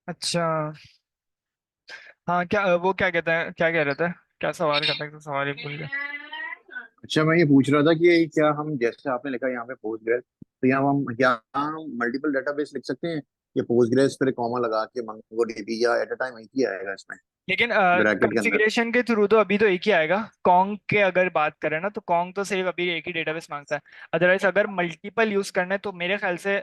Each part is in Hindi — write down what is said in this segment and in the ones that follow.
अच्छा। हाँ, क्या वो क्या कहते हैं, क्या कह रहे थे? क्या सवाल करते हैं, तो सवाल ही भूल गया। अच्छा, मैं ये पूछ रहा था कि क्या हम, जैसे आपने लिखा यहाँ पे पोस्टग्रेस, तो यहाँ हम क्या हम मल्टीपल डेटाबेस लिख सकते हैं? ये पोस्टग्रेस फिर कॉमा लगा के मंगो डीबी, या एट अ टाइम एक ही आएगा इसमें लेकिन ब्रैकेट के अंदर? कॉन्फ़िगरेशन के थ्रू तो अभी तो एक ही आएगा। कॉन्ग के अगर बात करें ना, तो कॉन्ग तो सिर्फ अभी एक ही डेटाबेस मांगता है। अदरवाइज अगर मल्टीपल यूज करना है तो मेरे ख्याल से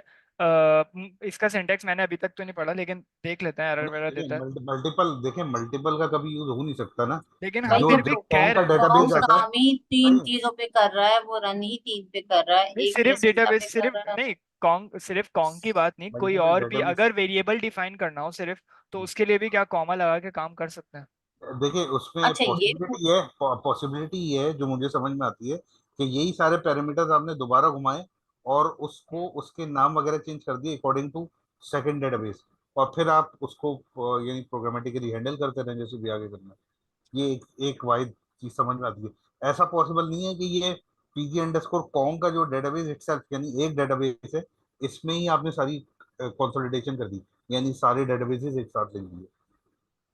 इसका सिंटैक्स मैंने अभी तक तो नहीं पढ़ा, लेकिन देख लेते हैं, एरर नहीं, वगैरह देखिए देता है। मल्टीपल, देखिए मल्टीपल का कभी यूज हो नहीं सकता ना। लेकिन हाँ, भाई जो फिर जब भी जो कह कॉम का रहे हो डेटाबेस कॉन्ग आता है। सकता है। काम ही तीन नहीं, चीजों पे कर रहा है, वो रन ही तीन पे कर रहा है, नहीं, एक सिर्फ बेस डेटा पे डेटाबेस कर सिर्फ रहा है। नहीं, कॉन्ग सिर्फ कॉन्ग की बात नहीं, कोई मल्टीपल और भी डेटाबेस। अगर वेरिएबल डिफाइन करना हो सिर्फ, तो उसके लिए भी क्या कॉमा लगा के काम कर सकते हैं। देखिए उसमें अच्छा ये पॉसिबिलिटी ये है जो मुझे समझ में आती है कि यही सारे पैरामीटर्स आपने दोबारा घुमाए और उसको उसके नाम वगैरह चेंज कर दिए अकॉर्डिंग टू सेकंड डेटाबेस, और फिर आप उसको यानी प्रोग्रामेटिकली हैंडल करते रहें जैसे भी आगे करना है। ये एक वाहिद चीज समझ में आती है। ऐसा पॉसिबल नहीं है कि ये पीजी अंडरस्कोर कॉम का जो डेटाबेस इटसेल्फ यानी एक डेटाबेस है, इसमें ही आपने सारी कंसोलिडेशन कर दी, यानी सारे डेटाबेसेस एक साथ ले लिए।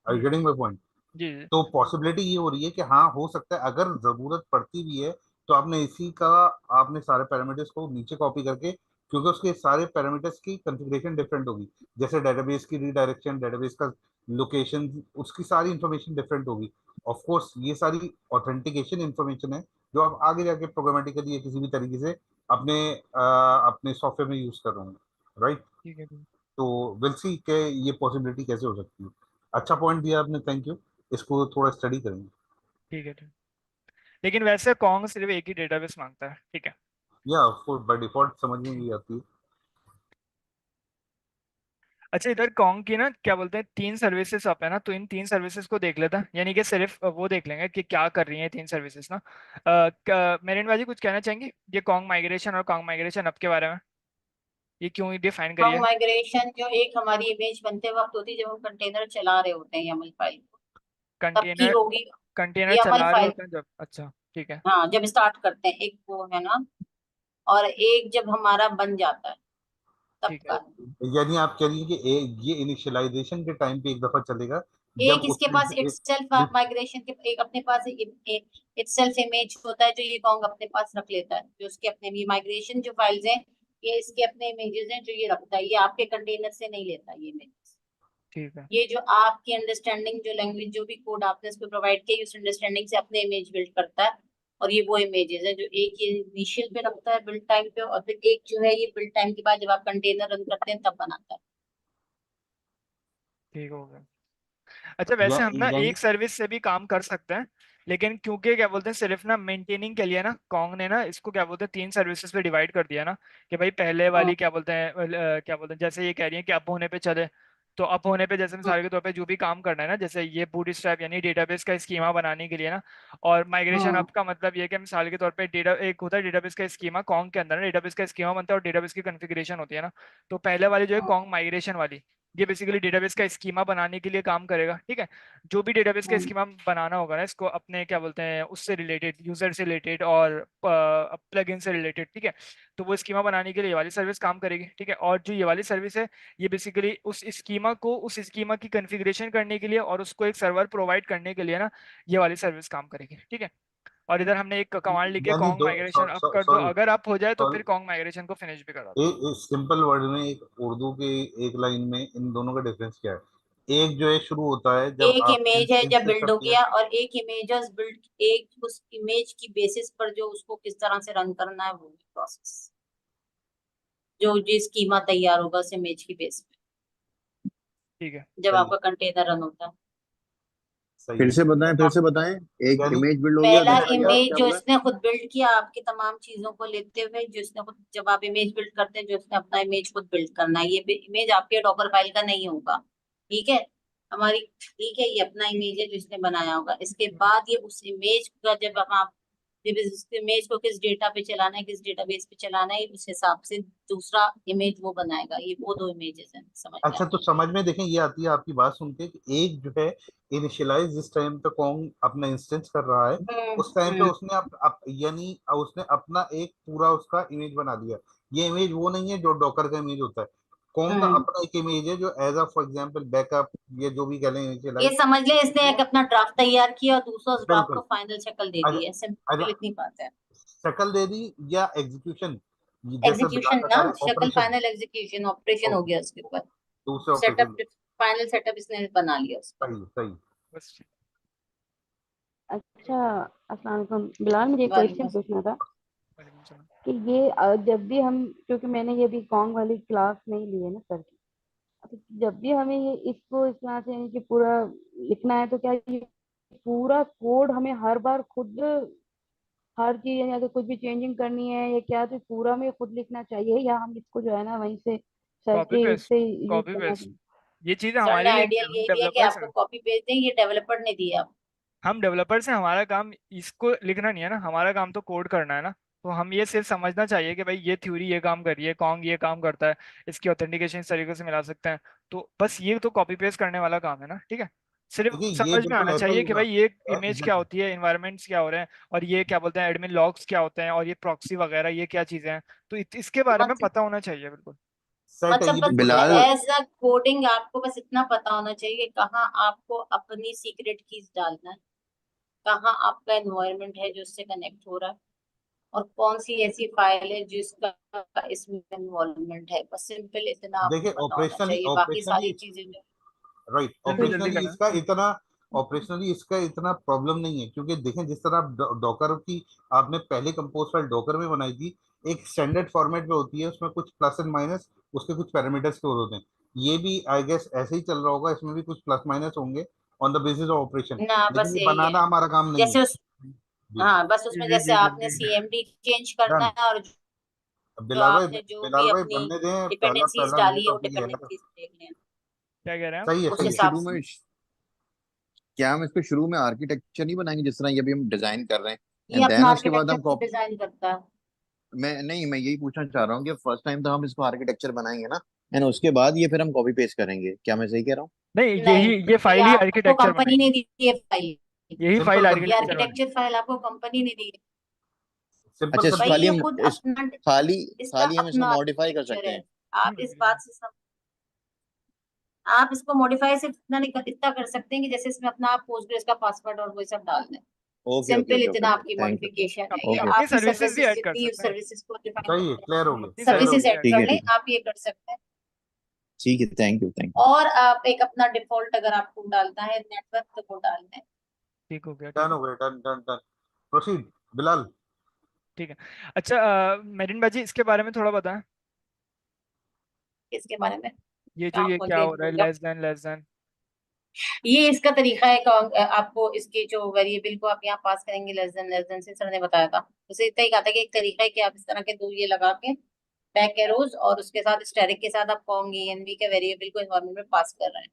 Are you hmm. Getting my point? जी जी। तो पॉसिबिलिटी ये हो रही है कि हाँ हो सकता है अगर जरूरत पड़ती भी है तो आपने इसी का, आपने सारे पैरामीटर्स को नीचे कॉपी करके, क्योंकि उसके सारे पैरामीटर्स की कंफिग्रेशन डिफरेंट होगी, जैसे डेटाबेस की रीडायरेक्शन, डेटाबेस का लोकेशन, उसकी सारी इंफॉर्मेशन डिफरेंट होगी। ऑफ कोर्स ये सारी ऑथेंटिकेशन इंफॉर्मेशन है जो आप आगे जाके प्रोग्रामेटिकली या किसी भी तरीके से अपने सॉफ्टवेयर में यूज कर रहे होंगे, राइट? ठीक है, ठीक। तो विल सी के ये पॉसिबिलिटी कैसे हो सकती है। अच्छा पॉइंट दिया आपने, थैंक यू। इसको थोड़ा स्टडी करेंगे। ठीक है, ठीक। लेकिन वैसे कॉन्ग सिर्फ एक ही डेटाबेस मांगता है, ठीक है। या उसको बाय डिफॉल्ट समझ में भी आती है। अच्छा, इधर कॉन्ग की ना क्या बोलते हैं, तीन सर्विसेज अप है ना, तो इन तीन सर्विसेज को देख लेता, यानी कि सिर्फ वो देख लेंगे कि क्या कर रही हैं तीन सर्विसेज ना। मेरिन बाजी कुछ कहना चाहेंगे ये कॉन्ग माइग्रेशन और कॉन्ग माइग्रेशन अप के बारे में? ये क्यों डिफाइन कॉन्ग करिए? माइग्रेशन जो एक हमारी इमेज बनते वक्त होती है, जब हम कंटेनर चला रहे होते हैं YAML फाइल को, तब की कंटेनर होगी। कंटेनर YAML चला रहे फाइल, होते हैं जब, अच्छा। ठीक है। हाँ जब स्टार्ट करते हैं एक वो है ना, और एक जब हमारा बन जाता है तब ठीक है। का। यानी आप कह रही हैं कि ये इनिशियलाइजेशन के टाइम पे एक दफा चलेगा एक जब इसके उसमें पास से इटसेल्फ एक माइग्रेशन के एक अपने पास इटसेल्फ इमेज होता है, जो ये कॉन्ग अपने पास रख लेता है, जो उसके अपने ये माइग्रेशन जो फाइल्स हैं, ये इसके अपने इमेजेस हैं जो ये रखता है, ये आपके कंटेनर से नहीं लेता ये इमेज। ठीक है। ये जो आपकी अंडरस्टैंडिंग, जो लैंग्वेज, जो भी कोड आपने इस पे प्रोवाइड किया, उस अंडरस्टैंडिंग से अपने इमेज बिल्ड करता है। और ये वो इमेजेस है जो एक ये इनिशियल पे रखता है बिल्ड टाइम पे, और फिर एक जो है ये बिल्ड टाइम के बाद जब आप कंटेनर रन करते हैं तब बनाता है। ठीक हो गया। अच्छा, या, वैसे हम ना यानी एक सर्विस से भी काम कर सकते हैं, लेकिन क्योंकि क्या बोलते हैं सिर्फ ना मेंटेनिंग के लिए ना, कॉन्ग ने ना इसको क्या बोलते हैं तीन सर्विसेज पे डिवाइड कर दिया ना, कि भाई पहले हाँ। वाली क्या बोलते हैं क्या बोलते हैं, जैसे ये कह रही है कि अप होने पे चले, तो अप होने पे जैसे मिसाल के तौर पे जो भी काम करना है ना, जैसे ये बूटस्ट्रैप यानी डेटाबेस का स्कीमा बनाने के लिए ना, और माइग्रेशन हम्म। अप का मतलब ये है कि मिसाल के तौर पे डेटा एक होता है डेटाबेस का स्कीमा, कॉन्ग के अंदर ना डेटाबेस का स्कीमा बनता है और डेटाबेस की कॉन्फ़िगरेशन होती है ना। तो पहले वाली जो है हम्म। कॉन्ग माइग्रेशन वाली, ये बेसिकली डेटाबेस का स्कीमा बनाने के लिए काम करेगा, ठीक है। जो भी डेटाबेस का हम्म। स्कीमा बनाना होगा ना, इसको अपने क्या बोलते हैं उससे रिलेटेड, यूजर से रिलेटेड और प्लगइन से रिलेटेड, ठीक है। तो वो स्कीमा बनाने के लिए ये वाली सर्विस काम करेगी, ठीक है। और जो ये वाली सर्विस है, ये बेसिकली उस स्कीमा की कॉन्फ़िगरेशन करने के लिए और उसको एक सर्वर प्रोवाइड करने के लिए ना, ये वाली सर्विस काम करेगी, ठीक है। और इधर हमने एक कमांड लिखे यानी कॉन्ग दो, माइग्रेशन अप कर दो, सॉरी अगर आप हो जाए तो सॉरी, फिर कॉन्ग माइग्रेशन को फिनिश भी करा दो। एक सिंपल वर्ड में, एक उर्दू के एक लाइन में इन दोनों का डिफरेंस क्या है? एक जो है शुरू होता है जब एक आपने इमेज है जब इंस्टेंस बिल्ड सेटअप हो किया। गया, और एक इमेज बिल्ड, एक उस इमेज की बेसिस पर जो उसको किस तरह से रन करना है वो प्रोसेस, जो स्कीमा तैयार होगा उस इमेज की बेस पे, ठीक है। जब सही है, आपका कंटेनर रन होता है। सही फिर ठीक से है। बताएं, फिर से बताएं। एक तो इमेज यानी बिल्ड हो गया, पहला दूसरा क्या इमेज क्या जो बोला? इसने खुद बिल्ड किया, आपकी तमाम चीजों को लेते हुए, जो इसने खुद, जब आप इमेज बिल्ड करते हैं, जो इसने अपना इमेज खुद बिल्ड करना है, ये इमेज आपके डॉकर फाइल का नहीं होगा, ठीक है, हमारी, ठीक है, ये अपना इमेज है जो इसने बनाया होगा। इसके बाद ये उस इमेज का जब हम आप, जब इस इमेज को किस डेटा पे चलाना है, किस डेटाबेस पे चलाना है, उस हिसाब से दूसरा इमेज वो बनाएगा। ये वो दो इमेजेस हैं, समझ में अच्छा, आया? तो समझ में देखें ये आती है आपकी बात सुन के कि एक जो है इनिशियलाइज जिस टाइम पे कॉन्ग अपना इंस्टेंस कर रहा है, उस टाइम पे हम्म। उसने यानी उसने अपना एक पूरा उसका इमेज बना दिया। ये इमेज वो नहीं है जो डॉकर का इमेज होता है। कॉम का अपना एक इमेज है जो as a for example backup, ये जो भी कह लें ये इनिशियलाइज। समझ ले इसने एक अपना ड्राफ्ट तैयार किया और दूसरा उस ड्राफ्ट को बिल्कुल। फाइनल शक्ल दे दी अगर है, अगर सिंपल इतनी बात है। शक्ल दे दी या एग्जीक्यूशन, जैसे बिलाल एग्जीक्यूशन ना, बता रहे शक्ल ऑपरेशन। फाइनल एग्जीक्यूशन, ऑपरेशन हो ओके, गया उसके ऊपर। दूसरे ऑपरेशन। सेटअप, फाइनल सेटअप इसने बना लिया उसका। सही सही। बस ठीक। अच्छा, अस्सलाम वालेकुम बिलाल, मुझे एक वालेकुम क्वेश्चन पूछना था वालेकुम सलाम। कि ये जब भी हम, क्योंकि मैंने ये अभी कॉन्ग वाली क्लास नहीं ली है ना सर की, तो जब भी हमें ये इसको इस तरह से यानी कि पूरा लिखना है, तो क्या ये पूरा कोड हमें हर बार खुद हर चीज यानी अगर कुछ भी चेंजिंग करनी है या क्या, तो पूरा हमें खुद लिखना चाहिए, या हम इसको जो है ना वहीं से सर कॉपी के पेस्ट, इससे यूज कॉपी करना पेस्ट, चाहिए? ये चीजें सर ने हमारे लिए नहीं है, आइडियल हम यही दिया कि डेवलपर्स आपको हैं। कॉपी भेज दें, ये डेवलपर ने दिया। हम डेवलपर्स हैं, हमारा काम इसको लिखना नहीं है ना, हमारा काम तो कोड करना है ना। तो हम ये सिर्फ समझना चाहिए कि भाई ये थ्योरी ये काम कर रही है, कॉन्ग ये काम करता है, इसकी ऑथेंटिकेशन इस तरीके से मिला सकते हैं। तो बस ये तो कॉपी पेस्ट करने वाला काम है ना, ठीक है। सिर्फ देखिए ये समझ में बिल्कुल आना ऐसा ही चाहिए कि होगा। भाई ये इमेज क्या एग्जैक्टली। होती है, इन्वायरमेंट्स क्या हो रहे हैं, और ये क्या बोलते हैं एडमिन लॉग्स क्या होते हैं, और ये प्रॉक्सी वगैरह ये क्या चीजें हैं। तो इसके बारे में मतलब पता होना चाहिए बिल्कुल। सेट है मतलब ये बस बिल्कुल बिलाल, ऐसा है। एज अ कोडिंग आपको बस इतना पता होना चाहिए कहाँ आपको अपनी सीक्रेट कीज डालना है, कहाँ आपका एनवायरनमेंट है जो उससे कनेक्ट हो रहा है, और कौन सी ऐसी फाइल है जिसका इसमें इन्वॉल्वमेंट है। बस सिंपल इतना आपको देखिए पता होना ऑपरेशनली चाहिए, बाकी सारी ऑपरेशनली चीजें जो राइट, जल्दी जल्दी ऑपरेशनली करना। इसका इतना ऑपरेशनली इसका इतना प्रॉब्लम नहीं है, क्योंकि देखें जिस तरह आप डॉकर की आपने पहले कंपोज फाइल डॉकर में बनाई थी, एक स्टैंडर्ड फॉर्मेट में होती है, उसमें कुछ प्लस एंड माइनस उसके कुछ पैरामीटर्स स्टोर होते हैं। ये भी आई गेस ऐसे ही चल रहा होगा, इसमें भी कुछ प्लस माइनस होंगे on the basis of operation. ना, लेकिन बस ये यही है। बनाना हमारा काम नहीं है। जैसे उस जी। हाँ, बस जी उसमें जी जैसे जी आपने जल्दी। सीएमडी चेंज करना डन। है, और जो आपने जो भी बिलाल भाई अपनी बनने दें, पहला डिपेंडेंसीज पहला नए डाली है वो टॉपिक ही है ना। डिपेंडेंसीज देख लें क्या कह रहे हैं आप? सही है उस सही हम है। हिसाब शुरू से। में क्या हम इसको शुरू में आर्किटेक्चर नहीं बनाएंगे जिस तरह ये भी हम डिजाइन कर रहे हैं, ये एंड अपना देन उसके बाद हम आर्किटेक्चर डिजाइन करता है। मैं यही पूछना चाह रहा हूँ कि फर्स्ट टाइम तो हम इसको आर्किटेक्चर बनाएंगे ना, एंड उसके बाद ये फिर हम कॉपी पेस्ट करेंगे, क्या मैं सही कह रहा हूँ? नहीं, नहीं, ये ये फाइल ही आपको आर्किटेक्चर कंपनी ने बनेगी। दी है फाइल। यही सिंपल फाइल ये कंफिग आर्किटेक्चर बनेगी। आर्किटेक्चर फाइल आपको कंपनी ने दी है। सिंपल अच्छा, भाई खाली ये हम खुद इस अपना, खाली इसका खाली हम इसको अपना मॉडिफाई कर आर्किटेक्चर सकते है। हैं? आप इस बात से आप इसको मॉडिफाई सिर्फ इतना कर सकते हैं कि जैसे इसमें अपना आप पोस्टग्रेस का पासवर्ड और वो सब डाल दें। Okay okay simple okay okay इतना ओके, आपकी थैंक यू। मॉडिफिकेशन है ये। अपनी ओके, अपनी आपकी सर्विसेज भी सर्विसेज ऐड कर जितनी सकते हैं। सर्विसेज को डिफाइन सही है, करते हैं, क्लियर हो हम गया अपनी क्लियर हो सर्विसेज सर्विसेज गया। भी ऐड ऐड ठीक कर है लें, ठीक है आप ये कर सकते हैं। ठीक है, थैंक यू थैंक यू। और आप एक अपना डिफॉल्ट अगर आपको डालना है नेटवर्क, तो वो डालना है। ठीक हो गया, डन ठीक है। हो गया, done done done. Proceed Bilal. ठीक है। अच्छा, मेरिन बाजी इसके बारे में थोड़ा बताएं। इसके बारे में ये जो काम ये क्या मुझे हो रहा है, भूल गया। Less than. ये इसका तरीका है आपको इसके जो वेरिएबल को आप यहाँ पास करेंगे, लेस देन से सर ने बताया था, उसे इतना ही कहा था कि एक तरीका है कि आप इस तरह के दो ये लगा के बैक एरोज और उसके साथ स्टैटिक के साथ आप कॉन्ग env के वेरिएबल को एनवायरनमेंट में पास कर रहे हैं।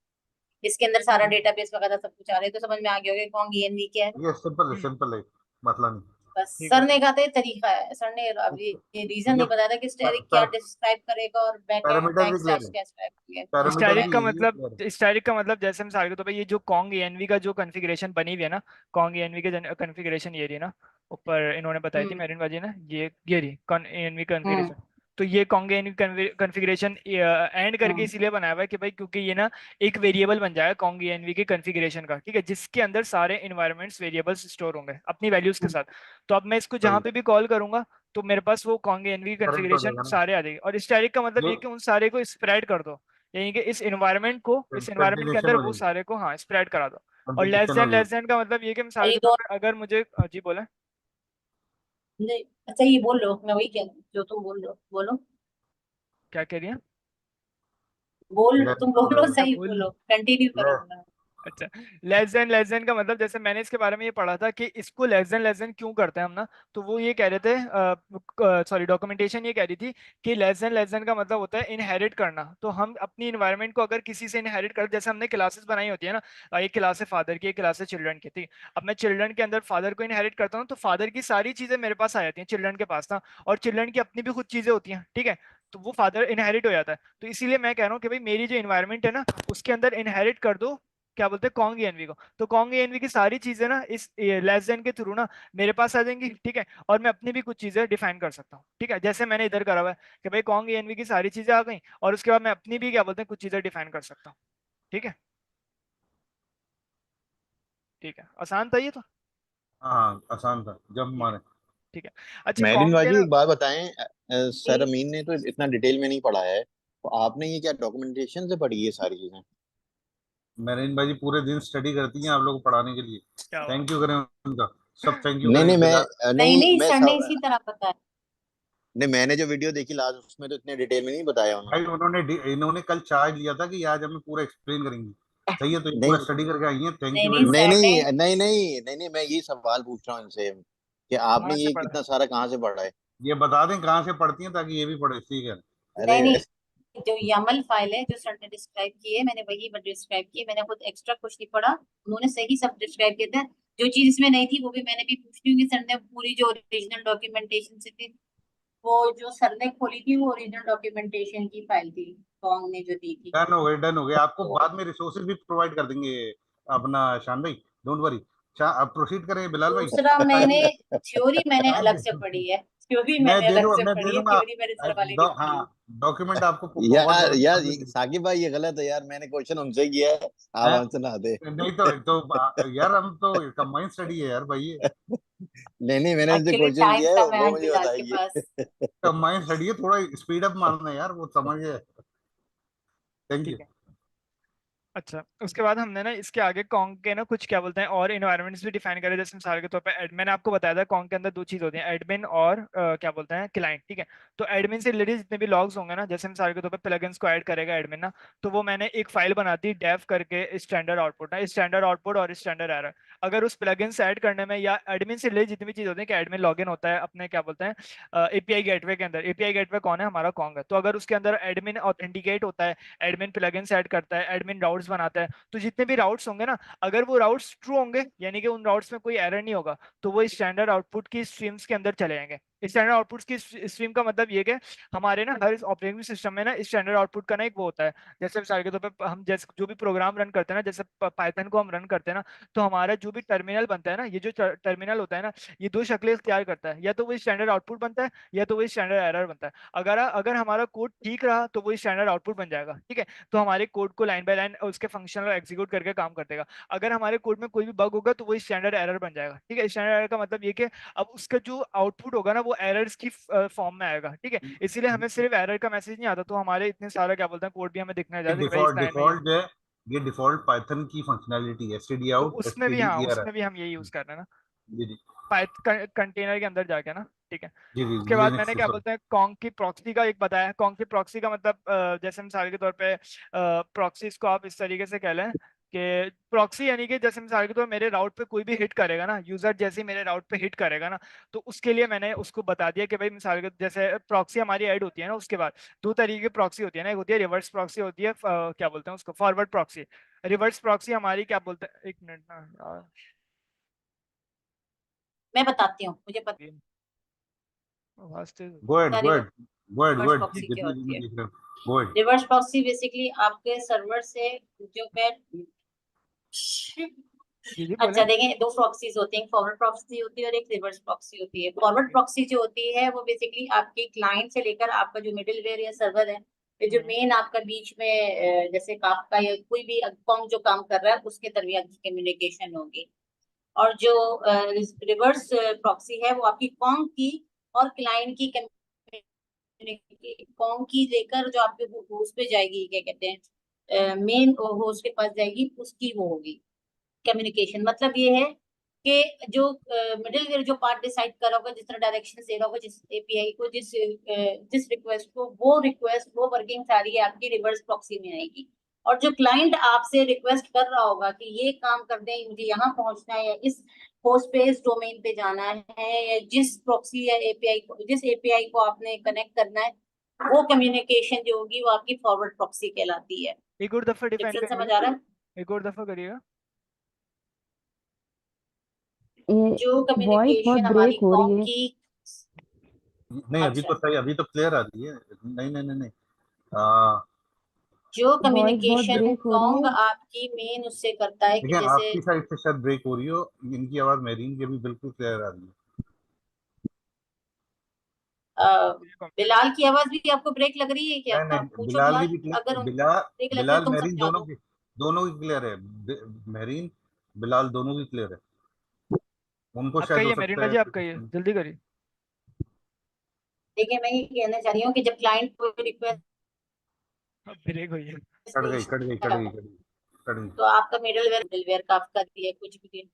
इसके अंदर सारा डेटाबेस वगैरह सब कुछ आ रहा है, तो समझ में आ गया होगा कॉन्ग env क्या है। ये सिंपल है, हम्म, सिंपल है, मतलब नहीं। बस ठीक सर हो ने गया। कहा था ये तरीका है, सर ने अब ये रीजन ये नहीं बताया था कि स्टैटिक क्या डिस्क्राइब करेगा और पैरामीटर बैक भी क्लियर स्लैश है, क्या डिस्क्राइब करेगा। पैरामीटर स्टैटिक भी का यही मतलब, क्लियर है। स्टैटिक का मतलब जैसे मिसाल के तौर पे ये जो कॉन्ग एनवी का जो कॉन्फ़िगरेशन बनी हुई है ना, कॉन्ग एनवी के कॉन्फ़िगरेशन ये रही ना, ऊपर इन्होंने बताई थी हम्म मेरिन बाजी ने, ये रही कॉन एनवी हम्म कॉन्फ़िगरेशन। तो ये कॉन्ग एनवी कॉन्फ़िगरेशन एंड करके हम्म इसीलिए बनाया हुआ है कि भाई क्योंकि ये ना एक वेरिएबल बन जाएगा कॉन्ग एनवी के कॉन्फ़िगरेशन का, ठीक है, जिसके अंदर सारे इन्वायरमेंट्स वेरिएबल्स स्टोर होंगे अपनी वैल्यूज के हम्म साथ। तो अब मैं इसको जहां सही, पे भी कॉल करूंगा तो मेरे पास वो कॉन्ग एनवी करेक्ट हो कॉन्फ़िगरेशन जाएगा ना। सारे आ जाएंगे। और स्टैटिक का मतलब ये ये कि उन सारे को स्प्रेड कर दो, यानी कि इस एनवायरनमेंट के कंटिन्यूशन अंदर हो वो जाएगी, सारे को हाँ स्प्रेड करा दो। और कंटिन्यूशन हो लेस जाएगी। देन का मतलब ये कि मिसाल ये के तौर दो पर अगर मुझे जी बोले। नहीं, अच्छा ये बोल लो, मैं वही कह रही हूँ जो तुम बोल लो, बोलो क्या कह रही है? बोल, लेस तुम बोलो, अच्छा सही बोल। बोलो, कंटिन्यू करो लेस अपना। अच्छा, लेस देन का मतलब जैसे मैंने इसके बारे में ये पढ़ा था कि इसको लेस देन क्यों करते हैं हम ना। तो वो ये कह रहे थे, सॉरी डॉक्यूमेंटेशन ये कह रही थी कि लेस देन का मतलब होता है इनहेरिट करना। तो हम अपनी इन्वायरमेंट को अगर किसी से इनहेरिट कर, जैसे हमने क्लासेस बनाई होती है ना, एक क्लास है फादर की, एक क्लास है चिल्ड्रन की, ठीक। अब मैं चिल्ड्रन के अंदर फादर को इनहेरिट करता हूँ तो फादर की सारी चीजें मेरे पास आ जाती हैं चिल्ड्रन के पास ना, और चिल्ड्रन की अपनी भी खुद चीजें होती हैं, ठीक है। तो वो फादर इनहेरिट हो जाता है। तो इसीलिए मैं कह रहा हूँ कि भाई मेरी जो इन्वायरमेंट है ना उसके अंदर इनहेरिट कर दो क्या बोलते हैं कॉन्ग ENV को। तो कॉन्ग ENV की सारी चीजें ना इस लेस देन के थ्रू ना मेरे पास आ जाएंगी, ठीक है। और मैं अपनी भी कुछ चीजें डिफाइन कर सकता हूँ, ठीक है, जैसे मैंने इधर करा हुआ है कि भाई कॉन्ग ENV की सारी चीजें आ गई, और उसके बाद मैं अपनी भी क्या बोलते हैं कुछ चीजें डिफाइन कर सकता हूँ, ठीक है। ठीक है, आसान था ये तो। हाँ आसान था जब ठीक है। मारे। ठीक है। अच्छा मेहरीन कॉन्ग के बाजी ना। एक बात बताएं, सर जी अमीन ने तो इतना डिटेल में नहीं पढ़ा है, तो आपने ये क्या डॉक्यूमेंटेशन से पढ़ी है सारी चीजें? मेरीन भाई जी पूरे दिन स्टडी करती हैं आप लोग को पढ़ाने के लिए। क्या बात। थैंक यू करें उनका, सब थैंक यू नहीं करें नहीं, मैं बिलाल। नहीं नहीं नहीं, मैं सर ने सब, इसी तरह बताया। नहीं मैंने जो वीडियो देखी लास्ट, उसमें तो इतने डिटेल में नहीं बताया भाई उन्होंने। इन्होंने कल चार्ज लिया था कि आज हमें पूरा एक्सप्लेन करेंगे। सही है, तो ये पूरा नहीं स्टडी करके आई हैं, थैंक नहीं यू नहीं, वेरी मच। नहीं सर ने नहीं नहीं नहीं नहीं नहीं, मैं ये सवाल पूछ रहा हूँ इनसे कि आपने कहाँ से ये पढ़ा है? कितना सारा कहाँ से पढ़ा है? ये बता दें कहाँ से पढ़ती हैं ताकि ये भी पढ़े, ठीक है। अरे नहीं नहीं, जो YAML फाइल है जो सर ने डिस्क्राइब की है, मैंने वही डिस्क्राइब की है। मैंने खुद एक्स्ट्रा कुछ नहीं पढ़ा, उन्होंने सही सब डिस्क्राइब किया था। जो चीज इसमें नहीं थी वो भी मैंने भी पूछ ली कि सर ने पूरी जो ओरिजिनल डॉक्यूमेंटेशन से थी, वो जो सर ने खोली थी वो ओरिजिनल डॉक्यूमेंटेशन की फाइल थी, कॉन्ग ने जो दी थी। डन हो गए, डन हो गए, आपको तो बाद में रिसोर्सेज भी प्रोवाइड कर देंगे अपना शान भाई, डोंट वरी। आप प्रोसीड करें बिलाल भाई। दूसरा, मैंने ताकि थ्योरी मैंने अलग से टाइम, पढ़ी है, थ्योरी मैंने अलग से मैं दे पढ़ी है, दूंगा। थ्योरी मैंने सर वाली नहीं पढ़ी है। हाँ, डॉक्यूमेंट आपको फॉरवर्ड यार करूंगा यार सब मिल। साकिब भाई ये गलत है यार, मैंने क्वेश्चन उनसे किया है, आप हैं? आंसर ना दे। नहीं यार हम तो कंबाइंड स्टडी है यार भाई, ये नहीं नहीं, मैंने उनसे एक्चुअली क्वेश्चन टाइम किया है, कम है वो आज मुझे बिलाल के बताएंगे। पास। कंबाइंड स्टडी है, थोड़ा स्पीड अप मारना है यार, वो समझ गए। Thank you. ठीक है। अच्छा उसके बाद हमने ना इसके आगे कॉन्ग के ना कुछ क्या बोलते हैं और इन्वायरमेंट्स भी डिफाइन करे, जैसे मिसाल के तौर पे मैंने आपको बताया था कॉन्ग के अंदर दो चीज होती हैं, एडमिन और क्या बोलते हैं क्लाइंट, ठीक है। तो एडमिन से रिलेटेड जितने भी लॉग्स होंगे ना, जैसे मिसाल के तौर पे प्लगइन्स को ऐड करेगा एडमिन ना, तो वो मैंने एक फाइल बना दी डेव करके, स्टैंडर्ड आउटपुट ना, स्टैंडर्ड आउटपुट और स्टैंडर्ड एरर। अगर उस प्लगइन से ऐड करने में या एडमिन से रिलेटेड जितनी भी चीज होती है कि एडमिन लॉगिन होता है अपने क्या बोलते हैं API गेटवे के अंदर, API गेटवे कौन है, हमारा कॉन्ग है। तो अगर उसके अंदर एडमिन ऑथेंटिकेट होता है, एडमिन प्लगइन्स ऐड करता है, एडमिन राउट्स बनाता है, तो जितने भी राउट्स होंगे ना, अगर वो राउट्स ट्रू होंगे यानी कि उन राउट्स में कोई एरर नहीं होगा, तो वो स्टैंडर्ड आउटपुट की स्ट्रीम्स के अंदर चले जाएंगे। स्टैंडर्ड आउटपुट की स्ट्रीम का मतलब ये कि हमारे ना हर ऑपरेटिंग सिस्टम में ना स्टैंडर्ड आउटपुट का ना एक वो होता है। जैसे मिसाल के तौर पे हम जैसे जो भी प्रोग्राम रन करते हैं ना, जैसे पाइथन को हम रन करते हैं ना, तो हमारा जो भी टर्मिनल बनता है ना, ये जो टर्मिनल होता है ना, ये दो शक्लें इख्तियार करता है, या तो वो स्टैंडर्ड आउटपुट बनता है या तो वो स्टैंडर्ड एरर बनता है। अगर अगर हमारा कोड ठीक रहा तो वो स्टैंडर्ड आउटपुट बन जाएगा, ठीक है। तो हमारे कोड को लाइन बाय लाइन उसके फंक्शन एग्जीक्यूट करके काम कर देगा। अगर हमारे कोड में कोई भी बग होगा तो वो स्टैंडर्ड एरर बन जाएगा, ठीक है। स्टैंडर्ड एरर का मतलब ये कि अब उसका जो आउटपुट होगा ना वो एरर्स की फॉर्म में आएगा, ठीक है। इसीलिए हमें सिर्फ एरर का मैसेज नहीं आता, तो हमारे इतने सारा क्या बोलते हैं कोड भी हमें दिखना ये चाहिए कि भाई इस डिफॉल्ट लाइन में ये। डिफॉल्ट जो है, ये डिफॉल्ट पाइथन की फंक्शनैलिटी है, एसटीडी तो आउट उसमें भी, एसटीडी हाँ ईआर है। उसमें भी हम ये यूज कर रहे हैं ना, जी जी कंटेनर के अंदर जाके ना, ठीक है। जी जी। उसके बाद मैंने लिनक्स क्या सॉरी। बोलते हैं कॉन्ग की प्रॉक्सी का एक बताया। कॉन्ग की प्रॉक्सी का मतलब जैसे मिसाल के तौर पे प्रॉक्सीज को आप इस तरीके से कह लें कि प्रॉक्सी यानी कि जैसे मिसाल के तौर पे मेरे राउट पे कोई भी हिट करेगा ना, यूजर जैसे ही मेरे राउट पे हिट करेगा ना, तो उसके लिए मैंने उसको बता दिया कि भाई मिसाल के जैसे प्रॉक्सी हमारी ऐड होती है ना, उसके बाद दो तरीके की प्रॉक्सी होती है ना, एक होती है रिवर्स प्रॉक्सी, होती है क्या बोलते हैं उसको फॉरवर्ड प्रॉक्सी। रिवर्स प्रॉक्सी हमारी क्या बोलते हैं, एक मिनट ना यार, मैं बताती हूँ, मुझे पता ये आवाज तेज गो अहेड है go ahead go ahead go reverse ahead, proxy क्या जितनी होती जितनी है। देख रहे हो go ahead. Reverse proxy basically आपके सर्वर से जो मैं जी जी बोले। अच्छा देखें, दो प्रॉक्सीज होती हैं, फॉरवर्ड प्रॉक्सी होती है और एक रिवर्स प्रॉक्सी होती है। फॉरवर्ड प्रॉक्सी जो होती है वो बेसिकली आपके क्लाइंट से लेकर आपका जो मिडिलवेयर या सर्वर है, ये जो मेन आपका बीच में जैसे काफका या कोई भी कॉम जो काम कर रहा है उसके दरमियान की कम्युनिकेशन होगी। और जो रिवर्स प्रॉक्सी है वो आपकी कॉम की और क्लाइंट की कॉम की लेकर जो आपके होस्ट पे जाएगी, क्या कहते हैं, मेन होस्ट के पास जाएगी, उसकी वो होगी कम्युनिकेशन। मतलब ये है कि जो मिडिलवेयर जो पार्ट डिसाइड कर रहा होगा, जिस तरह डायरेक्शन दे रहा होगा जिस एपीआई को, जिस रिक्वेस्ट को, वो रिक्वेस्ट वो वर्किंग सारी आपकी रिवर्स प्रॉक्सी में आएगी। और जो क्लाइंट आपसे रिक्वेस्ट कर रहा होगा कि ये काम कर दें, मुझे यहाँ पहुंचना है या इस होस्ट पे इस डोमेन पे जाना है, या जिस प्रॉक्सी या एपीआई को, जिस एपीआई को आपने कनेक्ट करना है, वो कम्युनिकेशन जो होगी वो आपकी फॉरवर्ड प्रॉक्सी कहलाती है। एक और दफा डिफाइन डिफरेंस समझ करिएगा, आ रहा है? एक और दफा करिएगा। ये जो वॉइस बहुत कम्युनिकेशन ब्रेक हमारी हो कॉम रही है। की। नहीं अभी अच्छा, तो सही, अभी तो क्लियर आ रही है। नहीं नहीं नहीं नहीं। आ, जो वॉइस बहुत कम्युनिकेशन ब्रेक हो रही कॉन्ग है। आपकी मेन उससे करता है कि देखिए जैसे आपकी साइड से शायद ब्रेक हो रही हो, इनकी आवाज मेरीन की भी बिल्कुल क्लियर आ रही है। अ, बिलाल की आवाज भी आपको ब्रेक लग रही है क्या? नहीं आप नहीं, पूछो बिलाल की बिलाल, भी अगर क्लियर, उनको बिलाल, ब्रेक लग रही है बिलाल तुम मेरीन समझा दो। दोनों की क्लियर है। मेरीन बिलाल दोनों की क्लियर है। उनको आपका शायद ही हो है मेरिन सकता है भाजी, आपका ही है, कुछ। जल्दी करिए। देखिए मैं ये कहना चाह रही हूँ कि जब क्लाइंट कोई रिक्वेस्ट ब्रेक हुई है। कट गई, भेजता कट गई, कट है गई, कट गई, कट गई। तो आपका मिडलवेयर का आपका दिया है कुछ भी।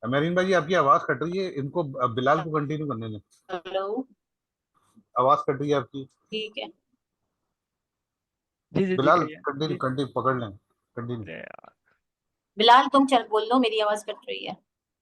मेरीन भाई आपकी आवाज कट रही है, इनको बिलाल को कंटिन्यू करने दें। हेलो, आवाज कट रही है आपकी। ठीक है। जी जी जी, बिलाल कहिए कंटिन्यू, जी। कंटिन्यू पकड़ लें, कंटिन्यू। अरे, बिलाल तुम चल बोल लो, मेरी आवाज कट रही है।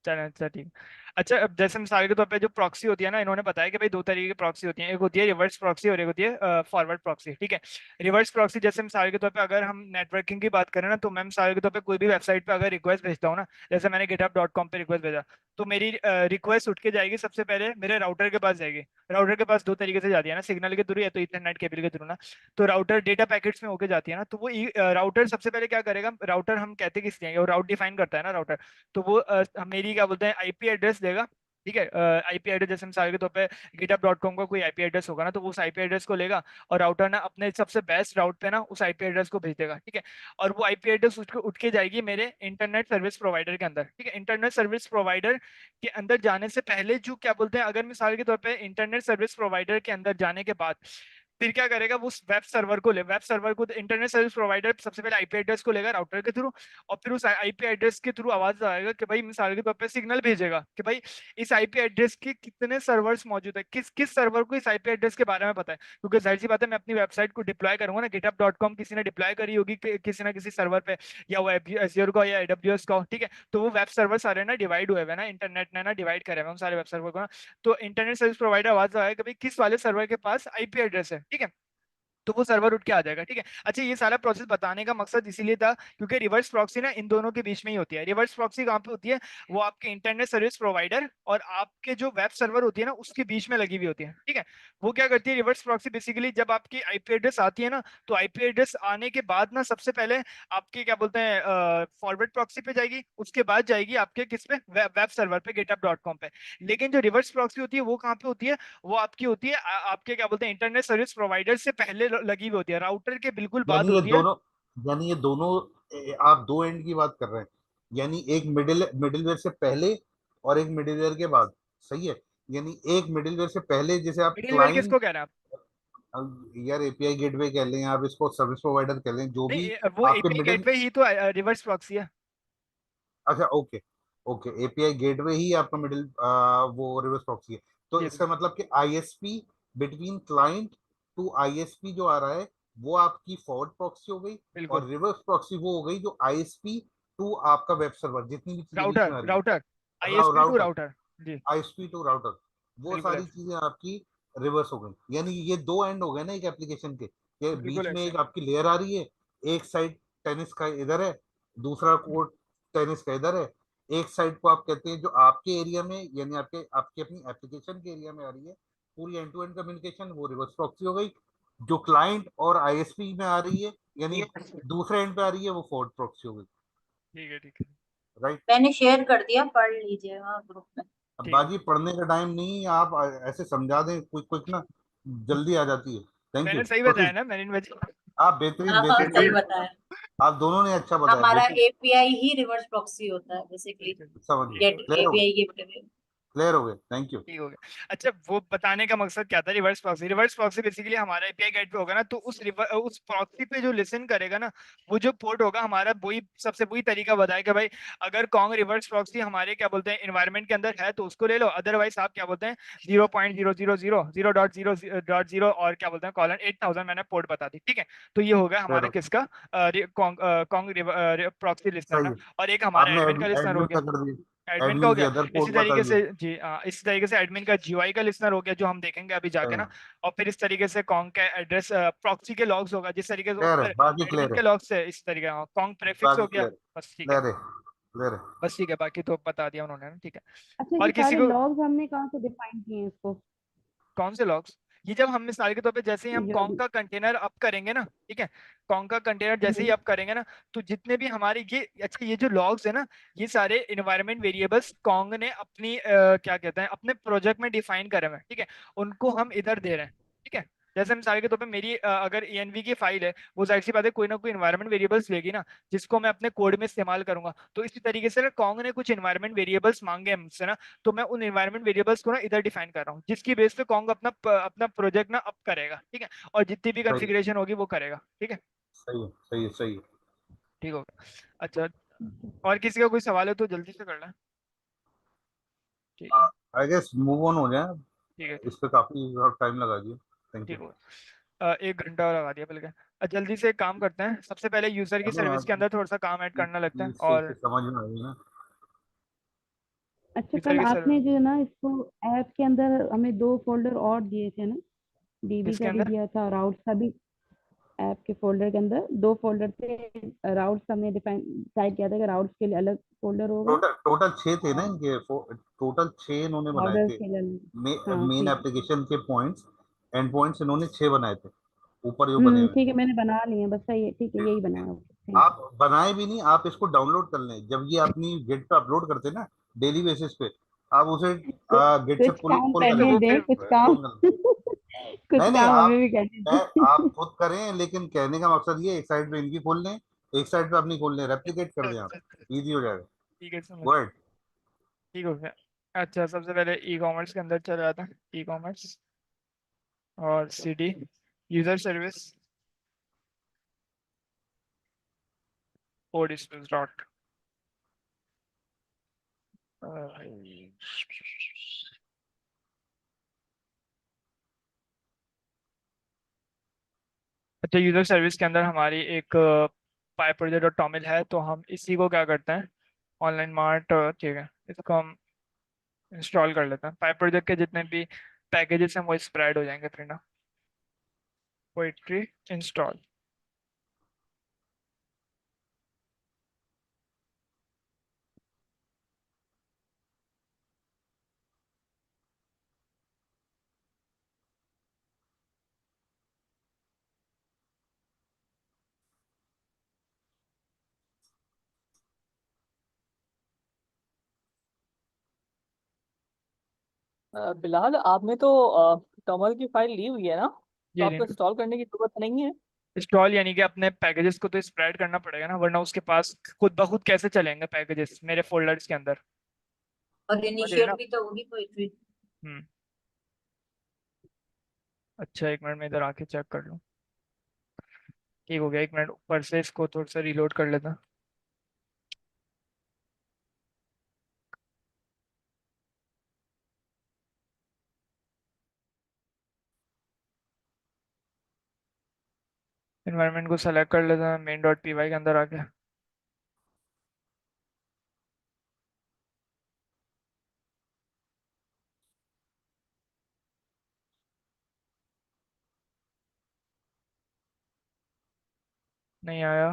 चलें, अच्छा ठीक। अच्छा, अब जैसे मिसाल के तौर पे जो प्रॉक्सी होती है ना, इन्होंने बताया कि भाई दो तरीके की प्रॉक्सी होती है, एक होती है रिवर्स प्रॉक्सी और एक होती है फॉरवर्ड प्रॉक्सी, ठीक है। रिवर्स प्रॉक्सी जैसे मिसाल के तौर पे अगर हम नेटवर्किंग की बात करें ना, तो मैं मिसाल के तौर पे कोई भी वेबसाइट पे अगर रिक्वेस्ट भेजता हूँ ना, जैसे मैंने github.com पे रिक्वेस्ट भेजा, तो मेरी रिक्वेस्ट उठ के जाएगी, सबसे पहले मेरे राउटर के पास जाएगी। राउटर के पास दो तरीके से जाती है ना, सिग्नल के थ्रू या तो ईथरनेट केबल के थ्रू ना। तो राउटर डेटा पैकेट्स में होके जाती है ना, तो वो राउटर सबसे पहले क्या करेगा, राउटर हम कहते किस लिए, और राउट डिफाइन करता है ना राउटर। तो वो मेरी क्या बोलते हैं आईपी एड्रेस देगा, ठीक है। आईपी एड्रेस जैसे मिसाल के तौर पे github.com का कोई आईपी एड्रेस होगा ना, तो वो उस आईपी एड्रेस को लेगा और राउटर ना अपने सबसे बेस्ट राउट पे ना उस आईपी एड्रेस को भेज देगा, ठीक है। और वो आईपी एड्रेस उठ के जाएगी मेरे इंटरनेट सर्विस प्रोवाइडर के अंदर, ठीक है। इंटरनेट सर्विस प्रोवाइडर के अंदर जाने से पहले जो क्या बोलते हैं, अगर मिसाल के तौर पे इंटरनेट सर्विस प्रोवाइडर के अंदर जाने के बाद फिर क्या करेगा, वो वेब सर्वर को वेब सर्वर को इंटरनेट सर्विस प्रोवाइडर सबसे पहले आईपी एड्रेस को लेगा राउटर के थ्रू, और फिर उस आईपी एड्रेस के थ्रू आवाज आएगा कि भाई मिसाल के तौर पे सिग्नल भेजेगा कि भाई इस आईपी एड्रेस के कितने सर्वर्स मौजूद है, किस किस सर्वर को इस आईपी एड्रेस के बारे में पता है, क्योंकि जाहिर सी बात है मैं अपनी वेबसाइट को डिप्लॉय करूंगा ना, github.com किसी ने डिप्लॉय करी होगी किसी ना किसी सर्वर पे, या वो एज़्योर का या एडब्ल्यूएस का हो, ठीक है। तो वो वेब सर्वर सारे ना डिवाइड हुए हुए ना, इंटरनेट ने ना डिवाइड करे हुए हैं उन सारे वेब सर्वर को ना। तो इंटरनेट सर्विस प्रोवाइडर आवाज आएगा कि भाई किस वाले सर्वर के पास आईपी एड्रेस है, ठीक है। तो वो सर्वर उठ के आ जाएगा, ठीक है। अच्छा, ये सारा प्रोसेस बताने का मकसद इसीलिए था क्योंकि रिवर्स प्रॉक्सी ना इन दोनों के बीच में ही होती है। रिवर्स प्रॉक्सी कहाँ पे होती है, वो आपके इंटरनेट सर्विस प्रोवाइडर और आपके जो वेब सर्वर होती है ना उसके बीच में लगी हुई होती है, ठीक है। वो क्या करती है रिवर्स प्रॉक्सी, बेसिकली जब आपकी आईपी एड्रेस आती है ना, तो आईपी एड्रेस आने के बाद ना सबसे पहले आपके क्या बोलते हैं फॉरवर्ड प्रॉक्सी पे जाएगी, उसके बाद जाएगी आपके किस पे, वेब सर्वर पे github.com पे। लेकिन जो रिवर्स प्रॉक्सी होती है वो कहाँ पे होती है, वो आपकी होती है आपके क्या बोलते हैं इंटरनेट सर्विस प्रोवाइडर से पहले लगी हुई होती है, राउटर के बिल्कुल बाद यानी ये होती है। दोनों, यानी ये दोनों, आप दो एंड की बात कर रहे हैं। यानी एक मिडिलवेयर से पहले और एक मिडिलवेयर के बाद, सही है। यानी एक मिडिलवेयर से पहले जैसे आप मिडिलवेयर क्लाइंट, किसको कह रहे हैं आप? यार एपीआई गेटवे कह लें, आप इसको सर्विस प्रोवाइडर कह लें, जो नहीं, भी वो आपके एपीआई मिडिल। गेटवे ही तो रिवर्स प्रॉक्सी है। अच्छा, ओके, ओके, एपीआई गेटवे ही आपका मिडिल, वो रिवर्स प्रॉक्सी है। तो जी इसका मतलब कि ISP between client to ISP जो आ रहा है, वो आपकी फॉरवर्ड प्रॉक्सी हो गई। बिल्कुल। और रिवर्स प्रॉक्सी वो हो गई जो आईएसपी टू आपका वेब सर्वर, जितनी भी चीजें बीच राउटर में आ रही राउटर है, आईएसपी टू राउटर, राउटर। जी आईएसपी टू राउटर, वो बिल्कुल सारी ऐसे। चीजें आपकी रिवर्स हो गई। यानी ये दो एंड हो गए ना एक एप्लीकेशन के, ये बिल्कुल बीच में ऐसे। एक आपकी लेयर आ रही है। एक साइड टेनिस का इधर है, दूसरा कोर्ट टेनिस का इधर है। एक साइड को आप कहते हैं जो आपके एरिया में, यानी आपके आपके अपनी एप्लीकेशन के एरिया में आ रही है, पूरी एंड टू एंड कम्युनिकेशन, वो रिवर्स प्रॉक्सी हो गई। जो क्लाइंट और आईएसपी में आ रही है, यानी दूसरे एंड पे आ रही है, वो फॉरवर्ड प्रॉक्सी हो गई। ठीक है, ठीक है, राइट। मैंने शेयर कर दिया, पढ़ लीजिएगा ग्रुप में। अब ठीक है। बाजी पढ़ने का टाइम नहीं है, आप ऐसे समझा दें क्विक क्विक ना, जल्दी आ जाती है। थैंक यू, मैंने सही बताया प्रोसीड। ना मैंने बच्चे। आप बेहतरीन, हाँ हाँ सही बेहतरीन, बताया। आप दोनों ने अच्छा बताया, हमारा बेहतरीन। एपीआई ही रिवर्स प्रॉक्सी होता है बेसिकली। ठीक है, समझ गए, ठीक गेट हो क्लियर हो गए, एपीआई गेटवे। क्लियर हो गए, थैंक यू। ठीक हो गया। अच्छा, वो बताने का मकसद क्या था, reverse proxy. Reverse proxy basically हमारा एपीआई गेट पे होगा ना, तो उस प्रॉक्सी पे जो लिसन करेगा ना, वो जो पोर्ट होगा हमारा, वही सबसे वही तरीका बताया कि भाई अगर कॉन्ग रिवर्स प्रॉक्सी हमारे क्या बोलते हैं इन्वायरमेंट के अंदर है तो उसको ले लो, अदरवाइज आप क्या बोलते हैं 0.000 0.0 और क्या बोलते हैं कॉलन 8000 मैंने पोर्ट बता दी, ठीक है। तो ये होगा क्लियर हमारे हो, किसका कॉन्ग प्रॉक्सी लिसनर सही ना। है। और एक हमारा आपने एडमिन का लिसनर हो एडमिन गया। का कर दिया, एडमिन का हो एडमिन की गया। अदर इसी पोर्ट बता तरीके से दिए। जी इसी तरीके से एडमिन का जीयूआई का लिसनर हो गया जो हम देखेंगे अभी जाके ना। और फिर इस तरीके से कॉन्ग का एड्रेस प्रॉक्सी के लॉग्स होगा, जिस तरीके से क्लियर है, ऊपर बाकी एडमिन क्लियर है, के लॉग्स है इस तरीके का कॉन्ग प्रेफिक्स बाकी हो गया। क्लियर है, बस ठीक है। क्लियर है, क्लियर है। बस ठीक है, बाकी तो बता दिया उन्होंने ना, ठीक है। अच्छा, और ये किसी सारे को लॉग्स हमने कहाँ से डिफाइन किए हैं इसको? कौन से लॉग्स? ये जब हम मिसाल के तौर पे जैसे ही हम जो कॉन्ग का कंटेनर अप करेंगे ना, ठीक है, कॉन्ग का कंटेनर जैसे ही अप करेंगे ना, तो जितने भी हमारे ये अच्छा ये जो लॉग्स है ना, ये सारे इन्वायरमेंट वेरिएबल्स कॉन्ग ने अपनी क्या कहते हैं अपने प्रोजेक्ट में डिफाइन करे हुए हैं, ठीक है, उनको हम इधर दे रहे हैं, ठीक है। जैसे मिसाल के तौर पे मेरी अगर env की फाइल है, वो जाहिर सी बात है कोई ना कोई इन्वायरमेंट वेरिएबल्स लेगी ना, जिसको मैं अपने कोड में इस्तेमाल करूंगा। तो इसी तरीके से कॉन्ग ने कुछ इन्वायरमेंट वेरिएबल्स मांगे हैं मुझसे ना, तो मैं उन इन्वायरमेंट वेरिएबल्स को ना इधर डिफाइन कर रहा हूँ, जिसकी बेस पे कॉन्ग अपना प्रोजेक्ट ना अप करेगा, ठीक है, और जितनी भी सही कॉन्फ़िगरेशन होगी वो करेगा, ठीक है। सही है, सही है, सही है। ठीक होगा। अच्छा, और किसी का कोई सवाल है तो जल्दी से कर लें। ठीक है। आई गेस मूव ऑन हो जाए, ठीक है। इस पे काफी टाइम लगा दिया। Thank you. ठीक होगा। 1 घंटा लगा दिया बल्कि। जल्दी से एक काम करते हैं, सबसे पहले यूजर की चलो सर्विस के आप अंदर थोड़ा सा काम ऐड करना लगता है, इससे और इससे समझ में आई ना। अच्छा, यूजर कल की आपने सर्विस जो है ना इसको ऐप के अंदर हमें 2 फोल्डर और दिए थे ना, डीबी किसके का भी अंदर। दिया था, राउट्स का भी। ऐप के फोल्डर के अंदर 2 फोल्डर थे, राउट्स हमने डिफाइन डिसाइड किया था कि राउट्स के लिए अलग फोल्डर होगा, टोटल टोटल 6 थे ना इनके, टोटल 6 इन्होंने बनाए ऑर्डर थे। के लिए अलग। हाँ मेन ठीक है। एप्लीकेशन के पॉइंट्स, एंड पॉइंट्स इन्होंने 6 बनाए थे, ऊपर जो बने हुए हैं। ठीक है, मैंने बना लिए हैं, बस सही है, ठीक है, यही बनाया, ओके थैंक आप बनाए भी नहीं, आप इसको डाउनलोड कर लें, जब ये अपनी गिट पे अपलोड करते हैं ना डेली बेसिस पे, आप उसे यू। गिट से कुछ पुल काम पुल कर नहीं तो लें, करने वो दें, फिर कुछ काम पुल कर लें। कुछ नहीं नहीं, काम हमें आप भी करने दें। आप खुद करें, लेकिन कहने का मकसद ये, एक साइड पे इनकी खोल लें, एक साइड पे अपनी खोल लें, रेप्लिकेट कर दें आप, इजी हो जाएगा। ठीक है, समझ। गो। ठीक हो गया। अच्छा, सबसे पहले ई कॉमर्स के अंदर चला जाता है, ई कॉमर्स और CD user service code dot. अच्छा, यूजर सर्विस के अंदर हमारी एक पाई प्रोजेक्ट और टॉमिल है, तो हम इसी को क्या करते हैं, ऑनलाइन मार्ट, ठीक है, इसको हम इंस्टॉल कर लेते हैं। पाई प्रोजेक्ट के जितने भी पैकेजेस हैं वो स्प्रेड हो जाएंगे फिर ना। Poetry install. बिलाल, आपने तो टॉमल की फाइल ली हुई है ना, तो जी जी। आपको इंस्टॉल करने की जरूरत नहीं है। इंस्टॉल यानी कि अपने पैकेजेस को तो स्प्रेड करना पड़ेगा ना, वरना उसके पास खुद ब खुद कैसे चलेंगे पैकेजेस मेरे फोल्डर्स के अंदर। और समझ रहे हैं इनिशिएट ना। भी तो होगी पोइट्री। हम्म। अच्छा, 1 मिनट में इधर आके चेक कर लूँ। ठीक हो गया, 1 मिनट ऊपर से इसको थोड़ा सा रिलोड कर लेता हूँ। इन्वायरमेंट को सेलेक्ट कर लेता हूँ मेन डॉट पी वाई के अंदर आके। नहीं आया।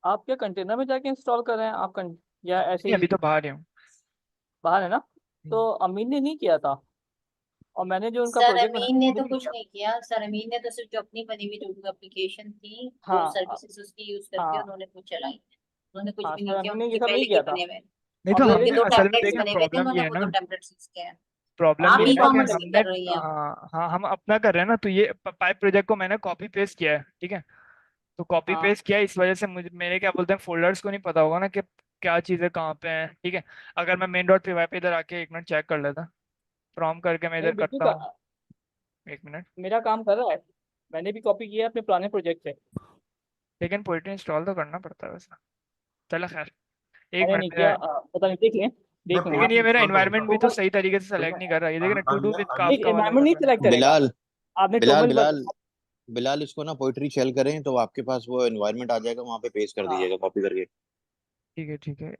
आप क्या कंटेनर में जाके इंस्टॉल कर रहे हैं आप या ऐसे नहीं, ही अभी तो बाहर ही हूँ। बाहर है ना। हम्म। तो अमीन ने नहीं किया था, और मैंने जो उनका सर प्रोजेक्ट बनाया अमीन ने वो भी तो नहीं कुछ किया। नहीं किया, सर अमीन ने तो सिर्फ जो अपनी बनी हुई जो एप्लीकेशन थी वो हाँ सर्विसेज उसकी यूज करके हाँ उन्होंने कुछ चलाई। उन्होंने कुछ हाँ, भी सर नहीं किया, अमीन ने ये उनके सब नहीं पहले के किया था। बने हुए। नहीं और तो और मेरे उनके हमने दो असल में टेम्पलेट्स देखें, बने हुए थे, प्रॉब्लम ये उन्होंने है वो दो ना, टेम्पलेट्स यूज किए हैं। प्रॉब्लम आप ये ई है ना कि कॉमर्स की हमने कर रही हैं। हाँ हाँ हम अपना कर रहे हैं ना, तो ये पाइप प्रोजेक्ट को मैंने कॉपी पेस्ट किया है, ठीक है। तो कॉपी हाँ पेस्ट किया है, इस वजह से मुझे मेरे क्या बोलते हैं फोल्डर्स को नहीं पता होगा ना कि क्या चीज़ें कहाँ पे हैं, ठीक है। अगर मैं मेन डॉट पी वाई पे इधर आके 1 मिनट चेक कर लेता, फ्रॉम करके मैं नहीं, इधर बिल्कुल करता हूँ। 1 मिनट। मेरा काम कर रहा है। मैंने भी कॉपी किया है अपने पुराने प्रोजेक्ट से। लेकिन पोइट्री इंस्टॉल तो करना पड़ता है वैसे। चलो खैर, एक मैंने मिनट नहीं किया, मेरा। पता नहीं, देख लें, मैं देख लेंगे। लेकिन पोइट्री ये मेरा इंस्टॉल तो इन्वायरमेंट होता भी हूँ। तो सही तरीके से ठीक सेलेक्ट है। नहीं कर रहा है, ये देखिए ना, टू डू विद नहीं, काफका वाला कर इन्वायरमेंट नहीं रहा है। सिलेक्ट करेगा। बिलाल आपने बिलाल टोमल बिलाल बिलाल इसको ना पोइट्री शेल करें तो आपके पास वो एनवायरनमेंट आ जाएगा, वहां पे पेस्ट कर हाँ दीजिएगा कॉपी करके। ठीक है ठीक है।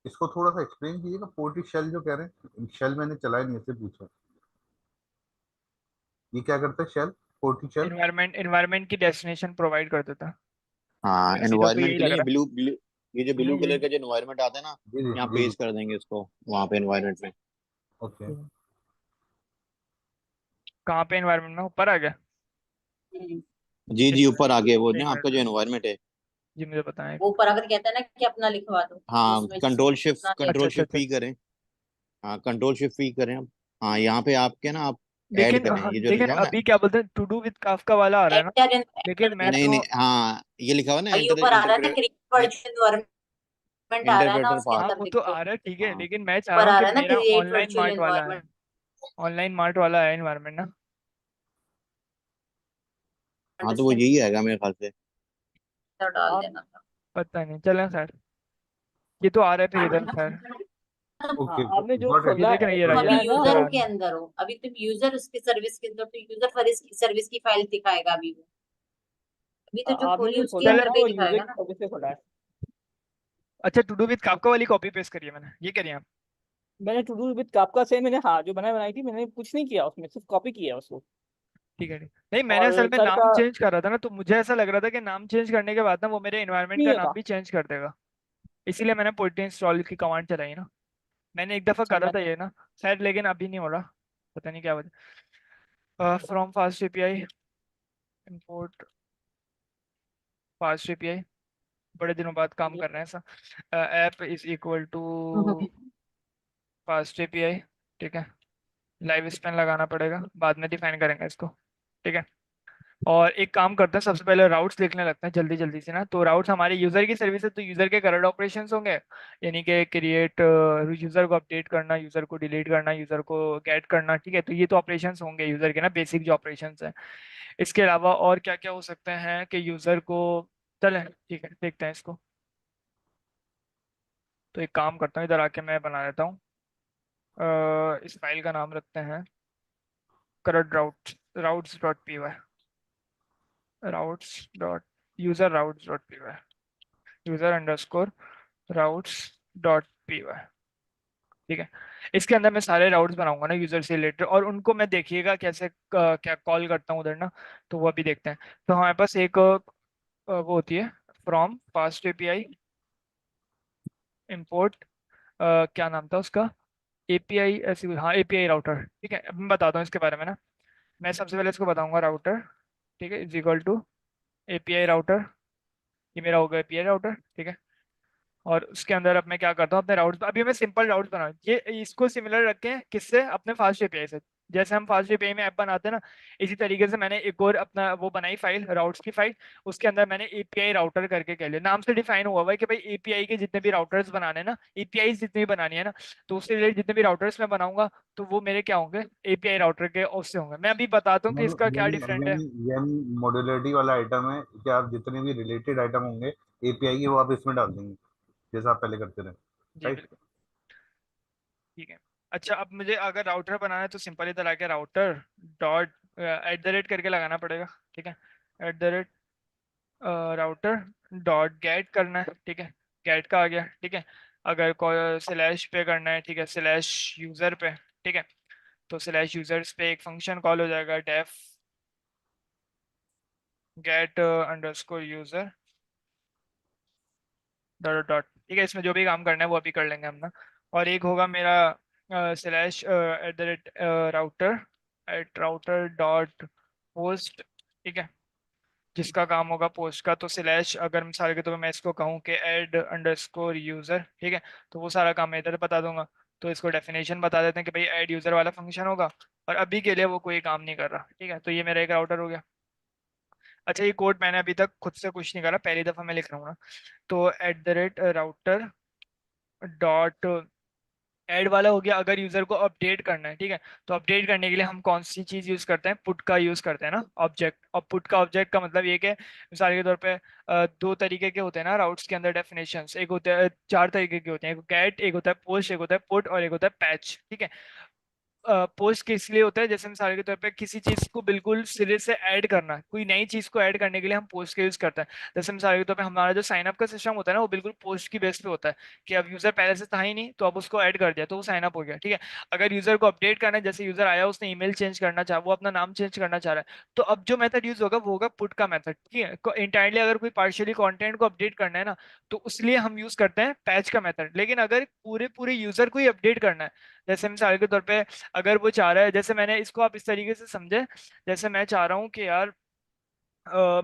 इसको थोड़ा सा एक्सप्लेन कीजिएगा, पोर्टी शेल जो कह रहे हैं, शेल मैंने चलाया नहीं, इससे पूछा ये क्या करता है शेल, पोर्टी शेल। एनवायरमेंट की डेस्टिनेशन प्रोवाइड कर देता है। हाँ, सीधा तो एनवायरनमेंट यही के लग लिए रहा ब्लू ब्लू, ये जो है। ब्लू कलर का जो एनवायरनमेंट आता है ना, जी जी यहाँ जी जी। पेस्ट कर देंगे इसको वहाँ पे एनवायरनमेंट में। ओके। कहाँ पे एनवायरनमेंट में ऊपर आ गया? जी जी, ऊपर आगे वो एक ना आपका मिनट जो एनवायरनमेंट है। जी मुझे बताएं। वो ऊपर अगर कहता है ना कि अपना लिखवा दो, तो हाँ, उसमें कंट्रोल शिफ्ट अपना अच्छा कंट्रोल अच्छा शिफ्ट अच्छा। पी करें। हाँ, कंट्रोल शिफ्ट पी करें अब। हाँ, यहाँ पे आपके ना आप ऐड लेकिन करें हाँ, ये जो लेकिन लिखा हुआ ना। अभी क्या बोलते हैं, टू डू विद काफका वाला आ रहा है ना, एंटर लेकिन एंटर मैं दिया। नहीं तो नहीं, हाँ ये लिखा हुआ ना, और ये इंटर ऊपर आ रहा है ना, इंटरप्रेट क्रिएट वर्चुअल एनवायरनमेंट आ रहा है ना, इंटरप्रेटर उसके पाथ। हाँ अंदर वो तो लिख दो। आ रहा है ठीक है, हाँ लेकिन मैं चाह ऊपर रहा हूँ आ कि रहा है ना, मेरा क्रिएट ऑनलाइन वर्चुअल मार्ट वाला है। एनवायरनमेंट। ऑनलाइन मार्ट वाला है एनवायरनमेंट ना। हाँ, तो वो अंडरस्टैंड यही आएगा मेरे ख्याल से। डाल आप देना था। पता नहीं चलें सर, ये तो आ रहा है फिर इधर सर। हाँ, ओके आपने जो गॉट ये खोला देख रहे हैं, ये तुम रहा अभी ये है ना, इधर यूजर आ के रहा है। अंदर हो, अभी तुम यूजर उसकी सर्विस के अंदर, तो यूजर सर्विस की फाइल दिखाएगा अभी वो। अभी तो जो आपने खोली जो उसके खोला है चले अंदर ना पे ही वो यूजर दिखाएगा की ना। सर्विस से खोला है। अच्छा, टू डू विद काफका वाली कॉपी पेस्ट करिए मैंने, ये करिए आप। मैंने टू डू विद आपका से मैंने, हाँ जो बनाई थी, मैंने कुछ नहीं किया उसमें, सिर्फ कॉपी किया है उसको। ठीक है ठीक। नहीं मैंने असल और में सर का नाम चेंज कर रहा था ना, तो मुझे ऐसा लग रहा था कि नाम चेंज करने के बाद ना वो मेरे एनवायरनमेंट नहीं का नाम होगा। भी चेंज कर देगा, इसीलिए मैंने पोर्ट इंस्टॉल की कमांड चलाई ना। मैंने एक दफा अच्छा करा मैं, था ये ना शायद, लेकिन अभी नहीं हो रहा, पता नहीं क्या वजह। From fast API import fast API, बड़े दिनों बाद काम कर रहे हैं ऐसा। App is equal to fast API, ठीक है। लाइव स्पैन लगाना पड़ेगा, बाद में डिफाइन करेंगे इसको, ठीक है। और एक काम करते हैं, सबसे पहले राउट्स लिखने लगते हैं जल्दी जल्दी से ना। तो राउट्स हमारे यूजर की सर्विस है, तो यूजर के करंट ऑपरेशंस होंगे, यानी कि क्रिएट, यूजर को अपडेट करना, यूजर को डिलीट करना, यूजर को गेट करना, ठीक है। तो ये तो ऑपरेशंस होंगे यूजर के ना, बेसिक जो ऑपरेशंस हैं। इसके अलावा और क्या क्या हो सकते हैं कि यूजर को, चलें ठीक है देखते हैं इसको। तो एक काम करता हूँ, इधर आके मैं बना देता हूँ। इस फाइल का नाम रखते हैं current routes dot p y, routes dot user routes dot p y, user underscore routes dot p y, ठीक है। इसके अंदर मैं सारे राउट्स बनाऊंगा ना यूजर से रिलेटेड, और उनको मैं देखिएगा कैसे क्या कॉल करता हूँ उधर ना, तो वो भी देखते हैं। तो हमारे पास एक वो होती है फ्रॉम फास्ट एपीआई इंपोर्ट, क्या नाम था उसका, एपीआई ऐसी, हाँ एपीआई राउटर, ठीक है। अब मैं बताता हूँ इसके बारे में ना। मैं सबसे पहले इसको बताऊंगा राउटर, ठीक है, is equal to API router, ये मेरा होगा एपीआई राउटर, ठीक है। और उसके अंदर अब मैं क्या करता हूँ, अपने राउट्स, अभी मैं सिंपल राउट्स बना, ये इसको सिमिलर रखें किससे, अपने फास्ट एपीआई से। जैसे हम फास्ट एपीआई में ऐप बनाते हैं ना, इसी तरीके से मैंने एक और अपना वो बनाई फाइल, राउट्स की फाइल। उसके अंदर मैंने एपीआई राउटर करके कह लिया, नाम से डिफाइन हुआ हुआ है कि भाई एपीआई के जितने भी राउटर्स बनाने हैं ना, एपीआई जितनी भी बनानी है ना, तो उससे रिलेटेड जितने भी राउटर्स मैं बनाऊंगा, तो वो मेरे क्या होंगे, एपीआई राउटर के उससे होंगे। मैं अभी बताता हूँ कि इसका क्या यानी डिफरेंट है। यानी यानी मॉड्यूलरिटी वाला आइटम है कि आप जितने भी रिलेटेड आइटम होंगे एपीआई के, वो आप इसमें डाल देंगे जैसा आप पहले करते रहे, जी राइट। बिल्कुल, ठीक है। अच्छा, अब मुझे अगर राउटर बनाना है तो सिंपल इधर आके router dot eight the rate करके लगाना पड़ेगा, ठीक है। Eight the rate router dot gate करना है, ठीक है। गेट का आ गया, ठीक है। अगर स्लैश पे करना है, ठीक है, स्लैश यूजर पे, ठीक है। तो स्लैश यूजर्स पे एक फंक्शन कॉल हो जाएगा, def get underscore user dot dot, ठीक है। इसमें जो भी काम करना है वो अभी कर लेंगे हम ना। और एक होगा मेरा slash at the rate router at router dot post, ठीक है, जिसका काम होगा पोस्ट का। तो स्लैश, अगर मिसाल के तौर पर मैं इसको कहूँ कि ऐड अंडरस्कोर यूजर, ठीक है, तो वो सारा काम मैं इधर बता दूंगा। तो इसको डेफिनेशन बता देते हैं कि भाई ऐड यूजर वाला फंक्शन होगा, और अभी के लिए वो कोई काम नहीं कर रहा, ठीक है। तो ये मेरा एक राउटर हो गया। अच्छा, ये कोड मैंने अभी तक खुद से कुछ नहीं करा, पहली दफा मैं लिख रहा हूँ ना। तो eight the rate router dot add वाला हो गया, अगर यूजर को अपडेट करना है, ठीक है। तो अपडेट करने के लिए हम कौन सी चीज यूज करते हैं, पुट का यूज करते हैं ना, ऑब्जेक्ट। और पुट का ऑब्जेक्ट का मतलब ये कि मिसाल के तौर पे दो तरीके के होते हैं ना राउट्स के अंदर डेफिनेशंस, एक होते हैं, चार तरीके के होते हैं, एक गेट, एक होता है पोस्ट, एक होता है पुट, और एक होता है पैच, ठीक है। पोस्ट किस लिए होता है, जैसे मिसाल के तौर पे किसी चीज को बिल्कुल सिरे से ऐड करना, कोई नई चीज को ऐड करने के लिए हम पोस्ट का यूज करते हैं। जैसे मिसाल के तौर पे हमारा जो साइन अप का सिस्टम होता है ना, वो बिल्कुल पोस्ट की बेस पे होता है कि अब यूजर पहले से था ही नहीं तो अब उसको ऐड कर दिया तो वो साइन अप हो गया, ठीक है। अगर यूजर को अपडेट करना है, जैसे यूजर आया उसने ईमेल चेंज करना चाहा, वो अपना नाम चेंज करना चाह रहा है, तो अब जो मेथड यूज होगा वो होगा पुट का मेथड, ठीक है। इंटायरली अगर कोई पार्शियली कंटेंट को अपडेट करना है ना, तो उसलिए हम यूज करते हैं पैच का मेथड। लेकिन अगर पूरे पूरे यूजर को ही अपडेट करना है, जैसे मिसाल के तौर पे अगर वो चाह रहा है, जैसे मैंने इसको आप इस तरीके से समझे, जैसे मैं चाह रहा हूँ कि यार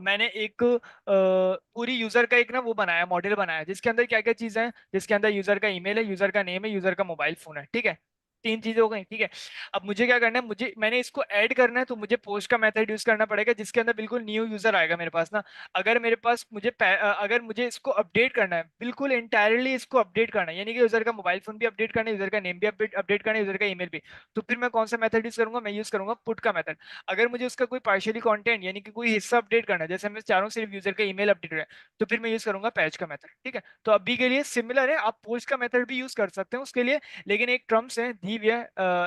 मैंने एक पूरी यूजर का एक ना वो बनाया, मॉडल बनाया, जिसके अंदर क्या क्या चीजें हैं, जिसके अंदर यूजर का ईमेल है, यूजर का नेम है, यूजर का मोबाइल फोन है, ठीक है। तीन चीजें हो गई, ठीक है। अब मुझे क्या करना है, मैंने इसको ऐड करना है, तो मुझे पोस्ट का मेथड यूज करना पड़ेगा, जिसके अंदर बिल्कुल न्यू यूजर आएगा मेरे पास ना। अगर मेरे पास अगर मुझे इसको अपडेट करना है, बिल्कुल इंटायरली इसको अपडेट करना है, यानी कि यूजर का मोबाइल फोन भी अपडेट करना है, यूजर का नेम भी अपडेट करना है, यूजर का ईमेल भी, तो फिर मैं कौन सा मेथड यूज करूंगा, मैं यूज करूंगा पुट का मेथड। अगर मुझे उसका कोई पार्शियली कंटेंट यानी कि कोई हिस्सा अपडेट करना है, जैसे मैं चाह रहा हूँ सिर्फ यूजर का ईमेल अपडेट है, तो फिर मैं यूज करूंगा पैच का मेथड, ठीक है। तो अभी के लिए सिमिलर है, आप पोस्ट का मेथड भी यूज कर सकते हैं उसके लिए, लेकिन एक टर्म्स है दीव है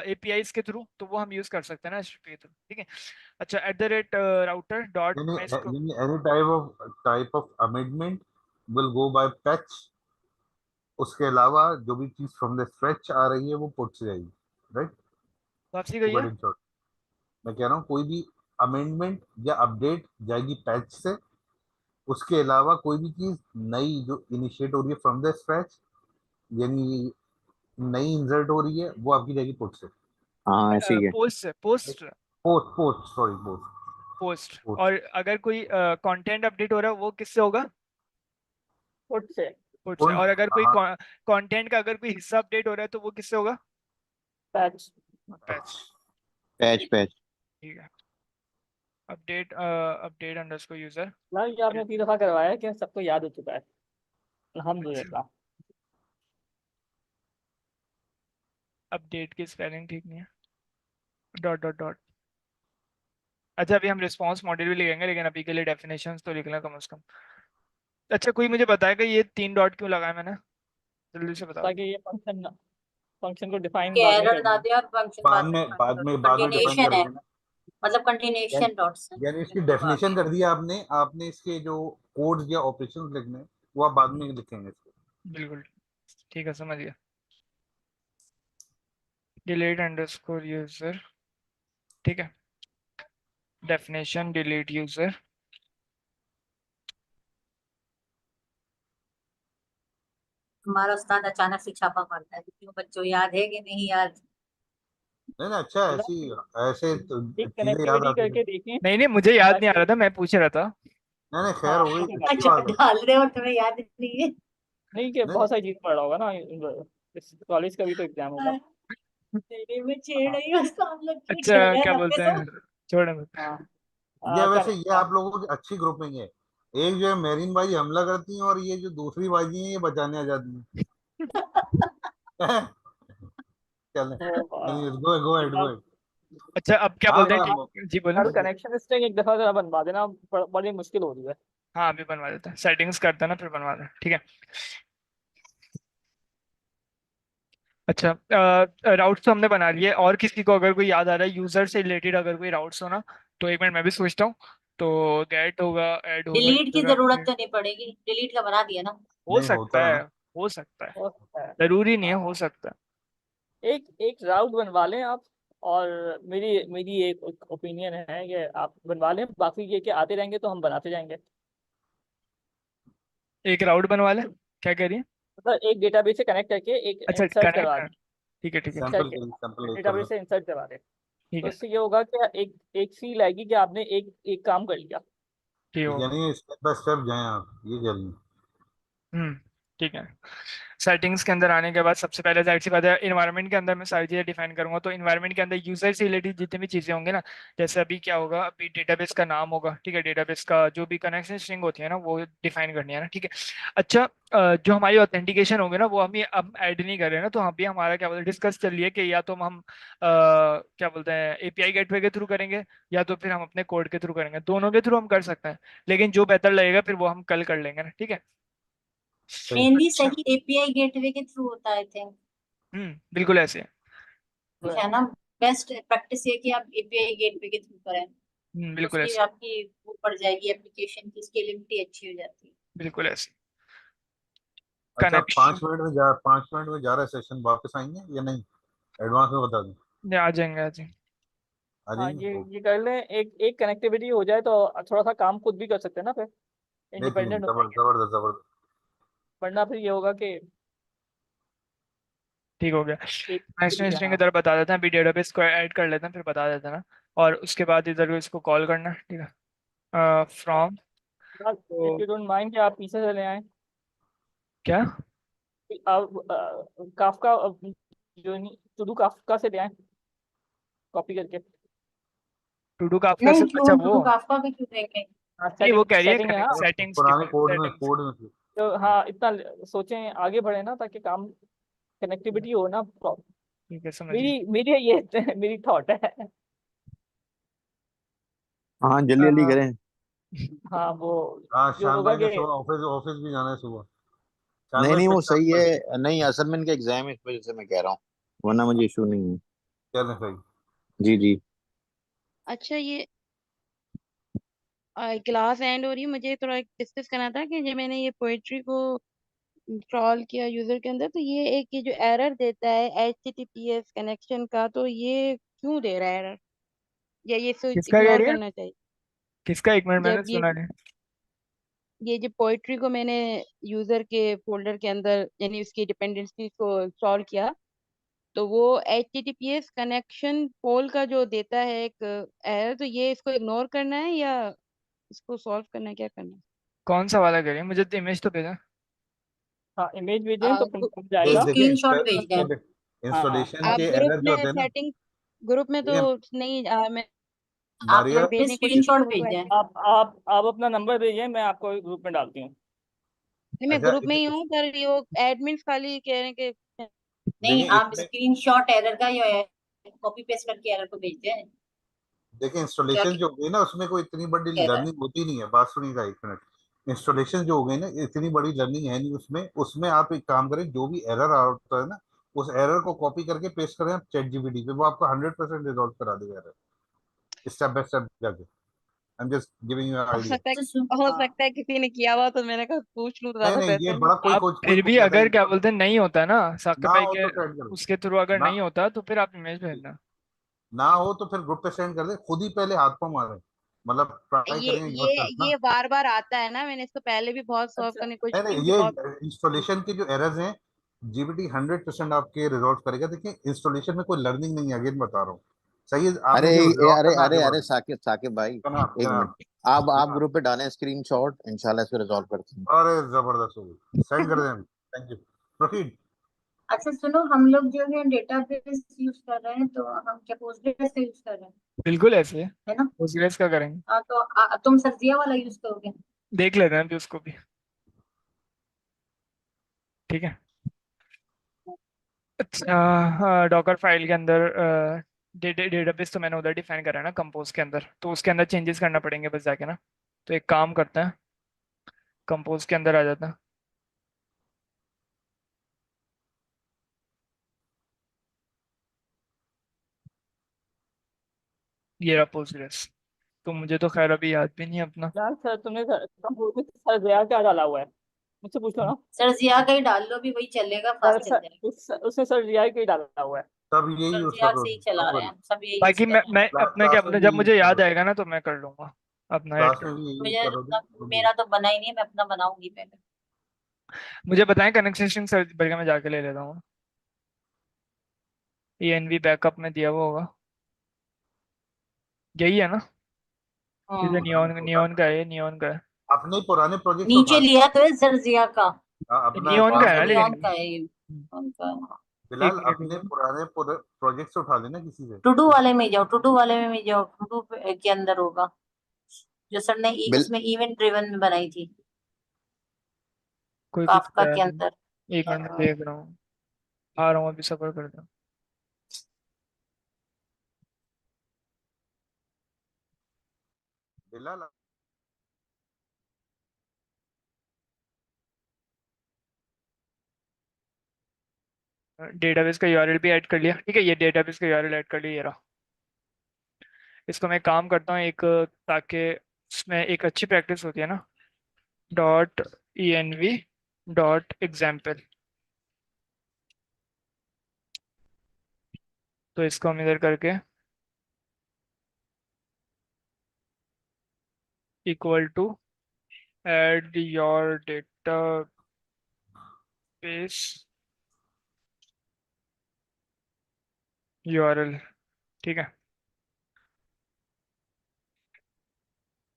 एपीआईज के थ्रू, तो वो हम यूज कर सकते हैं ना HTTP के थ्रू, ठीक है। अच्छा @router डॉट यानी मैं इसको any type of amendment will go by patch. उसके अलावा जो भी चीज फ्रॉम द स्ट्रेच आ रही है वो पुट से जाएगी, राइट। वापसी टू गई है। कट इन शॉर्ट, मैं कह रहा हूँ कोई भी अमेंडमेंट या अपडेट जाएगी पैच से। उसके अलावा कोई भी चीज नई जो इनिशिएट हो रही है फ्रॉम द स्क्रैच, यानी नई इंसर्ट हो रही है, वो आपकी जाएगी पुट से। हाँ ऐसे ही है। Post post sorry post post post. और अगर कोई कंटेंट अपडेट हो रहा है वो किससे होगा, पुट से। पुट से। और अगर कोई हाँ। कंटेंट का अगर कोई हिस्सा अपडेट हो रहा है तो वो किससे होगा, पैच। Patch, patch patch. ठीक है। Update underscore user. मतलब ये आपने 3 दफा करवाया है कि सबको याद हो चुका है, अच्छा, अल्हम्दुलिल्लाह। अपडेट की स्पेलिंग ठीक नहीं है, डॉट डॉट डॉट। अच्छा अभी हम रिस्पॉन्स मॉडल भी लिखेंगे, लेकिन अभी के लिए डेफिनेशंस तो लिख लें कम से कम। अच्छा कोई मुझे बताएगा ये 3 डॉट क्यों लगाया मैंने, जल्दी से बताओ। ताकि ये फंक्शन को डिफाइन के बाद में एरर कर ना दें। दे और फंक्शन बाद बाद में में डिफाइन बाद कर में दो, बाद में डिफाइन कंटिन्यूशन है, करेंगे ना। मतलब यानी कंटिन्यूशन डॉट्स है यानी इसकी इसके बाद। डेफिनेशन कर दिया आपने आपने इसके जो कोड्स या ऑपरेशंस लिखने हैं, वो आप बाद में लिखेंगे इसको। बिल्कुल ठीक है, समझ गया। डिलीट अंडरस्कोर यूजर, ठीक है। डेफिनेशन डिलीट यूजर, हमारा उस्ताद अचानक से छापा मारता है, क्यों बच्चों याद है कि नहीं याद। नहीं ना, अच्छा मतलब ऐसी ऐसे एक चीजें याद कनेक्टिविटी आती है। करके देखें नहीं नहीं मुझे याद नहीं आ ताकि। रहा था, मैं पूछ रहा था। नहीं नहीं, खैर हाँ हो गई, ठीक है अच्छी अच्छा बात है। डाल रहे हो और तुम्हें याद नहीं है। नहीं कि नहीं बहुत सारी चीज पढ़ रहा होगा ना, इस कॉलेज का भी तो एग्जाम होगा। नहीं मैं छेड़ रही हूँ उसको, हम लोग क्यों छेड़ अच्छा रहे हैं, क्या रखने बोलते दो। हैं, छोड़ो मत। हाँ ये वैसे करें। ये आप लोगों की अच्छी ग्रुपिंग है। एक जो है मेरीन बाजी हमला करती हैं, और ये जो दूसरी बाजी है ये बचाने आ जाती हैं। चलें, तो गो गो एक एड गो बार एड। अच्छा अब क्या हाँ बोलते हैं, आप ठीक जी बोले। हर कनेक्शन स्ट्रिंग एक दफा जरा बनवा देना, बड़ी मुश्किल हो रही है। हाँ अभी बनवा देते हैं, सेटिंग्स करते हैं ना फिर बनवा दें, ठीक है। अच्छा राउट्स तो हमने बना लिए, और किसी को अगर कोई याद आ रहा है यूजर से रिलेटेड अगर कोई राउट्स हो ना, तो एक मिनट मैं भी सोचता हूँ। तो गेट होगा, ऐड होगा, डिलीट की यूजर जरूरत अपडेट, तो नहीं पड़ेगी, डिलीट का बना दिया ना। हो नहीं सकता होता है है, ना। हो सकता है, हो सकता है। जरूरी नहीं है, हाँ हो सकता है। एक एक राउट बनवा लें आप। और मेरी मेरी एक ओपिनियन है कि आप बनवा लें, बाकी ये कि आते रहेंगे तो हम बनाते जाएंगे। एक राउट बनवा ले, क्या कह रही है। मतलब एक डेटाबेस से कनेक्ट करके एक अच्छा इंसर्ट करवा कनेक्ट, दें। ठीक है ठीक है सैंपल के लिए सैंपल कर डेटाबेस लो। से इंसर्ट करवा दें। ठीक तो है इससे ये होगा कि एक एक फील आएगी कि आपने एक एक काम कर लिया। ठीक होगा। यानी स्टेप बाय स्टेप जाएं आप, ये कह रही हैं। हम्म, ठीक है। सेटिंग्स के अंदर आने के बाद सबसे पहले जाहिर सी बात है इन्वायरमेंट के अंदर मैं सारी चीजें डिफाइन करूंगा, तो इन्वायरमेंट के अंदर यूजर से रिलेटेड जितनी भी चीजें होंगी ना, जैसे अभी क्या होगा, अभी डेटाबेस का नाम होगा, ठीक है, डेटाबेस का जो भी कनेक्शन स्ट्रिंग होती है ना वो डिफाइन करनी है ना, ठीक है। अच्छा जो हमारी ऑथेंटिकेशन होगी ना वो हम ये अब ऐड नहीं कर रहे हैं ना, तो हम भी हमारा क्या बोलते हैं डिस्कस चल रही है कि या तो हम क्या बोलते हैं एपीआई गेटवे के थ्रू करेंगे, या तो फिर हम अपने कोड के थ्रू करेंगे, दोनों के थ्रू हम कर सकते हैं, लेकिन जो बेहतर लगेगा फिर वो हम कल कर लेंगे ना, ठीक है। सही। मेनली अच्छा सही एपीआई गेटवे के थ्रू होता है, आई थिंक, बिल्कुल ऐसे है। है ना। बेस्ट प्रैक्टिस ये कि आप एपीआई गेटवे के थ्रू करें, बिल्कुल उसकी ऐसे, आपकी वो पड़ जाएगी, एप्लीकेशन की स्केलेबिलिटी अच्छी हो जाती है। बिल्कुल ऐसे। अच्छा, कनेक्शन 5 मिनट में जा रहा है सेशन, वापस आएंगे या नहीं? एडवांस में बता दूं? आ जाएंगे, आ जाएंगे। आ हाँ, जाएंगे तो ये कर लें, एक एक कनेक्टिविटी हो जाए तो थोड़ा सा काम खुद भी कर सकते हैं ना, फिर नहीं नहीं, इंडिपेंडेंट हो जाएंगे। जबरदस्त जबरदस्त। वरना फिर ये होगा कि ठीक हो गया। एक नेक्स्ट स्ट्रिंग की हाँ तरफ बता देते हैं, अभी डेटाबेस को ऐड कर लेते हैं, फिर बता देते हैं ना। और उसके बाद इधर को इसको कॉल करना है, ठीक है। फ्रॉम, इफ तो यू डोंट माइंड कि आप पीछे से ले आए, क्या आप काफका जो नहीं टू डू काफका से ले आए कॉपी करके। टू डू का आपका नहीं, सिर्फ, अच्छा क्यों वो, टू काफका भी क्यों देंगे? हाँ, नहीं वो सेटिंग कह रही है सेटिंग है कनेक्ट ना। सेटिंग्स, पुराने सेटिंग्स। कोड में से। तो हाँ, इतना सोचें, आगे बढ़े ना, ताकि काम कनेक्टिविटी हो ना। ठीक है, समझ गया। मेरी ये मेरी थॉट है। हाँ, जल्दी जल्दी करें। हाँ, वो हाँ, जो शान होगा भाई ने कि सुबह ऑफिस ऑफिस भी जाना है सुबह। शान नहीं भाई नहीं, वो फिर शाम सही को है, नहीं असल में इनका एग्जाम है, इस वजह से मैं कह रहा हूँ, वरना मुझे इशू नहीं है। चलें सही। जी जी। अच्छा, ये क्लास एंड हो रही है, मुझे थोड़ा डिस्कस करना था कि जब मैंने ये पोएट्री को इंस्टॉल किया यूजर के अंदर, तो ये जो एरर देता है HTTPS कनेक्शन का, तो ये क्यों दे रहा है एरर, या ये इसको किसका कह इग्नोर रही है? करना चाहिए? किसका, एक मिनट मैंने जब सुना नहीं। ये जो पोएट्री को मैंने यूजर के फोल्डर के अंदर, यानी उसकी डिपेंडेंसी को इंस्टॉल किया, तो वो HTTPS कनेक्शन पोल का जो देता है एक एरर, तो ये इसको इग्नोर करना है या इसको सॉल्व करना है, क्या करना है? कौन सा वाला कह रही है? मुझे तो इमेज तो भेजा। हाँ, इमेज भेजें तो गु- कंफर्म जाएगा। देखिए, स्क्रीनशॉट भेज दें। हाँ, इंस्टॉलेशन आप के ग्रुप एरर जो में होते हैं ना, सेटिंग, ग्रुप में तो देखिए नहीं, मैं मारिया, आप भेजने की कोशिश की स्क्रीनशॉट तो वो भेज दें। ऐसे, आप अपना नंबर भेजिए, मैं आपको ग्रुप में डालती हूँ। नहीं मैं अच्छा ग्रुप में ही हूँ, पर ये वो एडमिन खाली कह रहे हैं कि नहीं, देखिए आप इसमें, स्क्रीनशॉट एरर का या कॉपी पेस्ट करके एरर को भेज दें। देखिए क्या इंस्टॉलेशन जो हो गई ना, उसमें कोई इतनी बड़ी कह रहा है? लर्निंग होती नहीं है, बात सुनिएगा एक मिनट। इंस्टॉलेशन जो हो गई ना, इतनी बड़ी लर्निंग है नहीं उसमें। उसमें आप एक काम करें, जो भी एरर आता है ना, उस एरर को कॉपी करके पेस्ट करें आप चैट जीपीटी पे, वो आपको 100% रिजॉल्व करा देगा एरर, स्टेप बाय स्टेप जाके। I am just giving you हो आइडिया। सकता है, अच्छा, सुन, हो हाँ। सकता है किसी ने किया हुआ, तो मैंने कहा पूछ लूं तो नहीं ज्यादा नहीं, ये बेहतर है। बड़ा कोई आप कोई कोई फिर कुछ भी ज्यादा अगर नहीं क्या करता। बोलते हैं, नहीं होता है ना साकिब ना भाई हो के, तो सेंड कर उसके थ्रू अगर ना नहीं होता तो फिर आप इमेज भेजना। ना हो तो फिर ग्रुप पे सेंड कर दे, खुद ही पहले हाथ को मारे, मतलब ट्राई ये करें ये योरसेल्फ ना। ये बार बार आता है ना, मैंने इसको पहले भी बहुत सॉल्व अच्छा, करने की कोशिश नहीं की, नहीं, मुझे ये बहुत। इंस्टॉलेशन के जो एरर्स हैं, जीपीटी 100% आपके रिजॉल्व करेगा। देखिए इंस्टॉलेशन में कोई लर्निंग नहीं है, अगेन बता रहा हूँ। सही है, अरे आपने जो रिजॉल्व अरे करना है, अरे आगे अरे, बढ़ो। साकिब साकिब भाई, जनाब एक जनाब मिनट। आप जनाब, ग्रुप पे डालें स्क्रीनशॉट, इंशाल्लाह इसको रिजॉल्व करते हैं। अरे जबरदस्त हो गई, सेंड कर दें। Thank you, proceed. अच्छा सुनो, हम लोग जो है डेटाबेस यूज कर रहे हैं, तो हम क्या पोस्टग्रेस का यूज कर रहे हैं, बिल्कुल ऐसे है। है ना? पोस्टग्रेस का करेंगे, तो तुम सर्जिया वाला यूज करोगे? देख लेते हैं अभी उसको भी। ठीक है। अच्छा, डॉकर फाइल के अंदर डेटाबेस तो मैंने उधर डिफाइन करा है ना कंपोज के अंदर, तो उसके अंदर चेंजेस करना पड़ेंगे बस जाके ना। तो एक काम करते हैं, कंपोज के अंदर आ जाता है। ये रहा पोस्टग्रेस। तो मुझे तो खैर अभी याद भी नहीं है अपना। यार सर, तुमने कंप्यूटर में सर जया क्या डाला हुआ है, मुझसे पूछो ना। सर्जिया का ही डाल लो, भी वही चलेगा, फास्ट चल जाएगा। उसने सर जया का ही डाला हुआ है। सब यही यूज कर सर्जिया रहे से ही हो, चला डोंट रहे वरी। हैं हम, सब यही यूज बाकी कर रहे हैं। मैं अपना क्या क्लास में अपना, भी जब यही यूज मुझे कर याद रहे हो, आएगा ना तो मैं कर लूंगा, अपना ऐड क्लास कर। में भी यही यूज मुझे कर रहे हो। मेरा तो बना ही नहीं है, मैं अपना बनाऊंगी पहले। मुझे बताएं कनेक्शन सर्च बल्कि मैं जाके ले लेता हूँ। ENV बैकअप में दिया हुआ होगा, यही है ना? ये तो हाँ, नियॉन नियॉन का है, नियॉन का है। अपने पुराने प्रोजेक्ट्स नीचे उठा लिया तो है सर्जिया का। अपना एक नियॉन का काम है ना करो, लेकिन नियॉन ये। का है ये, नियॉन का। फिलहाल एक मिनट अपने रुको। पुराने प्रोजेक्ट्स उठा लेना किसी से। टू डू वाले में जाओ, टू डू वाले में जाओ, टू डू के अंदर होगा, जो सर ने बिल उसमें इवेंट ड्रिवन में बनाई थी, कोई कुछ काफका है के नहीं। अंदर। एक मिनट में देख रहा हूँ, आ रहा हूँ अभी, सफर करता हूँ। फिलहाल डेटाबेस का यूआरएल भी ऐड कर लिया, ठीक है, ये डेटाबेस का यूआरएल ऐड कर लिया, ये रहा। इसको मैं काम करता हूँ एक, ताकि इसमें एक अच्छी प्रैक्टिस होती है ना, डॉट env डॉट एग्जाम्पल, तो इसको हम इधर करके equal to add your database URL, ठीक है।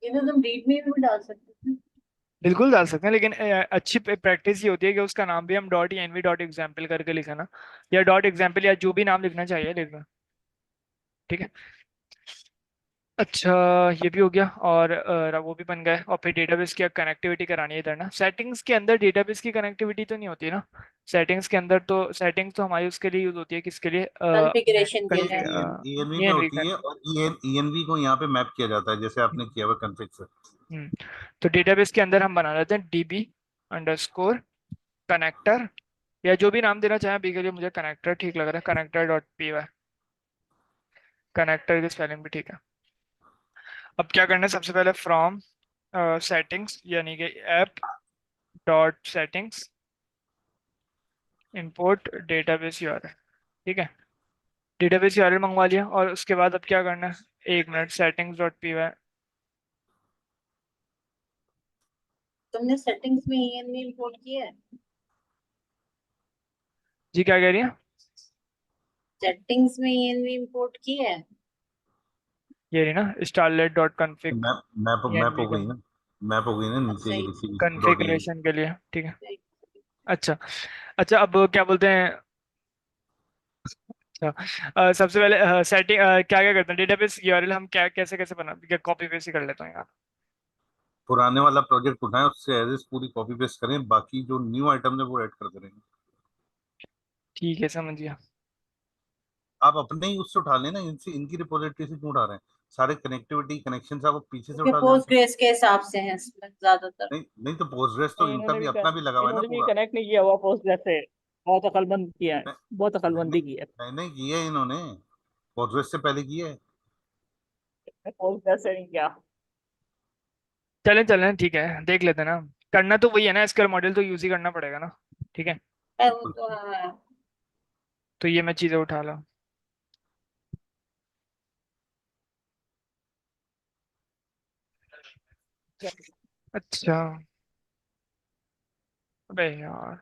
ये तो तुम रीड में भी डाल सकते हो। बिल्कुल डाल सकते हैं, लेकिन अच्छी प्रैक्टिस ये होती है कि उसका नाम भी हम डॉट env डॉट एग्जाम्पल करके लिखा ना, या डॉट एग्जाम्पल, या जो भी नाम लिखना चाहिए लिखना, ठीक है। अच्छा, ये भी हो गया, और वो भी बन गए, और फिर डेटाबेस की कनेक्टिविटी करानी है इधर ना। सेटिंग्स के अंदर डेटाबेस की कनेक्टिविटी तो नहीं होती ना, सेटिंग्स के अंदर तो, सेटिंग्स तो हमारी उसके लिए यूज होती है, किसके लिए, कॉन्फ़िगरेशन के लिए। ENV में होती है, और ENV को यहाँ पे मैप किया जाता है जैसे आपने किया हुआ कॉन्फ़िग से। तो डेटाबेस के अंदर हम बना लेते हैं db अंडरस्कोर कनेक्टर, या जो भी नाम देना चाहें, अभी के लिए मुझे कनेक्टर ठीक लग रहा है, connector dot p y, connector की स्पेलिंग भी ठीक है। अब क्या करना है, सबसे पहले फ्रॉम सेटिंग्स, यानी कि app dot settings import database URL, ठीक है। डेटाबेस यूआरएल मंगवा लिया, और उसके बाद अब क्या करना है, एक minute, settings dot p y, तुमने सेटिंग्स में env इंपोर्ट किया है? जी क्या कह रही है, सेटिंग्स में env इंपोर्ट किया है? ये रही ना, starlet dot config map map map env हो गई ना, मैप हो गई ना नीचे ये सही लिखी हुई डॉट ENV। कन्फिग्रेशन के लिए, ठीक है। सही। अच्छा, अच्छा अब क्या बोलते हैं, अच्छा, सबसे पहले सेटिंग क्या क्या करते हैं, डेटाबेस यूआरएल हम क्या कैसे कैसे बना, कॉपी पेस्ट ही कर लेता हूँ यार। पुराने वाला प्रोजेक्ट उठाएं, उससे एज इज पूरी कॉपी पेस्ट करें, बाकी जो न्यू आइटम है वो ऐड करते रहेंगे। ठीक है, समझ गया। आप अपने ही उससे उठा लेना, इनसे इनकी रिपोजिटरी से क्यों उठा रहे हैं? सारे कनेक्टिविटी कनेक्शन आप पीछे से क्योंकि उठा लेना। पोस्टग्रेस के हिसाब से है इसमें ज्यादातर। नहीं नहीं, तो पोस्टग्रेस तो नहीं, इनका भी अपना भी लगा हुआ है ना इन्होंने भी पूरा। कनेक्ट नहीं किया हुआ पोस्ट से। बहुत अकलमंद किया है, नहीं बहुत नहीं अकलमंदी की है। नहीं नहीं, किए है इन्होंने, पोस्टग्रेस से पहले किए है। पोस्ट से नहीं किया। चलें चलें, ठीक है, देख लेते हैं ना। करना तो वही है ना, एसक्यूएल मॉडल तो यूज ही करना पड़ेगा ना, ठीक है। वो बिल्कुल। तो है। तो ये मैं चीज़ें उठा ला। अच्छा, अबे यार,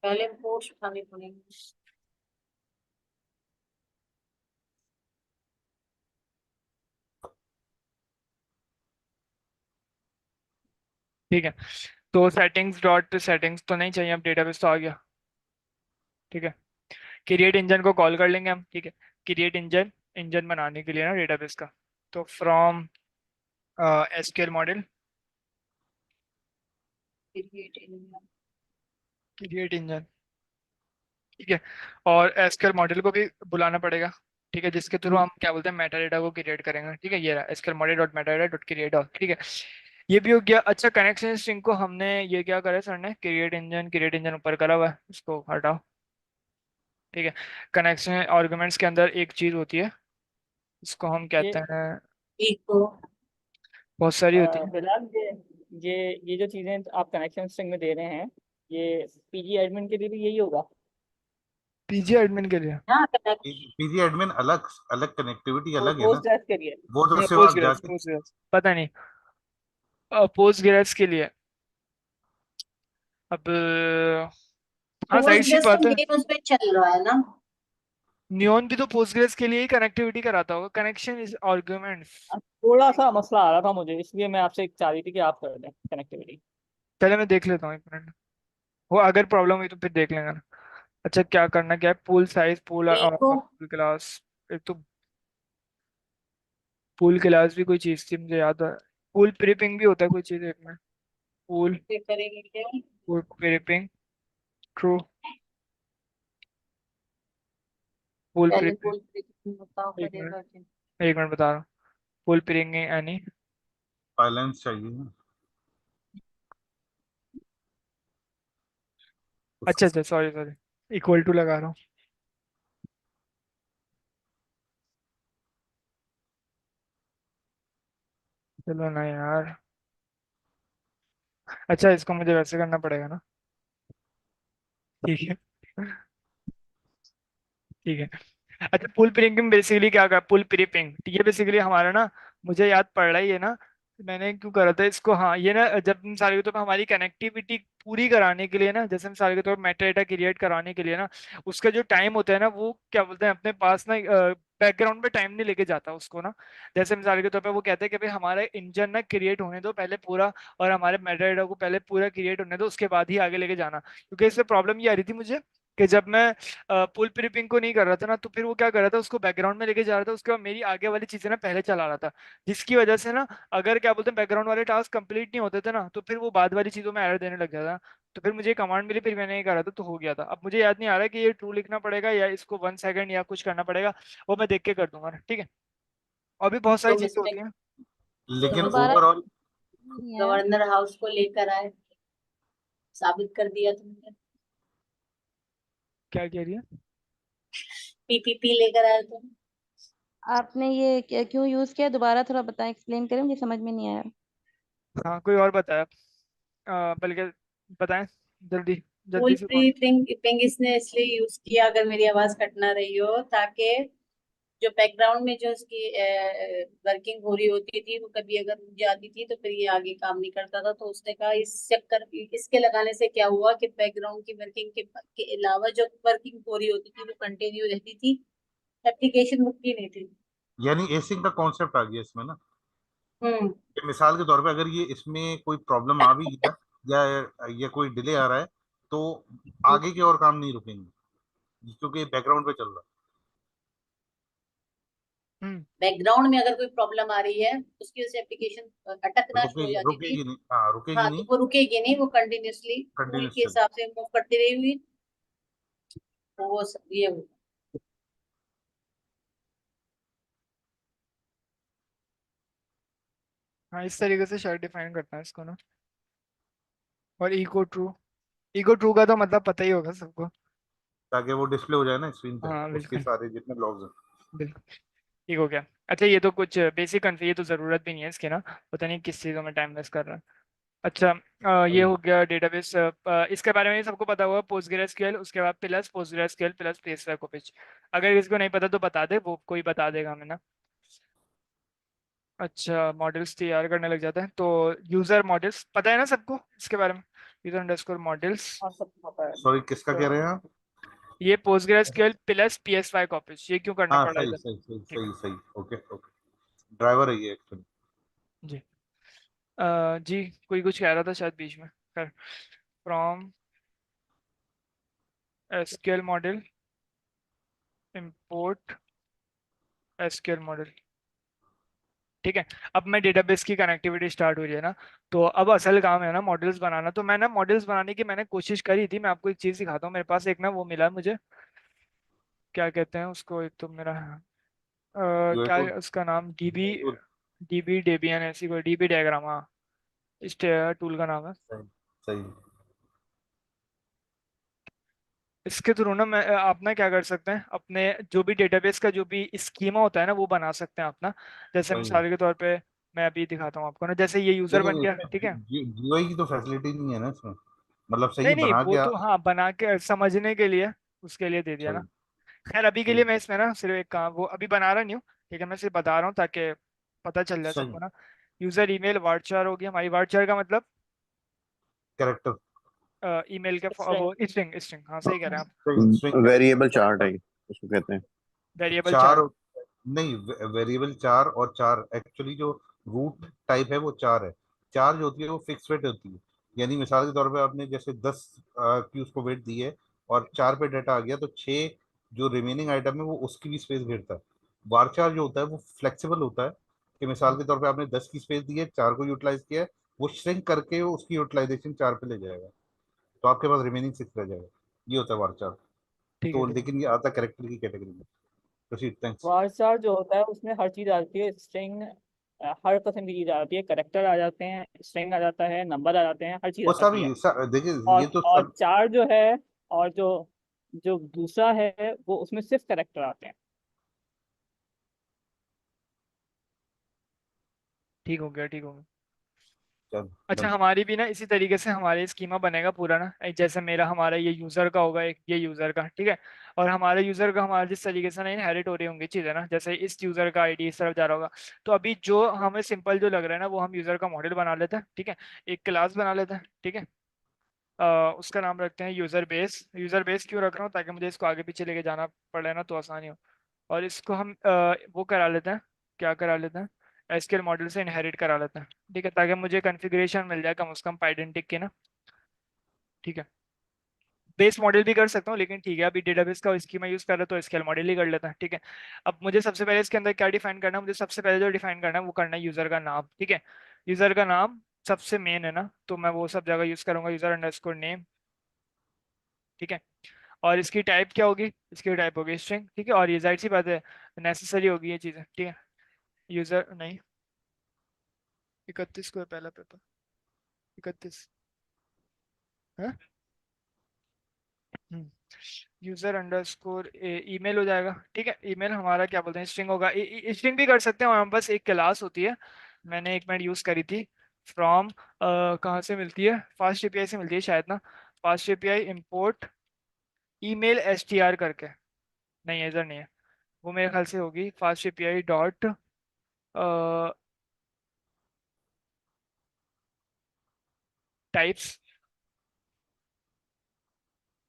पहले पोस्ट उठानी पड़ेगी। ठीक है। तो सेटिंग्स डॉट सेटिंग्स तो नहीं चाहिए, अब डेटाबेस तो आ गया, ठीक है। क्रिएट इंजन को कॉल कर लेंगे हम, ठीक है। क्रिएट इंजन, इंजन बनाने के लिए ना डेटाबेस का, तो from SQL model create engine, ठीक है। और एसक्यूएल मॉडल को भी बुलाना पड़ेगा, ठीक है, जिसके थ्रू हम क्या बोलते हैं, मेटा डेटा को क्रिएट करेंगे, ठीक है। ये रहा SQL model dot Meta data dot create, ठीक है। ये भी हो गया। अच्छा, कनेक्शन स्ट्रिंग को हमने ये क्या करा सर ने, क्रिएट इंजन ऊपर करा हुआ है, इसको हटाओ, ठीक है। कनेक्शन आर्गुमेंट्स के अंदर एक चीज होती है, इसको हम ये कहते हैं, इको। बहुत सारी होती है। बिलाल, ये जो चीजें आप कनेक्शन स्ट्रिंग में दे रहे हैं, ये पीजी एडमिन के लिए भी यही होगा? पीजी एडमिन के लिए, हाँ कनेक्ट। पीजी एडमिन अलग, अलग कनेक्टिविटी और अलग है ना। पोस्ट के लिए? वो तो सिर्फ आप पोस्ट जाके, ग्रेस पता नहीं, पोस्ट ग्रेस के लिए। अब हाँ, जाहिर सी पोस्टग्रेस तो बात है, मेन उस पे चल रहा है ना। नियॉन भी तो पोस्टग्रेस के लिए ही कनेक्टिविटी कराता होगा, कनेक्शन इज आर्गुमेंट्स। अब थोड़ा सा मसला आ रहा था मुझे, इसलिए मैं आपसे चाह रही थी कि आप कर दें कनेक्टिविटी। पहले मैं देख लेता हूँ, एक मिनट, वो अगर प्रॉब्लम हुई तो फिर देख लेंगे ना। अच्छा, क्या करना, क्या है, pool size, echo. Pool class, एक तो पूल क्लास भी कोई चीज थी, मुझे याद है। पूल प्रीपिंग भी होता है कोई चीज, एक मिनट, पूल फिर करेंगे क्या? पूल प्रीपिंग, ट्रू, पूल पहले प्रीपिंग, पोल बताओ एक मिनट, करेगा क्या? एक मिनट बता रहा हूँ, पूल प्रीपिंग यानी, फाइलेंस चाहिए ना। अच्छा अच्छा, सॉरी सॉरी, इक्वल टू लगा रहा हूँ। चलो ना यार। अच्छा, इसको मुझे वैसे करना पड़ेगा ना। ठीक है। ठीक है। अच्छा, पुल प्रिंटिंग बेसिकली क्या कर, पुल प्रीपिंग ये बेसिकली हमारा ना, मुझे याद पड़ रहा है ये ना, मैंने क्यों करा था इसको। हाँ, ये ना जब मिसाल के तौर पर हमारी कनेक्टिविटी पूरी कराने के लिए ना, जैसे मिसाल के तौर पर मेटा डेटा क्रिएट कराने के लिए ना, उसका जो टाइम होता है ना, वो क्या बोलते हैं अपने पास ना, बैकग्राउंड में टाइम नहीं लेके जाता उसको ना। जैसे मिसाल के तौर पे वो कहते हैं कि भाई हमारा इंजन ना क्रिएट होने दो पहले पूरा, और हमारे मेटा डेटा को पहले पूरा क्रिएट होने दो, उसके बाद ही आगे लेके जाना। क्योंकि इससे प्रॉब्लम ये आ रही थी मुझे, कि जब मैं पुल प्रिपिंग को नहीं कर रहा था ना, तो फिर वो क्या कर रहा था, उसको बैकग्राउंड में लेके जा रहा था, उसके बाद मेरी आगे वाली चीजें ना पहले चला रहा था, जिसकी वजह से ना, अगर क्या बोलते हैं बैकग्राउंड वाले टास्क कंप्लीट नहीं होते थे ना, तो फिर वो बाद वाली चीजों में एरर देने लग जाता। तो फिर मुझे कमांड मिली, फिर मैंने ये करा था, तो हो गया था। अब मुझे याद नहीं आ रहा है कि ये ट्रू लिखना पड़ेगा या इसको 1 सेकंड या कुछ करना पड़ेगा, वो मैं देख के कर दूंगा, ठीक है। और भी बहुत सारी तो चीजें इसमें होती हैं। लेकिन दोबारा ओवरऑल नहीं है। गवर्नर हाउस को लेकर आए, साबित कर दिया तुमने। क्या कह रही है? पीपीपी लेकर आए तुम। आपने ये क्यों यूज किया, दोबारा थोड़ा बताएं, एक्सप्लेन करें, मुझे समझ में नहीं आया। हाँ, कोई और बताया, बल्कि बताएं, जल्दी फुल जल्दी से कौन। प्री पिंग इसने इसलिए यूज किया, अगर मेरी आवाज कट ना रही हो, ताकि जो बैकग्राउंड में जो उसकी वर्किंग हो रही होती थी, वो कभी अगर रुक जाती थी तो फिर ये आगे काम नहीं करता था। तो उसने कहा इस चक्कर, इसके लगाने से क्या हुआ कि बैकग्राउंड की वर्किंग के अलावा जो वर्किंग हो रही होती थी वो कंटिन्यू रहती थी, एप्लीकेशन रुकती नहीं थी। यानी एसिंग का कॉन्सेप्ट आ गया इसमें ना। हम्म। कि मिसाल के तौर पे अगर ये इसमें कोई प्रॉब्लम आ भी गया या कोई डिले आ रहा है, तो आगे के और काम नहीं रुकेंगे क्योंकि बैकग्राउंड पे चल रहा हम्म। बैकग्राउंड में अगर कोई प्रॉब्लम आ रही है, उसकी वजह से एप्लीकेशन है। अटकना शुरू हो रुकेगी जाती थी। रुकेगी नहीं, हाँ रुकेगी हाँ, तो नहीं, वो रुकेगी नहीं, वो कंटिन्यूअसली रूल कंटिन्यूस के चल। हिसाब से मूव करती रहेगी। तो वो ये होगा। हाँ, इस तरीके से शायद डिफाइन करता है इसको ना। और इको ट्रू का तो मतलब पता ही होगा सबको। ताकि वो डिस्प्ले हो जाए ना स्क्रीन पे, हाँ उसके बिल्कुल। सारे जितने लॉग्स हैं। बिल्कुल। ठीक हो गया। अच्छा, ये तो कुछ बेसिक कन्फी, ये तो ज़रूरत भी नहीं है इसकी ना, पता नहीं किस चीज़ों में टाइम वेस्ट कर रहा है। अच्छा, ये वही। हो गया डेटाबेस। इसके बारे में सबको पता होगा, पोस्टग्रेसक्यूएल, उसके बाद प्लस पोस्टग्रेसक्यूएल प्लस PSYCOPage। अगर किसी को नहीं पता तो बता दे, वो कोई बता देगा हमें ना। अच्छा, मॉडल्स तैयार करने लग जाते हैं, तो यूज़र मॉडल्स पता है ना सबको इसके बारे में, यूज़र अंडरस्कोर मॉडल्स। हाँ, सब पता है। सॉरी, किसका कह तो रहे हैं आप? ये पोस्टग्रेसक्यूएल प्लस PSYCOPage, ये क्यों करना हाँ, पड़ा सही इधर? सही सही ठीक है। सही सही, ओके ओके। ड्राइवर है ये एक्चुअली। जी। जी, कोई कुछ कह रहा था शायद बीच में, खैर। From SQL model import SQL model, ठीक है। अब मैं डेटाबेस की कनेक्टिविटी स्टार्ट हो रही है ना, तो अब असल काम है ना मॉडल्स बनाना। तो मैं ना मॉडल्स बनाने की मैंने कोशिश करी थी। मैं आपको एक चीज़ सिखाता हूँ, मेरे पास एक ना वो मिला मुझे, क्या कहते हैं उसको, एक तो मेरा यूआई क्या टूल। है उसका नाम, डीबी, यूआई टूल। डेबियन ऐसी कोई डीबी डायग्राम, हाँ, इस टूल का नाम है। सही सही। इसके थ्रू ना मैं आप ना क्या कर सकते हैं, अपने जो भी डेटाबेस का जो भी स्कीमा होता है ना, वो बना सकते हैं अपना। जैसे सही है। मिसाल के तौर पे मैं अभी दिखाता हूँ आपको ना, जैसे ये यूज़र बन लेकिन गया, इसमें ठीक है। यूआई की तो फैसिलिटी नहीं है ना इसमें, मतलब सही नहीं नहीं, बना वो के तो हाँ बना के समझने के लिए, उसके लिए दे दिया ना। सही खैर, अभी के लिए सही मैं इसमें ना सिर्फ एक काम वो अभी बना रहा नहीं हूँ, ठीक है। मैं सिर्फ बता रहा हूँ ताकि पता चल जाए सही। सबको ना। यूजर ईमेल वार्चर होगी हमारी, वार्चर का मतलब कैरेक्टर। ईमेल के स्ट्रिंग। वो स्ट्रिंग, स्ट्रिंग, हाँ सही कह रहे हैं आप। सही, स्ट्रिंग वेरिएबल कैरेक्टर। चार्ट है ये, उसको कहते हैं। वेरिएबल चार चार्ट। नहीं, वेरिएबल चार, और चार एक्चुअली जो रूट टाइप है वो चार है। चार जो होती है वो फिक्स वेट होती है। यानी मिसाल के तौर पे आपने जैसे 10 की उसको वेट दी है, और चार पे डाटा आ गया, तो छः जो रिमेनिंग आइटम है वो उसकी भी स्पेस घेरता है। वार चार जो होता है वो फ्लेक्सिबल होता है, कि मिसाल के तौर पे आपने 10 की स्पेस दी है, चार को यूटिलाइज किया है, वो श्रिंक करके वो उसकी यूटिलाइजेशन चार पे ले जाएगा, तो आपके पास रिमेनिंग सिक्स रह जाएगा। ये होता है वार चार। ठीक है, तो ठीक है। लेकिन ये आता कैरेक्टर की कैटेगरी में। Proceed, thanks. वार्चर जो होता है उसमें हर चीज आती है, स्ट्रिंग, हर किस्म की चीज आती है, करेक्टर आ जाते हैं, स्ट्रिंग आ जाता है, नंबर आ जाते हैं, हर चीज वो आती है। देखिए और ये तो और सब। चार जो है, और जो जो दूसरा है वो उसमें सिर्फ कैरेक्टर आते हैं। ठीक हो गया, ठीक हो गया। चल अच्छा, डन। हमारी भी ना इसी तरीके से हमारे स्कीमा बनेगा पूरा ना, जैसे मेरा हमारा ये यूजर का होगा, एक ये यूजर का, ठीक है। और हमारे यूजर का हमारे जिस तरीके से ना इनहेरिट हो रही होंगी चीजें ना, जैसे इस यूजर का आईडी इस तरफ जा रहा होगा। तो अभी जो हमें सिंपल जो लग रहा है ना, वो हम यूजर का मॉडल बना लेते हैं, ठीक है। एक क्लास बना लेते हैं, ठीक है। उसका नाम रखते हैं यूजर बेस। यूजर बेस क्यों रख रहा हूँ, ताकि मुझे इसको आगे पीछे लेके जाना पड़े ना तो आसानी हो। और इसको हम वो करा लेते हैं, क्या करा लेते हैं, एसक्यूएल मॉडल से इनहेरिट करा लेते हैं, ठीक है, ताकि मुझे कॉन्फ़िगरेशन मिल जाए कम से कम पाइडेंटिक की ना, ठीक है। बेस मॉडल भी कर सकता हूँ, लेकिन ठीक है अभी डेटाबेस का स्कीमा यूज कर रहे हैं तो एसक्यूएल मॉडल ही कर लेता है, ठीक है। अब मुझे सबसे पहले इसके अंदर क्या डिफाइन करना है, मुझे सबसे पहले जो डिफाइन करना है वो करना है यूजर का नाम, ठीक है। यूजर का नाम सबसे मेन है ना, तो मैं वो सब जगह यूज करूंगा यूजर अंडरस्कोर नेम, ठीक है। और इसकी टाइप क्या होगी, इसकी टाइप होगी स्ट्रिंग, ठीक है। और ये जाहिर सी बात है नेसेसरी होगी ये चीज़ें, ठीक है। यूजर नहीं, 31 को है पहला पेपर, 31 है। यूजर अंडरस्कोर ईमेल हो जाएगा, ठीक है। ईमेल हमारा क्या बोलते हैं स्ट्रिंग होगा, स्ट्रिंग भी कर सकते हैं, और बस एक क्लास होती है, मैंने एक मिनट यूज करी थी, फ्रॉम कहाँ से मिलती है, फास्ट एपीआई से मिलती है शायद ना। Fast API import email STR करके, नहीं है इधर नहीं है, वो मेरे ख्याल से होगी fast API dot types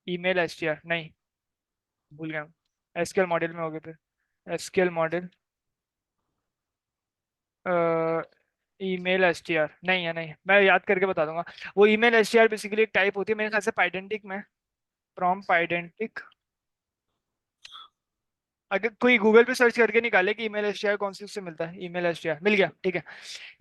email STR, नहीं भूल गया, एसक्यूएल मॉडल में हो गए फिर, एसक्यूएल मॉडल ईमेल एसटीआर नहीं है, नहीं मैं याद करके बता दूंगा। वो ईमेल एसटीआर बेसिकली एक टाइप होती है मेरे ख्याल से पाइडेंटिक में, फ्रॉम पाइडेंटिक। अगर कोई गूगल पे सर्च करके निकाले कि ईमेल एसटीआर कौन सी उससे मिलता है, ईमेल एसटीआर मिल गया, ठीक है।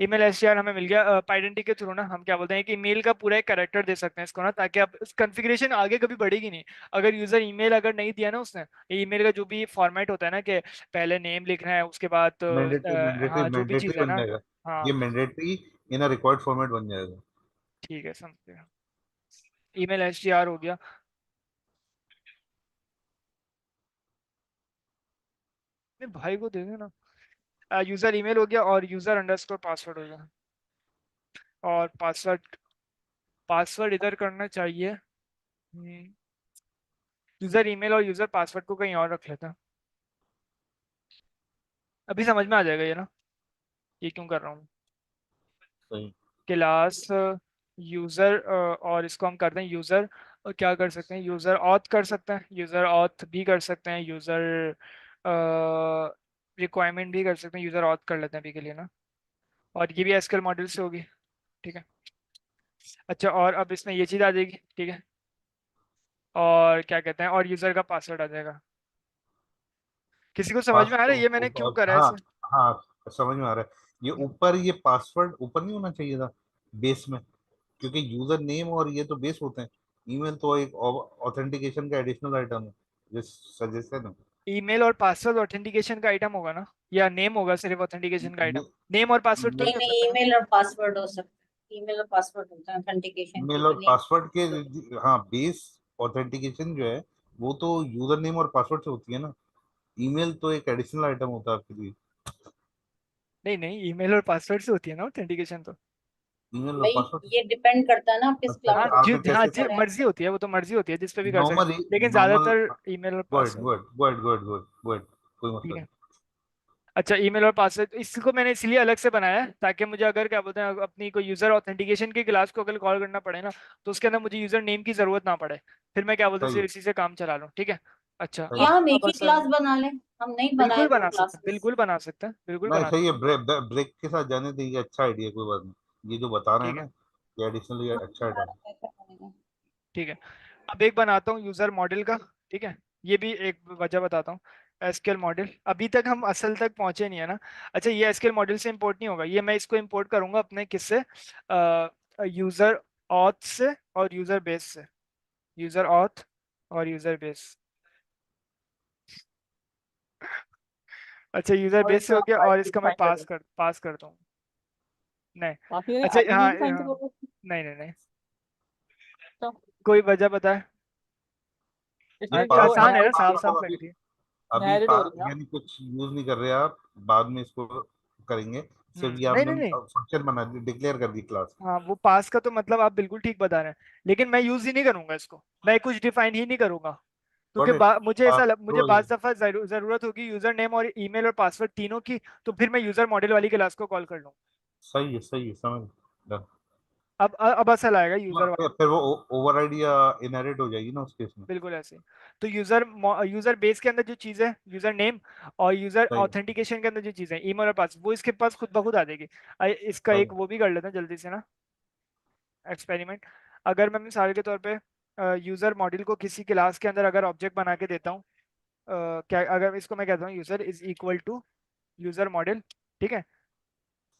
ईमेल एसटीआर हमें मिल गया पाइडेंटिक के थ्रू ना, हम क्या बोलते हैं कि ईमेल का पूरा एक कैरेक्टर दे सकते हैं इसको ना, ताकि अब कॉन्फ़िगरेशन आगे कभी बढ़ेगी नहीं। अगर यूजर ईमेल अगर नहीं दिया ना उसने, ईमेल का जो भी फॉर्मेट होता है ना, कि पहले नेम लिखना है उसके बाद मैंडेटरी मैंडेटरी हाँ जो भी मैंडेटरी चीज़ है बन ना। जाएगा। हाँ ये mandatory in a required format बन जाएगा। ठीक है, समझ गया। ईमेल एसटीआर हो गया, अपने भाई को दे देना। यूजर ईमेल हो गया, और यूजर अंडरस्कोर पासवर्ड हो गया, और पासवर्ड, पासवर्ड इधर करना चाहिए। यूजर ईमेल और यूजर पासवर्ड को कहीं और रख लेता हूँ। अभी समझ में आ जाएगा ये ना, ये क्यों कर रहा हूँ। सही। क्लास यूजर, और इसको हम करते हैं यूजर, और क्या कर सकते हैं यूजर ऑथ कर सकते हैं, यूजर ऑथ भी कर सकते हैं, यूजर रिक्वायरमेंट भी कर सकते हैं, यूजर ऑथ कर लेते हैं अभी के लिए ना। और ये भी एसक्यूएल मॉडल से होगी, ठीक है। अच्छा, और अब इसमें ये चीज़ आ जाएगी, ठीक है। और क्या कहते हैं, और यूजर का पासवर्ड आ जाएगा। किसी को समझ में आ रहा है ये मैंने क्यों करा है हाँ ऐसे। हाँ, समझ में आ रहा है। ये ऊपर ये पासवर्ड ऊपर नहीं होना चाहिए था बेस में, क्योंकि यूजर नेम और ये तो बेस होते हैं। ईमेल तो एक ऑथेंटिकेशन का एडिशनल आइटम है, जिस सजेशन है। ईमेल और पासवर्ड ऑथेंटिकेशन का आइटम होगा ना, या नेम होगा सिर्फ ऑथेंटिकेशन का आइटम, नेम और पासवर्ड मे, थोड़ी नहीं हो नहीं, सकता ना। ईमेल और पासवर्ड हो सकता है, ईमेल और पासवर्ड होता है ऑथेंटिकेशन के मेल लिए, और नहीं पासवर्ड के, तो। हाँ बेस ऑथेंटिकेशन जो है वो तो यूजर नेम और पासवर्ड से होती है ना। ईमेल तो एक एडिशनल आइटम होता है आपके लिए। नहीं नहीं, ईमेल और पासवर्ड से होती है ना ऑथेंटिकेशन तो। ईमेल और भाई पासवर्ड। ये डिपेंड करता है ना आप किस अच्छा हाँ क्लाउड अच्छा, जी, आपने हाँ कैसे जी, पर है। मर्जी होती है, वो तो मर्जी होती है जिस पे भी कर सकते नॉर्मल हैं, लेकिन नॉर्मल ज्यादातर ईमेल और good password. Good good good good good, कोई ठीक मसला है। नहीं। अच्छा, ईमेल और पासवर्ड इसको मैंने इसलिए अलग से बनाया है, ताकि मुझे अगर क्या बोलते हैं अपनी कोई यूजर ऑथेंटिकेशन की क्लास को अगर कॉल करना पड़े ना, तो उसके अंदर मुझे यूजर नेम की जरूरत ना पड़े, फिर मैं क्या बोलते हैं सही है। सिर्फ इसी से काम चला लूँ, ठीक है। अच्छा, सही या है। हम एक अब ही असल क्लास बना लें, हम नहीं बनाए बिल्कुल दो बना सकते हैं, क्लासेस। बिल्कुल बना सकते हैं, बिल्कुल नहीं बना सही है, सकते हैं। ब्रेक के साथ जाने दीजिए, अच्छा आइडिया, कोई बात नहीं, ये जो बता रहे हैं ठीक है, ना, ये एडिशनल, ये अच्छा आइडिया। ठीक है। अब एक बनाता हूँ यूजर मॉडल का, ठीक है। ये भी एक वजह बताता हूँ, एसक्यूएल मॉडल अभी तक हम असल तक पहुंचे नहीं है ना। अच्छा, ये एसक्यूएल मॉडल से इंपोर्ट नहीं होगा, ये मैं इसको इंपोर्ट करूंगा अपने किससे, यूजर ऑथ से और यूजर बेस से, यूजर ऑथ और यूजर बेस। अच्छा, यूजर और बेस से इसमें हो आप गया, और आईडी इसका मैं डिफाइन कर दो। पास करता हूँ, नहीं। बाकी अच्छा आईडी नहीं हाँ डिफाइन हाँ, करोगे नहीं नहीं नहीं, तो कोई वजह बताए। स्ट्रिंग पास वो आसान है ना, इनहेरिट साफ पास साफ को लग अभी रही है। अभी इनहेरिट हो रही है ना। यानी कुछ यूज नहीं कर रहे आप, बाद में इसको करेंगे, सिर्फ ये नहीं आपने नहीं नहीं, फंक्शन बना दी, डिक्लेयर कर दी क्लास। हाँ वो पास का तो मतलब आप बिल्कुल ठीक बता रहे हैं, लेकिन मैं यूज ही नहीं करूंगा इसको, मैं कुछ डिफाइन ही नहीं करूंगा, क्योंकि गॉट इट। मुझे ऐसा मुझे तो बाज दफा जरूरत होगी यूजर नेम और ईमेल और पासवर्ड तीनों की, तो फिर मैं यूजर मॉडल वाली क्लास को कॉल कर लूँ। सही है, समझ done। अब असल आएगा यूजर वाला। फिर वो ओवरराइड या इनहेरिट हो जाएगी ना उस केस में। बिल्कुल ऐसे। तो यूजर बेस के अंदर जो चीज है यूजर नेम, और यूजर सही ऑथेंटिकेशन के अंदर जो चीज है ईमेल और पासवर्ड, वो इसके पास खुद ब खुद आ जाएगी। इसका सही एक वो भी कर लेते हैं जल्दी से ना, एक्सपेरिमेंट। अगर मैं मिसाल के तौर पे यूजर मॉडल को किसी क्लास के अंदर अगर ऑब्जेक्ट बना के देता हूँ, क्या अगर इसको मैं कहता हूँ user is equal to user model, ठीक है।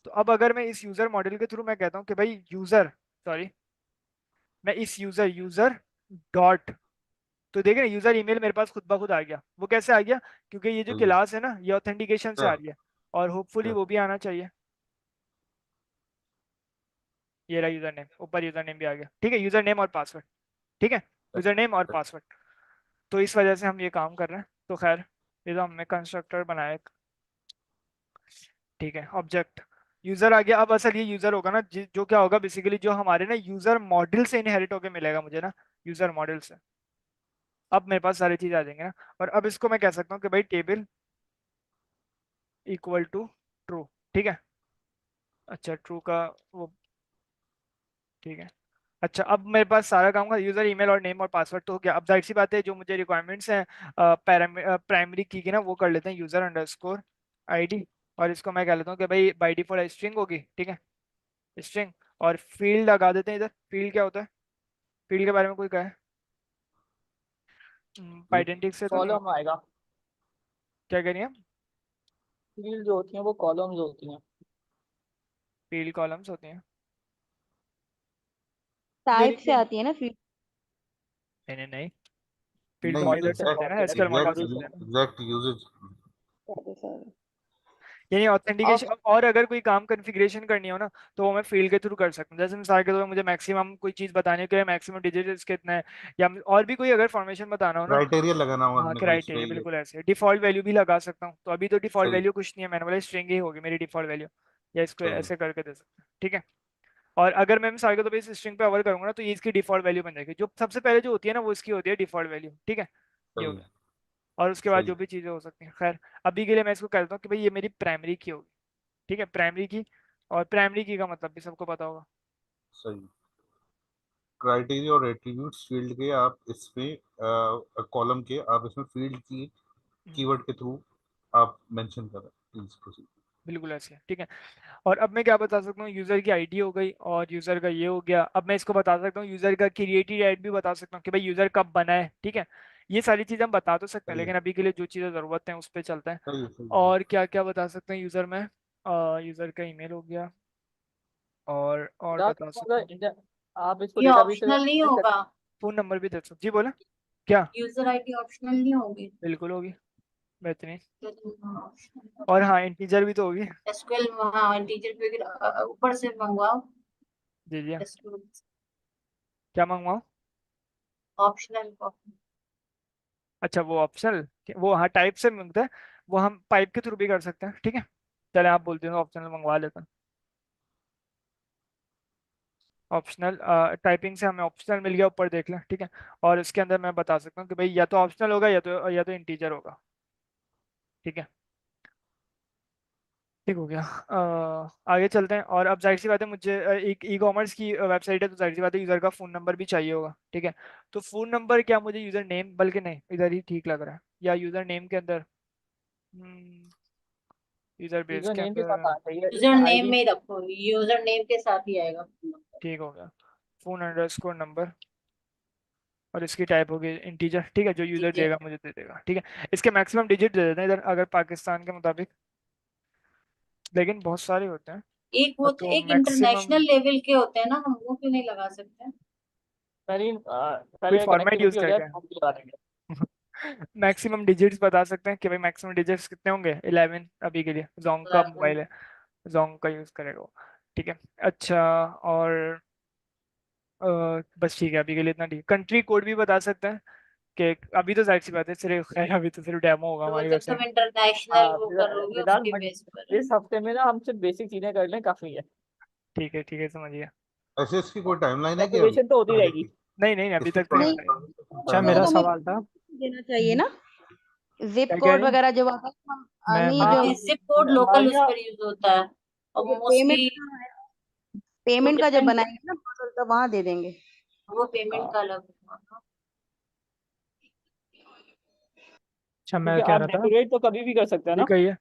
तो अब अगर मैं इस यूजर मॉडल के थ्रू मैं कहता हूँ कि भाई यूजर, सॉरी, मैं इस यूजर यूजर डॉट, तो देख रहे हैं यूजर ईमेल मेरे पास खुद ब खुद आ गया। वो कैसे आ गया? क्योंकि ये जो सही है। क्लास है ना, ये ऑथेंटिकेशन से आ क्या रही है, और होपफुली क्या वो भी आना चाहिए। ये रहा यूजर नेम, ऊपर यूजर नेम भी आ गया, ठीक है, यूजर नेम और पासवर्ड, ठीक है, यूजर नेम और पासवर्ड। तो इस वजह से हम ये काम कर रहे हैं। तो खैर, ये तो हमने कंस्ट्रक्टर बनाया एक, ठीक है, ऑब्जेक्ट यूजर आ गया। अब असल ये यूजर होगा ना, जो क्या होगा बेसिकली, जो हमारे ना यूजर मॉडल से इनहेरिट होके मिलेगा मुझे ना, यूजर मॉडल से। अब मेरे पास सारी चीज आ जाएंगे ना, और अब इसको मैं कह सकता हूँ कि भाई टेबल इक्वल टू ट्रू, ठीक है। अच्छा ट्रू का वो, ठीक है। अच्छा अब मेरे पास सारा काम का यूजर ईमेल और नेम और पासवर्ड तो हो गया। अब जाहिर सी बात है जो मुझे रिक्वायरमेंट्स हैं प्राइमरी की ना, वो कर लेते हैं यूजर अंडरस्कोर आईडी, और इसको मैं कह लेता हूँ कि भाई बाई डिफॉल्ट स्ट्रिंग होगी, ठीक है, स्ट्रिंग। और फील्ड लगा देते हैं इधर। फील्ड क्या होता है? फील्ड के बारे में कोई कहे? आइडेंटिटी से तो नहीं कॉलम होगा। आएगा। क्या करिए? फील्ड जो होती है वो कॉलम्स होती हैं। फील्ड कॉलम्स होती हैं? नहीं टाइप नहीं से नहीं आती है ना फिर। नहीं नहीं नहीं, फील्ड नहीं, मॉड्यूलर से होते हैं एग्जैक्ट ना, एसक्यूएल एग्जैक्ट मॉड्यूल से होते हैं। Exact usage. Sorry sorry. यानी ऑफ ऑथेंटिकेशन, और अगर कोई काम कॉन्फ़िगरेशन करनी हो ना, तो वो मैं फील्ड के थ्रू कर सकता हूँ। जैसे मिसाल के तौर पर मुझे मैक्सिमम कोई चीज़ बताने के लिए मैक्सिमम डिजिट कितना है, या और भी कोई अगर फॉर्मेशन बताना हो ना। क्राइटेरिया लगाना हो हाँ अपने को इस पे क्राइटेरिया, ये। बिल्कुल ऐसे डिफॉल्ट वैल्यू भी लगा सकता हूँ। तो अभी तो डिफॉल्ट सही वैल्यू कुछ नहीं है, मैंने बोला स्ट्रिंग ही होगी मेरी डिफॉल्ट वैल्यू, या इसको सही ऐसे करके दे सकते हैं, ठीक है। और अगर मैं मिसाल के तौर पर इस स्ट्रिंग पे ओवर करूंगा ना, तो ये इसकी डिफॉल्ट वैल्यू बन जाएगी। जो सबसे पहले जो होती है ना, वो इसकी होती है डिफॉल्ट वैल्यू, ठीक है। ये हो सही गया। और उसके बाद सही जो भी चीज़ें हो सकती हैं, खैर अभी के लिए मैं इसको कहता हूँ कि भाई ये मेरी प्राइमरी की होगी, ठीक है, प्राइमरी की। और प्राइमरी की का मतलब भी सबको पता होगा। सही। क्राइटेरिया और एट्रीब्यूट्स फील्ड के आप इसमें कॉलम के आप इसमें फील्ड की हम्म, कीवर्ड के थ्रू आप मेंशन करें, प्लीज प्रोसीड। बिल्कुल ऐसे, ठीक है। और अब मैं क्या बता सकता हूँ, यूजर की आईडी हो गई और यूजर का ये हो गया। अब मैं इसको बता सकता हूँ यूजर का क्रिएटेड डेट भी बता सकता हूँ कि भाई यूजर कब बना है, ठीक है। ये सारी चीजें हम बता तो सकते हैं, सही है लेकिन अभी के लिए जो चीजें जरूरत है उस पर चलता है। सही है सही है। और क्या क्या बता सकते हैं यूजर में? यूजर का ईमेल हो गया, और यार बता सकते हैं मतलब आप इसको ये डेटाबेस से ऑप्शनल नहीं connect होगा? फोन नंबर भी दे सकते। जी बोला? क्या? यूजर आईडी ऑप्शनल नहीं होगी? बिल्कुल होगी, बेहतरीन। ऑप्शनल और हाँ इंटीजर भी तो होगी। एसक्यूएल, हाँ इंटीजर पे ऊपर से मंगवाओ। जी जी हाँ। एसक्यूएल क्या मंगवाऊँ? ऑप्शनल। अच्छा वो ऑप्शनल, वो हाँ टाइप से मिलता है, वो हम पाइप के थ्रू भी कर सकते हैं, ठीक है। चले आप बोलते हो ऑप्शनल मंगवा लेते हैं। ऑप्शनल टाइपिंग से हमें ऑप्शनल मिल गया, ऊपर देख लें, ठीक है। और इसके अंदर मैं बता सकता हूँ कि भाई या तो ऑप्शनल होगा या तो इंटीजर होगा, ठीक है। ठीक हो गया। आगे चलते हैं। और अब जाहिर सी बात है मुझे एक ई कॉमर्स की वेबसाइट है, तो जाहिर सी बात है यूज़र का फ़ोन नंबर भी चाहिए होगा, ठीक है। तो फ़ोन नंबर क्या, मुझे यूज़र नेम, बल्कि नहीं इधर ही ठीक लग रहा है, या यूज़र नेम के अंदर, यूज़र बेस यूजर के नेम के साथ अंदर, आना चाहिए, यूजर इसमें नेम आईडी। में ही रखो, यूजर नेम के साथ ही आएगा phone number। ठीक हो गया। फ़ोन अंडरस्कोर नंबर, और इसकी टाइप होगी इंटीजर, ठीक है, जो यूज़र ठीक है। देगा मुझे दे देगा, ठीक है। इसके मैक्सिमम डिजिट दे देते हैं इधर अगर पाकिस्तान के मुताबिक, लेकिन बहुत सारे होते हैं। एक वो तो तो एक मैक्सिमम इंटरनेशनल लेवल के होते हैं ना, हम वो क्यों नहीं लगा सकते? पहले कोई पहले फॉर्मेट यूज़ कनेक्टिविटी हो जाए करके तो हम लगा देंगे। मैक्सिमम डिजिट्स बता सकते हैं कि भाई मैक्सिमम डिजिट्स कितने होंगे? 11 अभी के लिए। जोंग का मोबाइल है, जोंग का यूज़ करेगा वो, ठीक है। अच्छा, और बस ठीक है, अभी के लिए इतना ठीक। कंट्री कोड भी बता सकते हैं कि अभी तो जाहिर सी बात है सिर्फ, खैर अभी तो सिर्फ डेमो होगा तो वो हमारी जब वैसे। तुम इंटरनेशनल वो करोगे विदान उसके बट बेस पर है। इस हफ्ते में ना हम सिर्फ बेसिक चीजें कर लें, काफी है। ठीक है समझ गया। ऐसे इसकी कोई टाइमलाइन है कि अभी प्रोपगेशन तो होती आगे रहेगी। की नहीं अभी इसकी तक तो नहीं नहीं, बताया। अच्छा, उसके मेरा बाद हमें सवाल था। देना चाहिए ना, जिप क्या कह कोड रहे हैं? वगैरह जब आता है तो हम नहीं मैं जो हाँ जिप कोड लोकल उस मारिया, पर यूज होता है और पेमेंट मोस्टली वो पेमेंट का जब डिपेंड, बनाएंगे ना मॉडल तो वहां दे देंगे। वो पेमेंट का अलग होगा। अच्छा, मैं क्योंकि कह आप रहा था, डेकोरेट तो कभी भी कर सकते हैं जी ना। कहिए।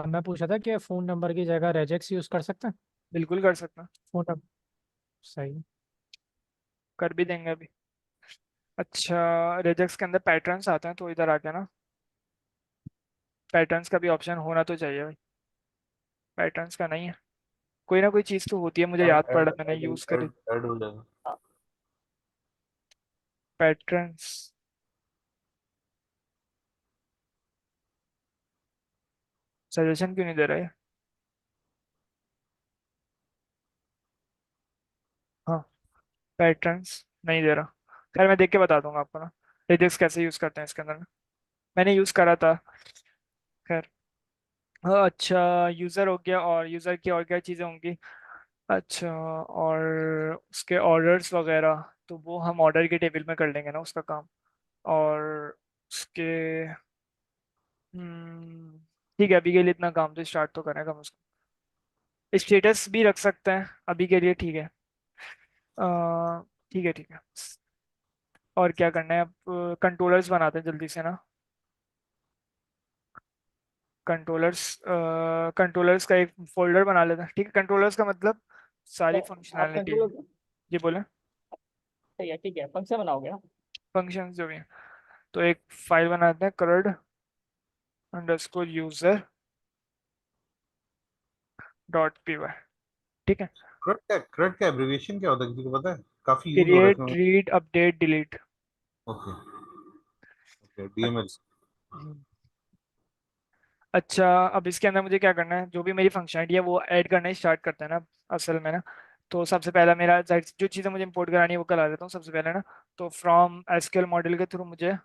मैं पूछा था कि फोन नंबर की जगह रेजेक्स यूज कर सकते हैं। बिल्कुल कर सकता हूँ, फोन नंबर सही। कर भी देंगे अभी। अच्छा, रेजेक्स के अंदर पैटर्न्स आते हैं तो इधर आके ना पैटर्न्स का भी ऑप्शन होना तो चाहिए भाई। पैटर्न्स का नहीं है, कोई ना कोई चीज़ तो होती है, मुझे ऐड याद पड़ा ऐड मैंने ऐड यूज़ करी। ऐड ऐड हो जाएगा। पैटर्न्स, सजेशन क्यों नहीं दे रहा है? हाँ, पैटर्न्स नहीं दे रहा। खैर मैं देख के बता दूंगा आपको ना रेजेक्स कैसे यूज़ करते हैं इसके अंदर ना। मैंने यूज़ करा था। खैर, हाँ अच्छा, यूज़र हो गया, और यूज़र की और क्या चीज़ें होंगी? अच्छा, और उसके ऑर्डर्स वगैरह तो वो हम ऑर्डर के टेबल में कर लेंगे ना उसका काम। और उसके हम्म, ठीक है, अभी के लिए इतना काम तो स्टार्ट तो करें कम से कम। स्टेटस भी रख सकते हैं अभी के लिए, ठीक है। ठीक है। और क्या करना है अब? कंट्रोलर्स बनाते हैं जल्दी से ना। कंट्रोलर्स कंट्रोलर्स का एक फोल्डर बना लेते हैं, ठीक है। कंट्रोलर्स का मतलब सारी तो आप फंक्शनैलिटी। कंट्रोल, जी बोले। ठीक है फंक्शन बनाओगे ना। फंक्शंस जो भी हैं, तो एक फाइल बनाते हैं CRUD underscore user dot p y, ठीक है। CRUD का एब्रिविएशन क्या होता है, किसी को पता है? काफी यूज हो रहा है क्रिएट इसमें। Read update delete. Okay okay, DML। अच्छा, अब इसके अंदर मुझे क्या करना है, जो भी मेरी फंक्शनलिटी है वो ऐड करना ही स्टार्ट करते हैं ना असल में ना। तो सबसे पहला मेरा जो चीज़ें मुझे इंपोर्ट करानी है वो करा देता हूँ सबसे पहले ना। तो फ्रॉम एसक्यूएल मॉडल के थ्रू मुझे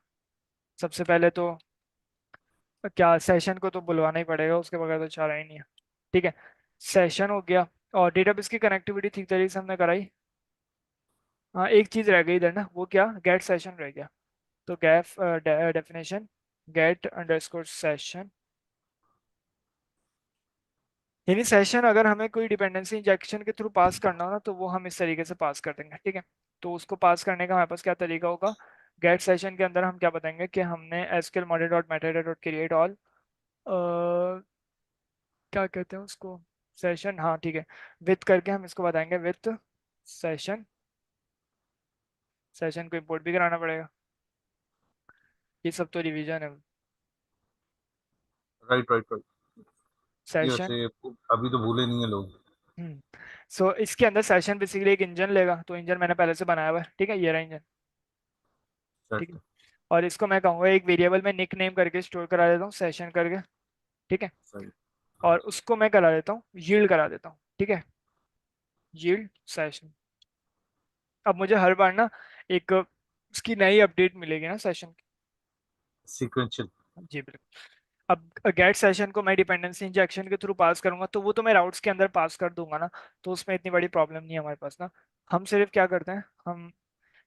सबसे पहले तो क्या सेशन को तो बुलवाना ही पड़ेगा, उसके बगैर तो चारा ही नहीं है, ठीक है। सेशन हो गया, और डेटाबेस की कनेक्टिविटी ठीक तरीके से हमने कराई। हाँ, एक चीज़ रह गई इधर ना, वो क्या, गेट सेशन रह गया। तो गैफ डेफिनेशन गेट अंडरस्कोर सेशन, यानी सेशन अगर हमें कोई डिपेंडेंसी इंजेक्शन के थ्रू पास करना हो ना तो वो हम इस तरीके से पास कर देंगे, ठीक है। तो उसको पास करने का हमारे पास क्या तरीका होगा? गेट सेशन के अंदर हम क्या बताएंगे कि हमने SQL model dot metadata dot create all, क्या कहते हैं उसको, सेशन, हाँ ठीक है। विथ करके हम इसको बताएंगे विथ सेशन। सेशन को इंपोर्ट भी कराना पड़ेगा, ये सब तो रिवीजन है। Right right right. ये सेशन, वैसे अभी तो भूले नहीं है लोग। सो इसके अंदर सेशन बेसिकली एक इंजन लेगा, तो इंजन मैंने पहले से बनाया हुआ है, ठीक है, ये रहा इंजन, ठीक है। सेट। और इसको मैं कहूँगा एक वेरिएबल में निक नेम करके स्टोर करा देता हूँ सेशन करके, ठीक है। सही। और उसको मैं करा देता हूँ यील्ड करा देता हूँ, ठीक है, यील्ड सेशन। अब मुझे हर बार ना एक उसकी नई अपडेट मिलेगी ना सेशन की। सीक्वेंशियल। जी बिल्कुल। अब गेट सेशन को मैं डिपेंडेंसी इंजेक्शन के थ्रू पास करूंगा तो वो तो मैं राउट्स के अंदर पास कर दूंगा ना, तो उसमें इतनी बड़ी प्रॉब्लम नहीं है हमारे पास ना। हम सिर्फ क्या करते हैं, हम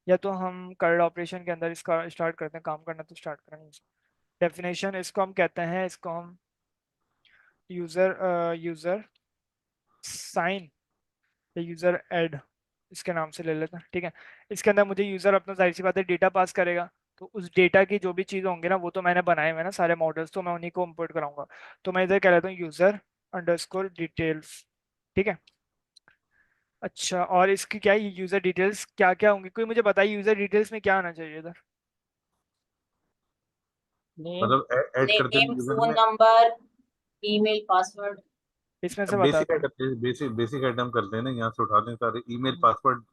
या तो हम कर्ड ऑपरेशन के अंदर इसका स्टार्ट करते हैं काम करना, तो स्टार्ट करेंगे। डेफिनेशन इसको हम कहते हैं, इसको हम यूजर यूजर साइन या यूजर ऐड इसके नाम से ले लेते हैं, ठीक है। इसके अंदर मुझे यूजर अपना जाहिर सी बात है डेटा पास करेगा, तो उस डेटा की जो भी चीज़ होंगे ना वो तो मैंने बनाए हुए ना सारे मॉडल्स, तो मैं उन्हीं को इंपोर्ट कराऊंगा। तो मैं इधर कह लेता हूँ यूजर अंडरस्कोर डिटेल्स, ठीक है। अच्छा, और इसकी क्या है यूजर डिटेल्स क्या क्या होंगी, कोई मुझे बताइए यूजर डिटेल्स में क्या आना चाहिए इधर? नेम, मतलब ऐड करते नेम, हैं यूजर फोन में। Number, email, password. इसमें से बेसिक बताते हैं। आइटम, बेसिक आइटम करते हैं ना, यहाँ से उठाते हैं सारे, ईमेल, पासवर्ड,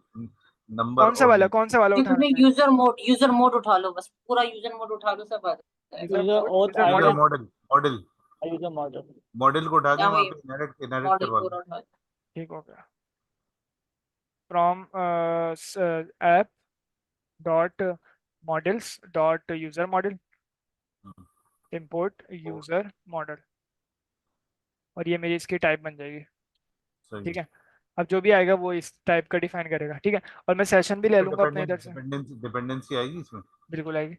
नंबर और नेम। कौन सा वाला नहीं उठाना उसमें चाहिए? यूजर मोड उठा लो, बस पूरा यूजर मोड उठा लो, सब आ जाएगा। User user mode, auth user user ID, model, model user model. Model को उठा के या वहाँ वही पे इनहेरिट इनहेरिट मॉडल करवा लो। पूरा उठा लो। ठीक हो गया। From app dot models dot user model, import user model, और ये मेरी इसकी टाइप बन जाएगी। सही ठीक है। है, अब जो भी आएगा वो इस टाइप का डिफाइन करेगा। ठीक है, और मैं सेशन भी ले तो लूंगा अपने इधर से। डिपेंडेंसी आएगी इसमें। बिल्कुल आएगी,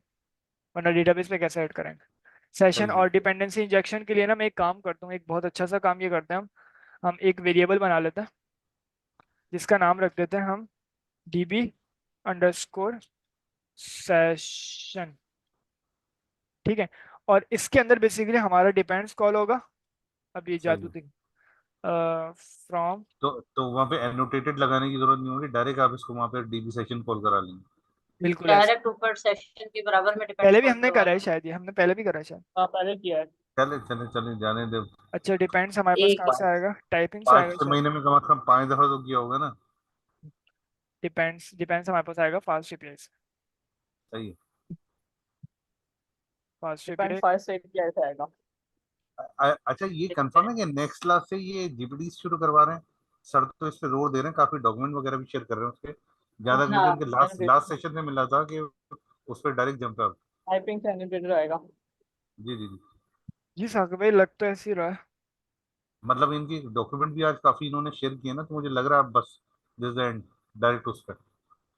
वरना डेटाबेस पे कैसे ऐड करेंगे। सेशन सही है। और डिपेंडेंसी इंजेक्शन के लिए ना मैं एक काम करता हूँ, एक बहुत अच्छा सा काम ये करते हैं हम एक वेरिएबल बना लेते हैं जिसका नाम रख देते हैं हम db अंडरस्कोर सेशन। ठीक है, और इसके अंदर बेसिकली हमारा डिपेंड्स कॉल होगा। अब ये सही जादू है। थी फ्रॉम, तो वहाँ पे एनोटेटेड लगाने की जरूरत नहीं होगी, डायरेक्ट आप इसको वहाँ पे डीबी सेशन कॉल करा लेंगे। बिल्कुल ऐसे। डायरेक्ट ऊपर सेशन के बराबर में डिपेंड्स पहले भी कॉल हमने करवा करा है देंगे। शायद, ये हमने पहले भी करा है शायद। हाँ पहले किया है। चले चले चले जाने दे। अच्छा, डिपेंड्स हमारे पास एक कहाँ से आएगा, टाइपिंग से पाँच आएगा छह शायद। महीने में कम 5 दफा तो किया होगा ना। डिपेंड्स डिपेंड्स हमारे पास आएगा फास्ट एपीआई से। सही है। Fast depend API. फाइल से किया आएगा। अच्छा ये कंफर्म है कि नेक्स्ट क्लास से ये जीपीटी शुरू करवा रहे हैं? सर तो इस पे जोर दे रहे हैं, काफी डॉक्यूमेंट वगैरह भी शेयर कर रहे हैं उसके। ज्यादा मुझे हाँ उनके लास्ट लास्ट सेशन में मिला था कि उस पर डायरेक्ट जंप था। टाइपिंग से एनिमेटेड आएगा। जी जी जी। जी साकिब भाई, लग तो ऐसे ही रहा है। मतलब इनकी डॉक्यूमेंट भी आज काफी इन्होंने शेयर किए ना, तो मुझे लग रहा है अब बस दिस द एंड, डायरेक्ट उस पर।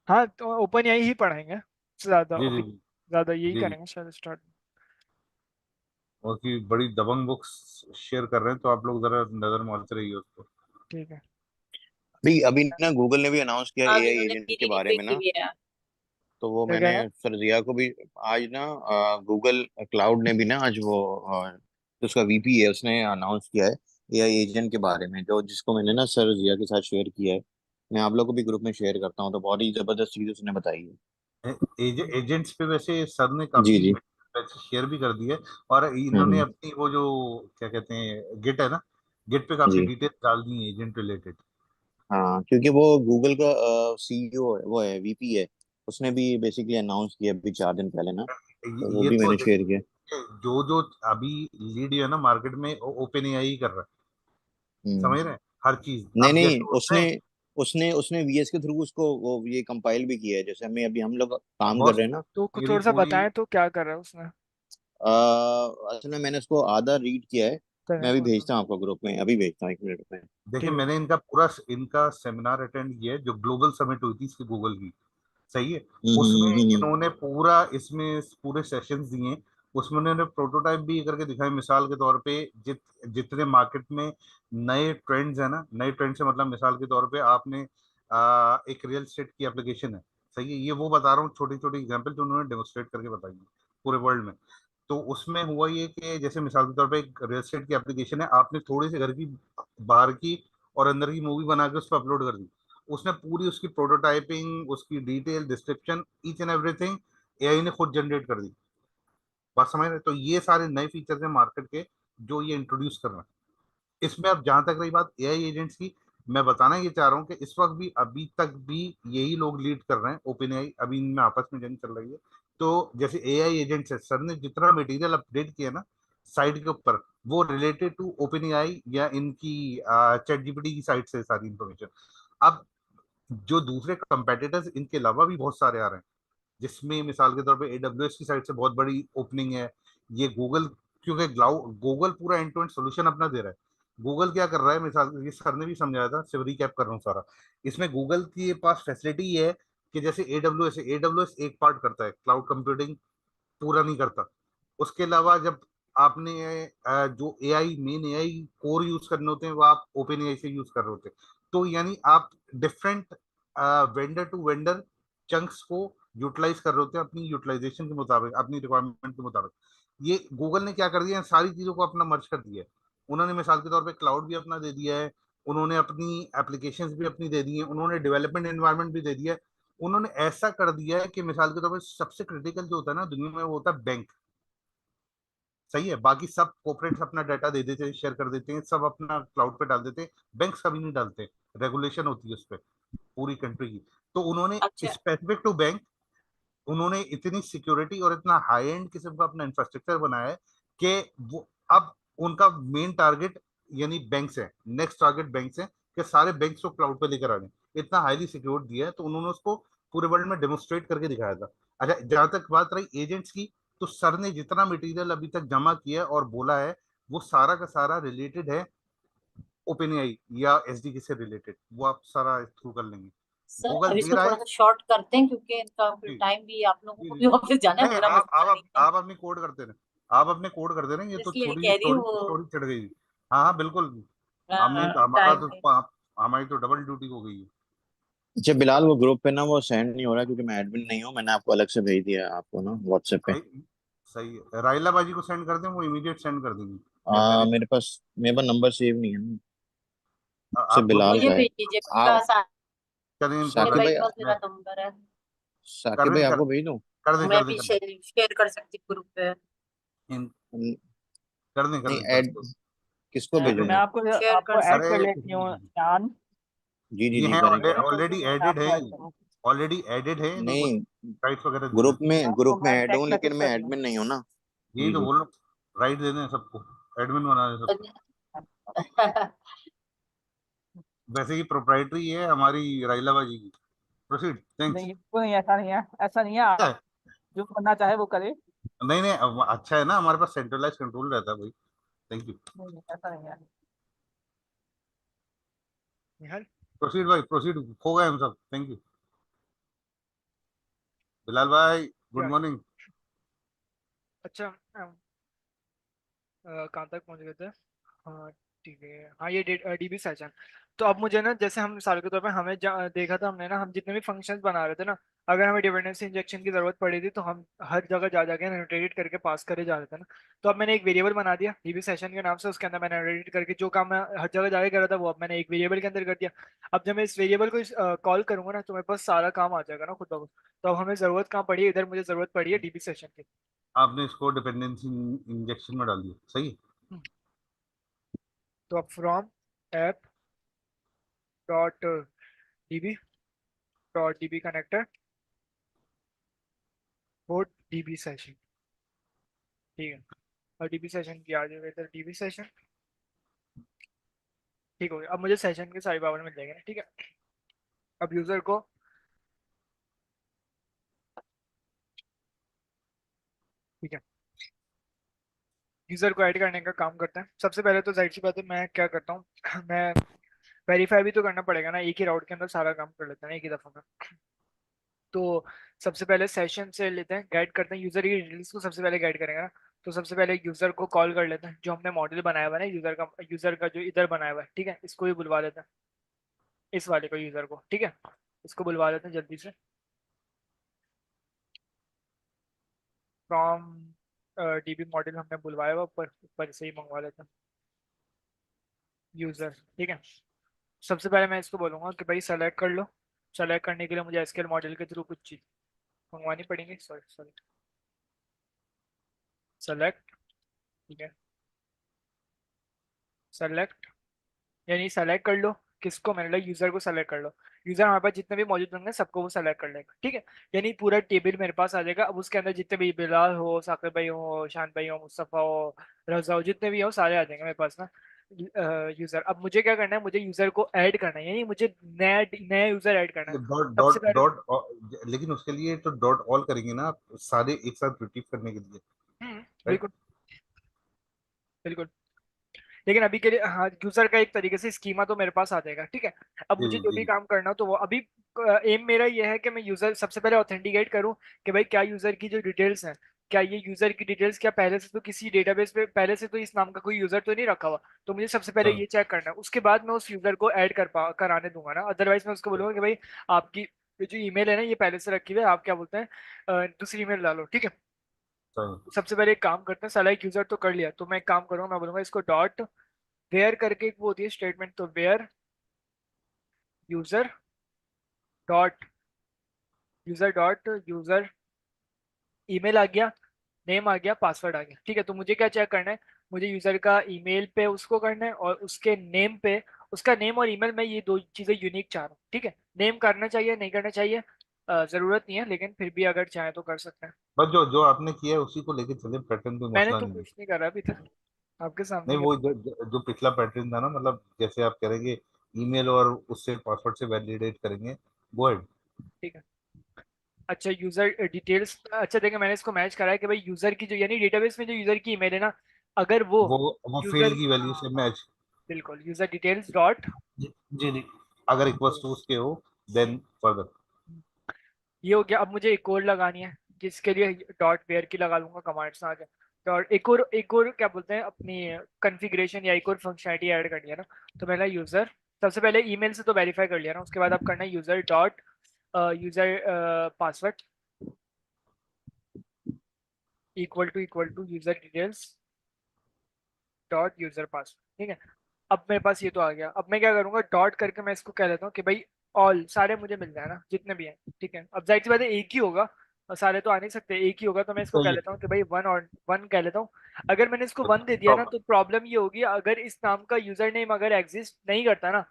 हाँ, तो ओपन एआई ही पढ़ाएंगे ज्यादा, जी अभी जी ज्यादा यही जी जी। करेंगे शायद स्टार्ट। और की बड़ी दबंग बुक्स शेयर कर रहे हैं, तो आप लोग जरा नजर मारते रहिए उसको। ठीक है। अभी अभी ना गूगल ने भी अनाउंस किया अब एआई इन्होंने एजेंट के मेरी बारे में लिखी ना। भी है। तो वो क्या मैंने कहेंगे? सर जिया को भी आज ना गूगल क्लाउड ने भी ना आज वो जो उसका वीपी है उसने अनाउंस किया है एआई एजेंट के बारे में, जो जिसको मैंने ना सर जिया के साथ शेयर किया है। मैं आप लोग को भी ग्रुप में शेयर करता हूँ, तो बहुत ही जबरदस्त चीज उसने बताई है। एजेंट्स पे वैसे सर ने जी काफी जी। शेयर भी कर दी है। और इन्होंने हम्म। अपनी वो जो क्या कहते हैं गिट है ना, गिट पे काफी जी डिटेल डाल दी है एजेंट रिलेटेड। हाँ, क्योंकि वो गूगल का सीईओ है, वो है वीपी है। उसने भी बेसिकली अनाउंस किया अभी 4 दिन पहले ना, तो वो ये भी तो मैंने शेयर किया। जो जो अभी लीड है ना मार्केट में, ओपन एआई ही कर रहा है। हम्म। समझ रहे हैं हर चीज। नहीं अब नहीं, जैसे उसने उसने उसने उसने वीएस के थ्रू उसको वो ये कंपाइल भी किया है, जैसे हम लोग काम कर बॉस रहे हैं ना। तो कुछ मेरी थोड़ा सा पूरी बताएं तो, क्या कर रहा है उसने? असल में मैंने उसको आधा रीड किया है। करें मैं अभी कौन सा? भेजता हूँ आपको ग्रुप में, अभी भेजता हूँ 1 मिनट में। देखिए, ठीक है। मैंने इनका सेमिनार अटेंड किया है जो ग्लोबल समिट हुई थी इसकी गूगल की। सही है। उसमें इन्होंने पूरा इसमें पूरे सेशंस दिए। उसमें उन्होंने प्रोटोटाइप भी करके दिखाए, मिसाल के तौर पे जितने मार्केट में नए ट्रेंड्स है ना, नए ट्रेंड से मतलब मिसाल के तौर पे आपने एक रियल एस्टेट की एप्लीकेशन है। सही है, ये वो बता रहा हूँ छोटी छोटी एग्जांपल जो उन्होंने डेमोस्ट्रेट करके बताई है पूरे वर्ल्ड में। तो उसमें हुआ ये कि जैसे मिसाल के तौर पे एक रियल एस्टेट की एप्लीकेशन है, आपने थोड़ी सी घर की बाहर की और अंदर की मूवी बना के उस पर अपलोड कर दी। उसने पूरी उसकी प्रोटोटाइपिंग, उसकी detail description, each and everything AI ने खुद जनरेट कर दी। बात समझ रहे? तो ये सारे नए फीचर्स हैं मार्केट के जो ये इंट्रोड्यूस कर रहे हैं। इसमें अब जहां तक रही बात एआई एजेंट्स की, मैं बताना ये चाह रहा हूँ कि इस वक्त भी अभी तक भी यही लोग लीड कर रहे हैं। ओपन एआई अभी इनमें आपस में जंग चल रही है। तो जैसे एआई एजेंट्स है, सर ने जितना मटेरियल अपडेट किया ना साइट के ऊपर, वो रिलेटेड टू ओपन एआई या इनकी चैट जीपीटी की साइट से सारी इंफॉर्मेशन। अब जो दूसरे कंपेटिटर्स इनके अलावा भी बहुत सारे आ रहे हैं, जिसमें मिसाल के तौर पे एडब्ल्यूएस की साइड से बहुत बड़ी ओपनिंग है। ये गूगल, क्योंकि गूगल पूरा एंड टू एंड सोल्यूशन अपना दे रहा है। गूगल क्या कर रहा है, मिसाल ये सर ने भी समझाया था, सिर्फ रिकैप कर रहा हूँ सारा। इसमें गूगल के पास फैसिलिटी ये है कि जैसे एडब्ल्यूएस एक पार्ट करता है, क्लाउड कंप्यूटिंग पूरा नहीं करता। उसके अलावा जब आपने जो AI main AI core use करने होते हैं वो आप ओपन एआई से यूज कर रहे होते हैं। तो यानी आप different vendor to vendor chunks को यूटिलाइज कर रहे होते हैं अपनी यूटिलाइजेशन के मुताबिक, अपनी रिक्वायरमेंट के मुताबिक। ये गूगल ने क्या कर दिया है, सारी चीजों को अपना मर्ज कर दिया है। उन्होंने मिसाल के तौर पे क्लाउड भी अपना दे दिया है, उन्होंने अपनी एप्लीकेशंस भी अपनी दे दी है, उन्होंने डेवलपमेंट एनवायरनमेंट भी दे दिया है। उन्होंने ऐसा कर दिया है कि मिसाल के तौर पर सबसे क्रिटिकल जो होता है ना दुनिया में, वो होता है बैंक। सही है, बाकी सब कॉर्पोरेट्स अपना डाटा दे देते हैं, शेयर कर देते हैं, सब अपना क्लाउड पे डाल देते हैं। बैंक्स कभी नहीं डालते, रेगुलेशन होती है उस पर पूरी कंट्री की। तो उन्होंने अच्छा। स्पेसिफिक टू बैंक, उन्होंने इतनी सिक्योरिटी और इतना हाई एंड किस्म का अपना इंफ्रास्ट्रक्चर बनाया है कि वो अब उनका मेन टारगेट यानी बैंक्स है, नेक्स्ट टारगेट बैंक्स है कि सारे बैंक्स को क्लाउड पे लेकर आने। इतना हाईली सिक्योर दिया है, तो उन्होंने उसको पूरे वर्ल्ड में डेमोस्ट्रेट करके दिखाया था। अच्छा, जहां तक बात रही एजेंट्स की, तो सर ने जितना मटेरियल अभी तक जमा किया है और बोला है, वो सारा का सारा रिलेटेड है ओपन एआई या एसडीके से रिलेटेड, वो आप सारा थ्रू कर लेंगे। सर गूगल अब दे इसको रहा थोड़ा है। सा शॉर्ट करते हैं, क्योंकि इनका फिर जी टाइम भी, आप लोगों जी को जी भी ऑफिस जाना है, नहीं, बुरा मत मानिएगा। आप अपनी कोड करते रहे, आप अपने कोड करते रहेंगे, तो इसलिए थोड़ी कह रही हूँ स्टोरी वो। स्टोरी चढ़ गई। हाँ हाँ बिल्कुल। हमने तो हमारा टाइम तो हमारी तो डबल ड्यूटी हो गई है। अच्छा बिलाल, वो ग्रुप पे ना वो सेंड नहीं हो रहा क्योंकि मैं एडमिन नहीं हूँ। मैंने आपको अलग से भेज दिया है आपको ना व्हाट्सएप पे। भाई सही है, राइला बाजी को सेंड कर दें, वो इमीडिएट सेंड कर देंगे, या पहले मेरे पास नंबर सेव नहीं है ना। सिर्फ आप ग्रुप बिलाल में मुझे का है। भेज दीजिए आप मेरा चलिए, इनको साहिल साकिब भाई भाई, के पास मैं मेरा नंबर है। कर साकिब भाई दें, आपको भेज दूँ? कर दें, मैं कर दें, भी कर दें, शेयर कर सकती हूँ ग्रुप पे। इन न- कर दें, कर नहीं, दें, कर ऐड दें। किसको मैं भेजूंगा? आपको शेयर आपको कर ऐड अरे सकती कर हूँ। लेती हूँ जान। जी जी ये जी, हैं, करें करें। ऑलरेडी मैं एडेड आपको हैं ऐड ये, करूँ। ऑलरेडी एडेड है, इनको नहीं, राइट्स वगैरह दे ग्रुप देते हैं। में आपको मैं ऐड हूँ टेक्स्ट मैसेज लेकिन मैं कर रही हूँ। एडमिन नहीं हूँ ना। यही जी तो जी। बोल रहा हूँ, राइट दे दें सबको, एडमिन बना दें सबको। वैसे ही प्रोप्राइटरी है हमारी राइला बाजी की। Proceed, thanks. नहीं, वो नहीं, ऐसा नहीं है, ऐसा नहीं है। आप जो करना चाहे वो करे। नहीं नहीं, अब अच्छा है ना, हमारे पास सेंट्रलाइज कंट्रोल रहता है भाई। Thank you. नहीं, ऐसा नहीं है। निहाल। प्रोसीड भाई, प्रोसीड, खो गए हम सब। थैंक यू बिलाल भाई, गुड या मॉर्निंग। अच्छा, कहाँ तक पहुंच गए थे? हाँ ठीक है, हाँ ये डीबी सेशन। तो अब मुझे ना, जैसे हम मिसाल के तौर पे हमें देखा था हमने ना, हम जितने भी फंक्शंस बना रहे थे ना, अगर हमें डिपेंडेंसी इंजेक्शन की जरूरत पड़ी थी तो हम हर जगह जा जाके एनोटेट करके पास करे जा रहे थे ना। तो अब मैंने एक वेरिएबल बना दिया डीबी सेशन के नाम से, उसके अंदर मैंने एनोटेट करके जो काम मैं हर जगह जाके कर रहा था वो अब मैंने एक वेरिएबल के अंदर कर दिया। अब जब मैं इस वेरिएबल को कॉल करूंगा ना, तो मेरे पास सारा काम आ जाएगा ना खुद ब खुद। तो अब हमें जरूरत कहाँ पड़ी है, इधर मुझे जरूरत पड़ी है डीबी सेशन की। आपने इसको डिपेंडेंसी इंजेक्शन में डाल दिया, सही है। तो अब from app dot dB connector port dB session, ठीक है। और डीबी सेशन की आ जाएगा इधर, डीबी सेशन ठीक हो गया। अब मुझे सेशन के सारी पावर मिल जाएंगे ना, ठीक है। अब यूजर को, ठीक है, यूजर को ऐड करने का काम करते हैं। सबसे पहले तो जाहिर सी बात है, मैं क्या करता हूँ मैं वेरीफाई भी तो करना पड़ेगा ना, एक ही राउट के अंदर सारा काम कर लेते हैं ना एक ही दफा में। तो सबसे पहले सेशन से लेते हैं, गाइड करते हैं यूजर की डिटेल्स को, सबसे पहले गाइड करेंगे ना। तो सबसे पहले यूजर को कॉल कर लेते हैं, जो हमने मॉडल बनाया हुआ है ना यूजर का जो इधर बनाया हुआ है, ठीक है, इसको भी बुलवा लेते हैं, इस वाले को यूजर को, ठीक है। इसको बुलवा लेते हैं जल्दी से, फ्रॉम डीबी मॉडल हमने बुलवाया हुआ, ऊपर ऊपर से ही मंगवा लेते हैं यूजर, ठीक है। सबसे पहले मैं इसको बोलूंगा कि भाई सेलेक्ट कर लो। सेलेक्ट करने के लिए मुझे एसक्यूएल मॉडल के थ्रू कुछ चीज मंगवानी पड़ेंगी, सॉरी सॉरी, सेलेक्ट, ठीक है, सेलेक्ट, यानी सेलेक्ट कर लो। किसको? मैंने बोला यूजर को सेलेक्ट कर लो। यूजर हमारे पास जितने भी मौजूद होंगे सबको वो सेलेक्ट कर लेगा, ठीक है। यानी पूरा टेबल मेरे पास आ जाएगा। अब उसके अंदर जितने भी बिलाल हो, साकिब भाई हो, शान भाई हो, मुस्तफ़ा हो, रजा हो, जितने भी हो सारे आ जाएंगे मेरे पास ना। यूजर, अब मुझे क्या करना है, मुझे यूजर को ऐड करना है, यानी मुझे नया नया यूजर ऐड करना है। डॉट सबसे डॉट पहले डॉट, लेकिन उसके लिए तो डॉट ऑल करेंगे ना आप, सारे एक साथ रिट्रीव करने के लिए, राइट। बिल्कुल बिल्कुल। लेकिन अभी के लिए हाँ, यूजर का एक तरीके से स्कीमा तो मेरे पास आ जाएगा, ठीक है। अब जी मुझे जी जो भी जी। काम करना हो तो वो अभी एम मेरा ये है कि मैं यूजर सबसे पहले ऑथेंटिकेट करूं कि भाई क्या यूजर की जो डिटेल्स हैं, क्या ये यूजर की डिटेल्स क्या पहले से तो किसी डेटाबेस पे पहले से तो इस नाम का कोई यूजर तो नहीं रखा हुआ। तो मुझे सबसे पहले चलो, ये चेक करना है, उसके बाद मैं उस यूजर को ऐड कराने दूंगा ना। अदरवाइज मैं उसको बोलूंगा कि भाई आपकी ये जो ईमेल है ना ये पहले से रखी हुई है, आप क्या बोलते हैं दूसरी ईमेल डालो, ठीक है। चलो। सबसे पहले एक काम करते हैं, सेलेक्ट यूजर तो कर लिया, तो मैं एक काम करूंगा, मैं बोलूंगा इसको डॉट वेयर करके एक वो होती है स्टेटमेंट, तो where user dot user email आ गया, नेम आ गया, पासवर्ड आ गया, ठीक है। तो मुझे क्या चेक करना है, मुझे यूजर का ईमेल पे उसको करना है और उसके नेम पे, उसका नेम और ईमेल में ये दो चीजें यूनिक चाह रहा हूँ, ठीक है। नेम करना चाहिए नहीं करना चाहिए जरूरत नहीं है, लेकिन फिर भी अगर चाहे तो कर सकते हैं। बस जो जो आपने किया है उसी को लेके चले, पैटर्न कोई मैंने मसला तो नहीं है। कुछ नहीं करा अभी तक, आपके नहीं, सामने वो क्या। जो पिछला पैटर्न था ना, मतलब जैसे आप करेंगे ईमेल और उससे पासवर्ड से वैलिडेट करेंगे, गो अहेड। ठीक है, अच्छा यूजर डिटेल्स, अच्छा देखिए मैंने इसको मैच करा है कि भाई यूजर की जो यानी डेटाबेस में जो यूजर की ईमेल है ना, अगर वो वो वो यूजर, फील्ड की वैल्यू हाँ से मैच। बिल्कुल यूजर डिटेल्स डॉट, जी जी जी। अगर इक्वल्स टू उसके हो देन फर्दर। ये हो गया। अब मुझे एक और लगानी है जिसके लिए डॉट वेयर की लगा लूंगा, कमांड्स आ गया। डॉट एक और क्या बोलते हैं अपनी कॉन्फ़िगरेशन या एक और फंक्शनैलिटी ऐड करनी है ना। तो पहला यूजर, सबसे पहले ईमेल से तो वेरीफाई कर लिया ना, उसके बाद अब करना है user dot user password equal to user details dot user password, ठीक है। अब मेरे पास ये तो आ गया। अब मैं क्या करूंगा, डॉट करके मैं इसको कह देता हूँ कि भाई ऑल सारे मुझे मिल जाए ना जितने भी हैं, ठीक है। अब जाहिर सी बात है एक ही होगा और सारे तो आ नहीं सकते, एक ही होगा, तो मैं इसको कह सही लेता हूँ कि भाई वन, और वन कह लेता हूँ। अगर मैंने इसको वन दे दिया ना है। तो प्रॉब्लम ये होगी, अगर इस नाम का यूजर नेम अगर एग्जिस्ट नहीं करता ना,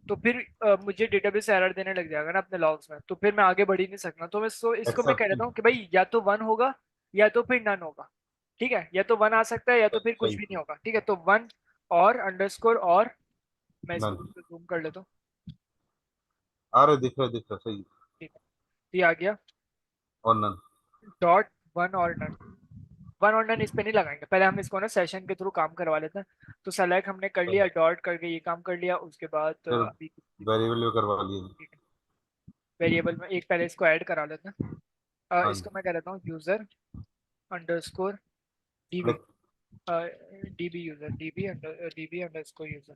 तो फिर मुझे डेटाबेस एरर देने लग जाएगा ना अपने लॉग्स में, तो फिर मैं आगे बढ़ ही नहीं सकता। तो मैं इसको मैं कह एक्सेप्ट। देता हूँ कि भाई या तो वन होगा या तो फिर नन होगा, ठीक है। या तो वन आ सकता है या तो फिर कुछ सही। भी नहीं होगा, ठीक है। तो वन और अंडरस्कोर और, मैं इसको नन। जूम कर लेता हूँ, आ रहे, दिख रहा सही। ठीक है। ये आ गया और नन। डॉट वन और नन। वन और नन इस पे नहीं लगाएंगे, पहले हम इसको ना सेशन के थ्रू काम करवा लेते हैं। तो सेलेक्ट हमने कर लिया, डॉट करके ये काम कर लिया, उसके बाद फिर अभी वेरिएबल भी करवा लिए। वेरिएबल में एक पहले इसको ऐड करा लेते हैं। हाँ इसको जी। मैं कह देता हूँ user underscore dB, click. DB underscore user,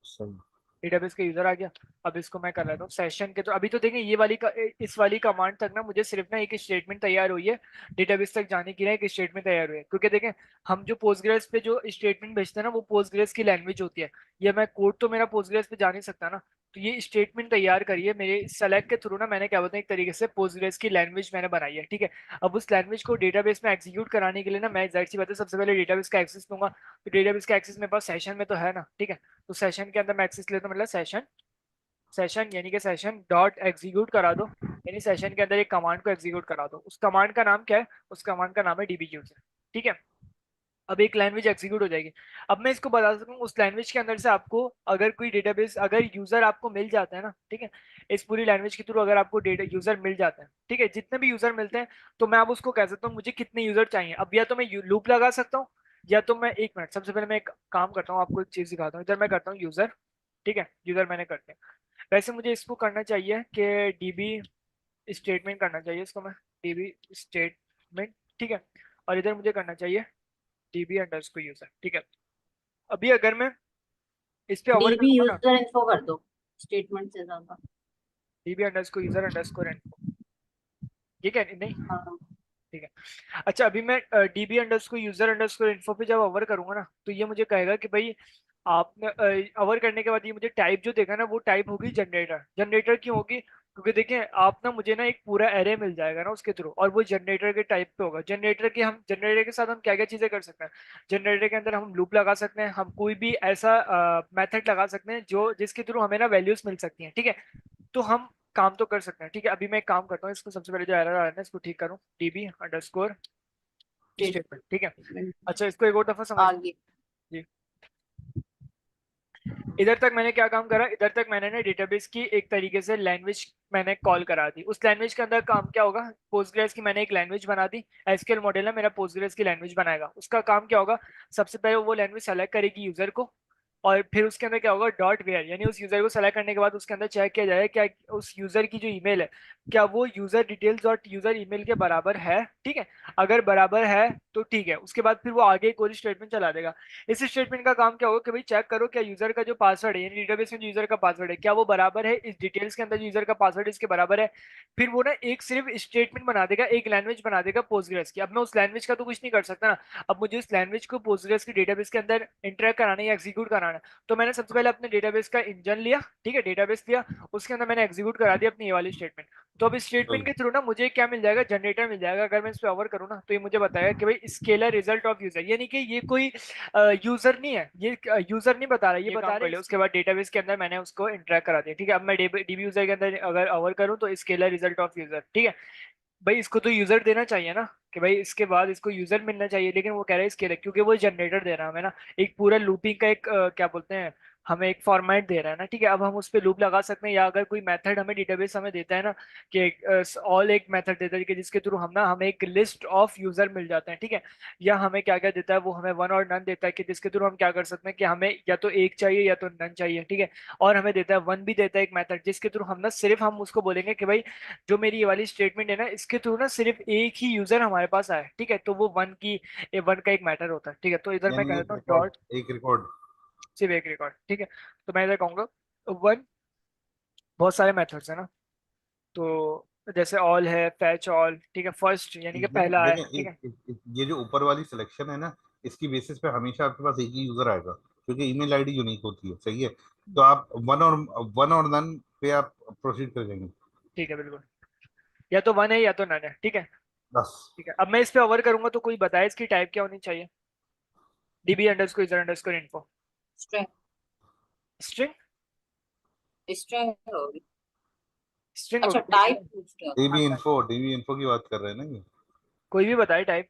सही। डेटाबेस का यूजर आ गया। अब इसको मैं कर लेता हूँ सेशन के, तो अभी तो देखें ये वाली का इस वाली कमांड तक ना मुझे सिर्फ ना एक स्टेटमेंट तैयार हुई है, डेटाबेस तक जाने की ना एक स्टेटमेंट तैयार हुई है। क्योंकि देखें हम जो पोस्टग्रेस पे जो स्टेटमेंट भेजते हैं ना वो पोस्टग्रेस की लैंग्वेज होती है, ये मैं कोड तो मेरा पोस्टग्रेस पे जा नहीं सकता ना। तो ये स्टेटमेंट तैयार करिए मेरे सेलेक्ट के थ्रू ना, मैंने क्या बोलते हैं एक तरीके से पोस्टग्रेस की लैंग्वेज मैंने बनाई है, ठीक है। अब उस लैंग्वेज को डेटाबेस में एग्जीक्यूट कराने के लिए ना मैं जाहिर सी बात है सबसे पहले डेटाबेस का एक्सेस दूंगा। तो डेटाबेस का एक्सेस मेरे पास सेशन में तो है ना, ठीक है। तो सेशन के अंदर मैं एक्सेस लेता हूँ, मतलब सेशन, सेशन यानी कि सेशन डॉट एग्जीक्यूट करा दो, यानी सेशन के अंदर एक कमांड को एग्जीक्यूट करा दो। उस कमांड का नाम क्या है, उस कमांड का नाम है डीबी यूजर, ठीक है। अब एक लैंग्वेज एग्जीक्यूट हो जाएगी। अब मैं इसको बता सकूँ उस लैंग्वेज के अंदर से आपको अगर कोई डेटाबेस अगर यूजर आपको मिल जाता है ना, ठीक है, इस पूरी लैंग्वेज के थ्रू अगर आपको डेटा यूजर मिल जाता है, ठीक है, जितने भी यूजर मिलते हैं, तो मैं अब उसको कह सकता हूँ मुझे कितने यूजर चाहिए। अब या तो मैं लूप लगा सकता हूँ, या तो मैं, एक मिनट सबसे पहले मैं एक काम करता हूँ, आपको एक चीज दिखाता हूँ। इधर मैं करता हूँ यूजर, ठीक है, यूजर मैंने करते हैं। वैसे मुझे इसको करना चाहिए कि डीबी स्टेटमेंट करना चाहिए इसको मैं, डीबी स्टेटमेंट, ठीक है। और इधर मुझे करना चाहिए डीबी अंडरस्कोर यूजर, ठीक है। अभी अगर मैं इस पे ओवर डीबी करूंगा ना, यूजर इन्फो कर दो स्टेटमेंट से ज्यादा। DB underscore user underscore info, ठीक है नहीं, हाँ ठीक है। अच्छा अभी मैं dB underscore user underscore info पे जब ओवर करूंगा ना, तो ये मुझे कहेगा कि भाई आपने ओवर करने के बाद ये मुझे टाइप जो देगा ना वो टाइप होगी जनरेटर। जनरेटर क्यों होगी, क्योंकि देखिए आप ना मुझे ना एक पूरा एरे मिल जाएगा ना उसके थ्रू, और वो जनरेटर के टाइप पे होगा। जनरेटर के साथ हम क्या क्या चीजें कर सकते हैं, जनरेटर के अंदर हम लूप लगा सकते हैं, हम कोई भी ऐसा मेथड लगा सकते हैं जो जिसके थ्रू हमें ना वैल्यूज मिल सकती हैं, ठीक है। तो हम काम तो कर सकते हैं, ठीक है। अभी मैं एक काम करता हूँ, इसको सबसे पहले जो एरर आ रहा है ना इसको ठीक करूँ, डीबी अंडरस्कोर स्टेटमेंट, ठीक है। स्टेटमेंट अच्छा इसको एक और दफा समझ आगे। जी। इधर तक मैंने क्या काम करा, इधर तक मैंने ना डेटाबेस की एक तरीके से लैंग्वेज मैंने कॉल करा दी। उस लैंग्वेज के अंदर काम क्या होगा, पोस्टग्रेस की मैंने एक लैंग्वेज बना दी, एसक्यूएल मॉडल है मेरा पोस्टग्रेस की लैंग्वेज बनाएगा। उसका काम क्या होगा, सबसे पहले वो लैंग्वेज सेलेक्ट करेगी यूजर को, और फिर उसके अंदर क्या होगा डॉट वेयर, यानी उस यूजर को सेलेक्ट करने के बाद उसके अंदर चेक किया जाए क्या उस यूजर की जो ईमेल है क्या वो user details dot user email के बराबर है, ठीक है। अगर बराबर है तो ठीक है, उसके बाद फिर वो आगे एक और स्टेटमेंट चला देगा। इस स्टेटमेंट का काम क्या होगा कि भाई चेक करो क्या यूजर का जो पासवर्ड है, यानी डेटाबेस में जो यूजर का पासवर्ड है क्या वो बराबर है इस डिटेल्स के अंदर यूजर का पासवर्ड इसके बराबर है। फिर वो ना एक सिर्फ स्टेटमेंट बना देगा, एक लैंग्वेज बना देगा पोस्टग्रेस की। अब मैं उस लैंग्वेज का तो कुछ नहीं कर सकता ना, अब मुझे उस लैंग्वेज को पोस्टग्रेस की डेटाबेस के अंदर इंटरेक्ट कराना या एग्जीक्यूट कराना है। तो मैंने सबसे पहले अपने डेटाबेस का इंजन लिया, ठीक है, डेटाबेस लिया, उसके अंदर मैंने एग्जीक्यूट करा दिया अपनी ये वाली स्टेटमेंट। तो अब इस स्टेटमेंट सही। के थ्रू ना मुझे क्या मिल जाएगा, जनरेटर मिल जाएगा। अगर मैं इस पे ओवर करूँ ना तो ये मुझे बताएगा कि भाई स्केलर रिजल्ट ऑफ यूजर, यानी कि ये कोई यूजर नहीं है, ये यूजर नहीं बता रहा, ये बता रहा है। उसके बाद डेटाबेस के अंदर मैंने उसको इंटरेक्ट करा दिया, ठीक है। अब मैं डीबी यूजर के अंदर अगर ओवर करूँ तो स्केलर रिजल्ट ऑफ यूजर, ठीक है। भाई इसको तो यूजर देना चाहिए ना, कि भाई इसके बाद इसको यूजर मिलना चाहिए, लेकिन वो कह रहा है स्केलर, क्योंकि वो जनरेटर दे रहा है हमें ना एक पूरा लूपिंग का एक क्या बोलते हैं हमें एक फॉर्मेट दे रहा है ना, ठीक है। अब हम उस पर लूप लगा सकते हैं, या अगर कोई मेथड हमें डेटाबेस हमें देता है ना कि ऑल एक मेथड देता है कि जिसके थ्रू हम ना हमें एक लिस्ट ऑफ यूजर मिल जाते हैं, ठीक है। या हमें क्या क्या देता है, वो हमें वन और नन देता है कि जिसके थ्रू हम क्या कर सकते हैं कि हमें या तो एक चाहिए या तो नन चाहिए, ठीक है। और हमें देता है वन भी देता है एक मेथड, जिसके थ्रू हम ना सिर्फ हम उसको बोलेंगे कि भाई जो मेरी ये वाली स्टेटमेंट है ना, इसके थ्रू ना सिर्फ एक ही यूजर हमारे पास आया, ठीक है। तो वो वन का एक मैटर होता है, ठीक है। तो इधर मैं यानी कह एक देता हूँ रिकॉर्ड, डॉट एक रिकॉर्ड। सिर्फ एक रिकॉर्ड, ठीक है। तो मैं इधर कहूंगा वन, बहुत सारे मेथड्स है ना, तो जैसे ऑल है, फैच ऑल, ठीक है, फर्स्ट यानी कि ये पहला है, देखें, ठीक है। ये जो ऊपर वाली सिलेक्शन है ना, इसकी बेसिस पे हमेशा आपके पास एक ही यूजर आएगा, क्योंकि ईमेल आईडी यूनिक होती है, सही है। तो आप वन और नन पे आप प्रोसीड कर जाएंगे। ठीक है बिल्कुल, या तो वन है या तो नन है, ठीक है। बस। ठीक है, अब मैं इस पे ओवर करूंगा तो कोई बताए इसकी टाइप क्या होनी चाहिए। DB underscore user underscore info string, string, string होगी। स्ट्रिंग अच्छा, होगी, ठीक है। टाइप पूछ रहे हो? हाँ, डीबी इन्फो की बात कर रहे हैं ना ये। कोई भी बताए टाइप।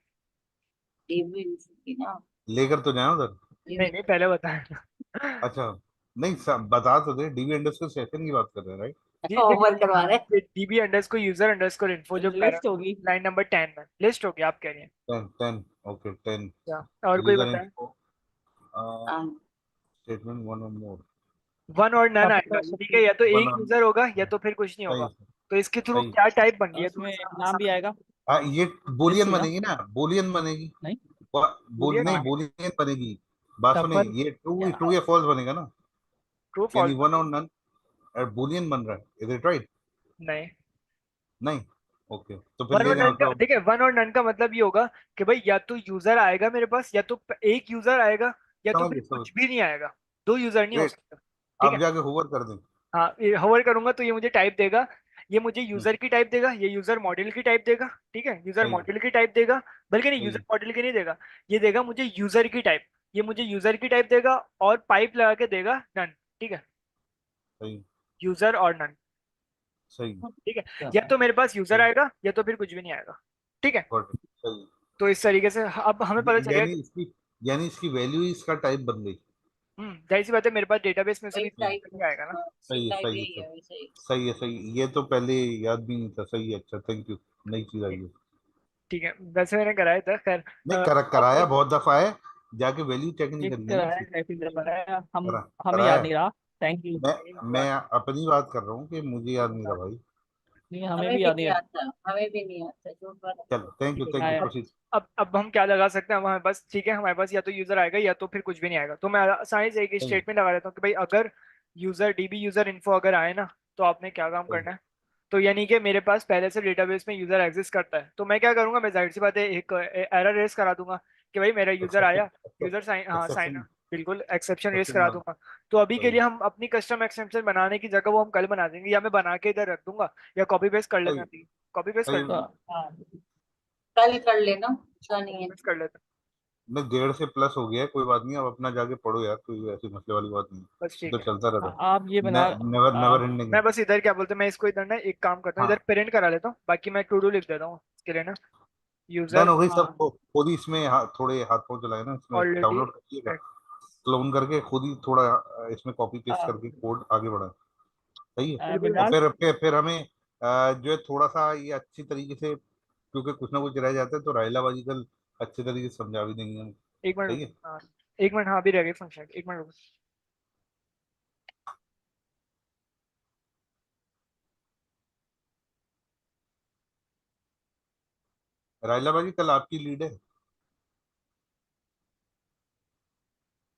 डीबी की ना, लेकर तो जाए उधर। नहीं नहीं, पहले बताया। अच्छा, नहीं बता तो दे, डीबी अंडरस्कोर सेशन की बात कर रहे हैं, राइट? जी ओवर करवा रहे हैं। DB underscore user underscore info जो लिस्ट होगी। लाइन नंबर 10 में लिस्ट हो गया, आप कह रही हैं। 10, ओके 10। क्या और कोई यूजर बताए। इन्फो हाँ, स्टेटमेंट वन और मोर। वन और नन आप आएगा, कर ठीक सकते है, हैं। या तो वन एक और, यूजर होगा या तो फिर कुछ नहीं सही होगा। तो इसके थ्रू सही। क्या टाइप बन गई है उसमें थोड़ा सा नाम भी समझ। आएगा। हाँ, ये लिस्ट बोलियन ही ना? बनेगी ना, बोलियन बनेगी। नहीं, बूलियन नहीं, हाँ, बोलियन बनेगी। बात सुने, टपल। ये ट्रू या ट्रू या फॉल्स बनेगा ना। ट्रू यानी फॉल्स। वन और नन, बोलियन बन रहा है, इज इट राइट? नहीं, नहीं, ओके, तो फिर वन ले और लें नन का मतलब। देखिए, वन और नन का मतलब ये होगा कि भाई या तो यूजर आएगा मेरे पास, या तो एक यूजर आएगा, या तो समझ फिर गए, समझ। कुछ भी नहीं आएगा। दो यूजर नहीं हो ग्रेट। सकता, ठीक आप है। जाके होवर कर दें। हाँ, होवर करूंगा तो ये मुझे टाइप देगा, ये मुझे हम्म, यूजर की टाइप देगा, ये यूजर मॉड्यूल की टाइप देगा, ठीक है, यूजर सही मॉड्यूल की टाइप देगा। बल्कि नहीं, यूजर सही मॉड्यूल की नहीं देगा, ये देगा मुझे यूजर की टाइप, ये मुझे यूजर की टाइप देगा और पाइप लगा के देगा नन, ठीक है। सही यूजर और नन, सही ठीक है। या तो मेरे पास यूजर सही। आएगा या तो फिर कुछ भी नहीं आएगा, ठीक है। गॉट इट, सही। तो इस तरीके से अब हमें पता चलेगा यानी कि इसकी यानी इसकी वैल्यू ही इसका टाइप बन गई। जाहिर सी बात है, मेरे पास डेटाबेस में से वही भी सही टाइप, नहीं आएगा ना। सही टाइप सही यही है, है, वही सही। सही है, सही। ये तो पहले याद भी नहीं था, सही है, अच्छा, थैंक यू। नई चीज आई है। ठीक है, वैसे मैंने कराया था, खैर। नहीं, अब कराया बहुत दफा है, जाके वैल्यू चेक नहीं एक करी है ना कराया इसकी। है, फिर बनाया हम, हमें कराया याद है। नहीं रहा। Thank you. मैं अपनी बात कर रहा हूँ कि मुझे याद नहीं रहा भाई। नहीं, हमें हमें भी भी याद नहीं नहीं रहा। आता, हमें भी नहीं आता, झूठ बात। चलो, थैंक ठीक यू, है, थैंक यू, आया। प्रोसीड। अब हम क्या लगा सकते हैं, अब हमारे पास, ठीक है, हमारे पास या तो यूजर आएगा या तो फिर कुछ भी नहीं आएगा। तो मैं आसानी से एक सही स्टेटमेंट लगा देता हूँ कि भाई अगर यूजर डीबी यूजर इन्फो अगर आए ना, तो आपने क्या काम सही करना है। तो यानी कि मेरे पास पहले से डेटाबेस में यूजर एग्जिस्ट करता है, तो मैं क्या करूंगा, मैं जाहिर सी बात है एक एरर रेस करा दूंगा कि भाई मेरा यूजर एक्सेप्शन, आया, यूजर साइन, हाँ साइन, एक्सेप्शन, बिल्कुल एक्सेप्शन रेस एक्सेप्शन करा मान। दूंगा। तो अभी के सही लिए हम अपनी कस्टम एक्सेप्शन बनाने की जगह वो हम कल बना देंगे, या मैं बना के इधर रख दूंगा, या कॉपी पेस्ट कर लेते सही हैं, कॉपी पेस्ट कर सही। लेते तो हैं, हाँ, कल कर लेना, ऐसा नहीं कॉपी है। पेस्ट कर लेते हैं। मैं 1:30 से प्लस हो गया है, कोई बात नहीं, अब अपना जाके पढ़ो यार, कोई ऐसी मसले वाली बात नहीं। बस ये ठीक तो है। चलता रहता आप ये बना है, नेवर नेवर एंडिंग मैं है। बस इधर क्या बोलते हैं, मैं इसको इधर ना एक काम करता हूँ, इधर हाँ, प्रिंट करा लेता हूँ, बाकी मैं टू डू लिख देता हूँ इसके लिए ना, डन यूजर हो गई सब। हाँ, खुद ही इसमें थोड़े हाथ पाँव चलाए ना, इसमें ऑलरेडी। डाउनलोड करिएगा, क्लोन करके खुद ही थोड़ा इसमें कॉपी पेस्ट हाँ, करके कोड आगे बढ़ाए। सही है। बिल्कुल और बिल्कुल। बिलाल। फिर हमें जो है थोड़ा सा ये अच्छी तरीके से, क्योंकि कुछ ना कुछ रह जाता है, तो राइलाबाजी कल अच्छे तरीके से समझा भी देंगे हम। एक मिनट सही है। हाँ, एक मिनट, हाँ अभी रह गई फंक्शन, एक मिनट रुको। राइलाबाजी कल आपकी लीड है।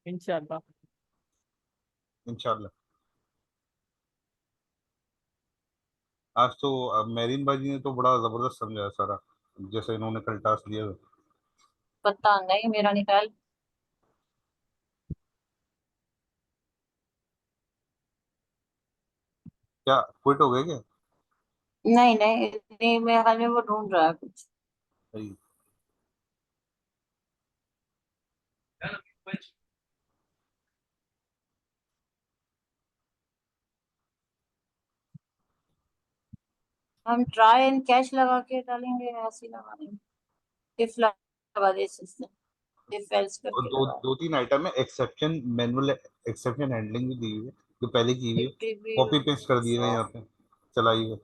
इंशाल्लाह। इंशाल्लाह। आज तो मेरीन बाजी ने तो बड़ा जबरदस्त समझाया सारा, जैसे इन्होंने कल टास्क दिया था। पता नहीं, मेरा निकाल। क्या क्विट हो गए क्या? नहीं नहीं, नहीं, मेरे ख्याल में वो ढूंढ रहा है कुछ। सही। हम ट्राई एंड कैच लगा के डालेंगे, ऐसे ही लगा देंगे, if लगा दे system। इफ एल्स और करके दो लगा दो तीन आइटम है, एक्सेप्शन मैनुअल एक्सेप्शन हैंडलिंग भी दी हुई है जो पहले की हुई है, कॉपी पेस्ट कर दिए हुए हैं यहाँ पे, चलाई हुई।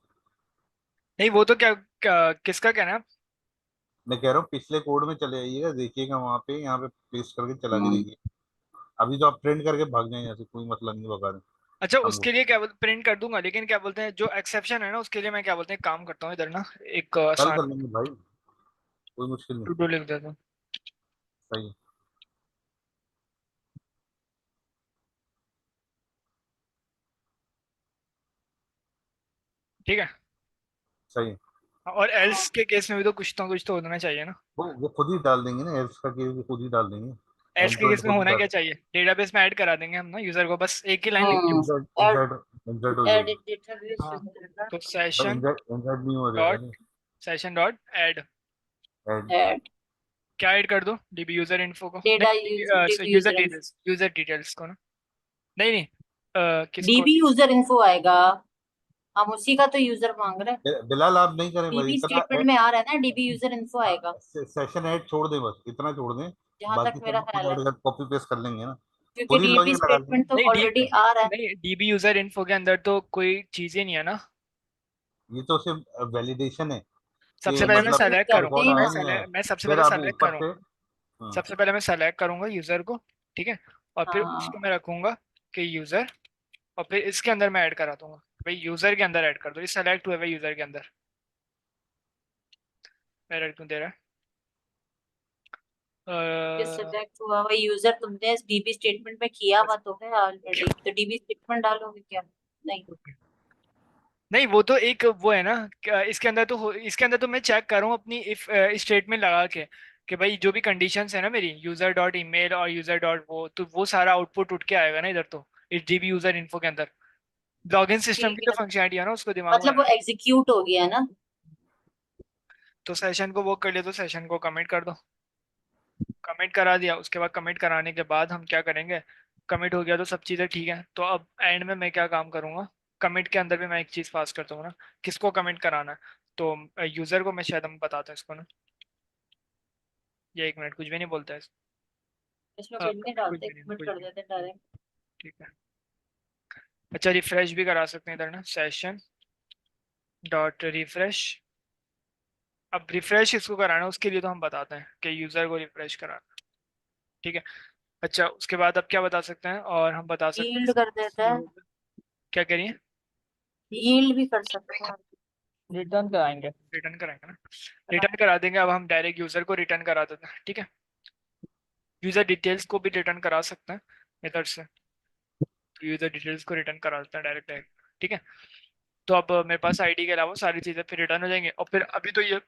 नहीं वो तो किसका कहना है? मैं कह रहा हूँ पिछले कोड में चले आइएगा, देखिएगा वहां पे, यहाँ पे पेस्ट करके चला के हम्म, देखिए। अभी तो आप प्रिंट करके भाग जाए यहाँ से, कोई मतलब नहीं बता रहे अच्छा हमको। उसके लिए क्या बोलते, प्रिंट कर दूंगा, लेकिन क्या बोलते हैं जो एक्सेप्शन है ना उसके लिए मैं क्या बोलते हैं काम करता हूँ इधर ना, एक कल आसान कर लेंगे भाई, कोई मुश्किल नहीं। टू डू लिख देता हूँ। सही है। ठीक है। सही है। और एल्स के केस में भी तो कुछ तो होना चाहिए ना। वो खुद ही डाल देंगे ना, एल्स का केस वो खुद ही डाल देंगे, एल्स एंड के टू एंड केस में खुद ही होना डाल। क्या चाहिए, डेटाबेस में ऐड करा देंगे हम ना यूजर को, बस एक ही लाइन लिख दी बस। इंसर्ट ऐड इंसर्ट इंसर्ट हो ऐड जाएगी। डेटाबेस हाँ यूजर तो पर सेशन इंसर्ट इंसर्ट नहीं हो जाएगा डॉट ना। Session dot add, add. Add क्या ऐड कर दो, डीबी यूजर इन्फो को, डेटा यूज नहीं डीबी यूजर डिटेल्स को ना, नहीं नहीं किसको? डीबी यूजर इन्फो आएगा, हम उसी का तो यूजर मांग रहे हैं। बिलाल आप नहीं करें भाई डीबी इतना, स्टेटमेंट में आ रहा है ना, डीबी यूजर इन्फो आएगा, सेशन ऐड छोड़ दें, बस इतना छोड़ दें। जहां तक बाकी सब मेरा हम खुद ख्याल है, ऐड कर कॉपी पेस्ट कर लेंगे ना, क्योंकि खुद ही डीबी लॉजिक लगा लेंगे। स्टेटमेंट तो नहीं डी ऑलरेडी आ रहा है। नहीं डीबी यूजर इन्फो के अंदर तो कोई चीज ही नहीं है ना। ये तो सिर्फ वैलिडेशन है सबसे कि पहले मैं मतलब वैलिडेट सेलेक्ट करते करूंगा, रिकॉर्ड ही आया ना। नहीं आया। मैं सबसे फिर पहले आप सेलेक्ट ऊपर से, करूंगा, हाँ, सबसे पहले मैं सेलेक्ट करूंगा यूजर को, ठीक है, और फिर हाँ उसको मैं रखूंगा कि यूजर, और फिर इसके अंदर मैं ऐड करा दूंगा, भाई यूजर के अंदर ऐड कर दो, ये सेलेक्ट हुए भाई यूजर के अंदर, एरर क्यों दे रहा ये है? सब्जेक्ट हुआ वही यूजर, तुमने डीबी स्टेटमेंट में किया हुआ तो है ऑलरेडी, तो डीबी स्टेटमेंट डालोगे क्या? नहीं। नहीं वो तो एक वो है ना, इसके अंदर तो इसके अंदर तो मैं चेक कर रहा हूँ अपनी इफ स्टेटमेंट लगा के कि भाई जो भी कंडीशंस है ना मेरी, यूजर डॉट ईमेल और यूजर डॉट वो, तो वो सारा आउटपुट उठ के आएगा ना इधर, तो इस डीबी यूजर इन्फो के अंदर लॉगिन सिस्टम ठीक की जो है, फंक्शनलिटी है ना उसको दिमाग में मतलब वो आएगा। एग्जीक्यूट हो गया ना। तो सेशन को वो कर लिया, तो सेशन को कमिट कर दो, कमिट करा दिया, उसके बाद कमिट कराने के बाद हम क्या करेंगे, कमिट हो गया तो सब चीज़ें ठीक है, तो अब एंड में मैं क्या काम करूंगा, कमिट के अंदर भी मैं एक चीज़ पास करता हूँ ना, किसको कमिट कराना है, तो यूजर को, मैं शायद हम बताते हैं इसको ना, ये एक मिनट कुछ भी नहीं बोलता है इसमें कुछ नहीं डालते, कमिट कुछ कर भी देते नहीं, डायरेक्ट। ठीक है। अच्छा रिफ्रेश भी करा सकते हैं इधर ना, सेशन डॉट रिफ्रेश, अब रिफ्रेश इसको कराना है उसके लिए तो हम बताते हैं कि यूजर को रिफ्रेश कराना, ठीक है। अच्छा उसके बाद अब क्या बता सकते हैं, और हम बता सकते यील्ड कर देता है, हैं, क्या करिए, यील्ड भी कर सकते हैं। रिटर्न कराएंगे। रिटर्न कराएंगे ना, रिटर्न करा देंगे, अब हम डायरेक्ट यूजर को रिटर्न करा देते हैं, ठीक है। यूजर डिटेल्स को भी रिटर्न करा सकते हैं इधर से, यूजर डिटेल्स को रिटर्न करा देते हैं डायरेक्ट डायरेक्ट, ठीक है। तो अब मेरे पास आईडी के अलावा सारी चीज़ें फिर रिटर्न हो जाएंगी, और फिर अभी तो ये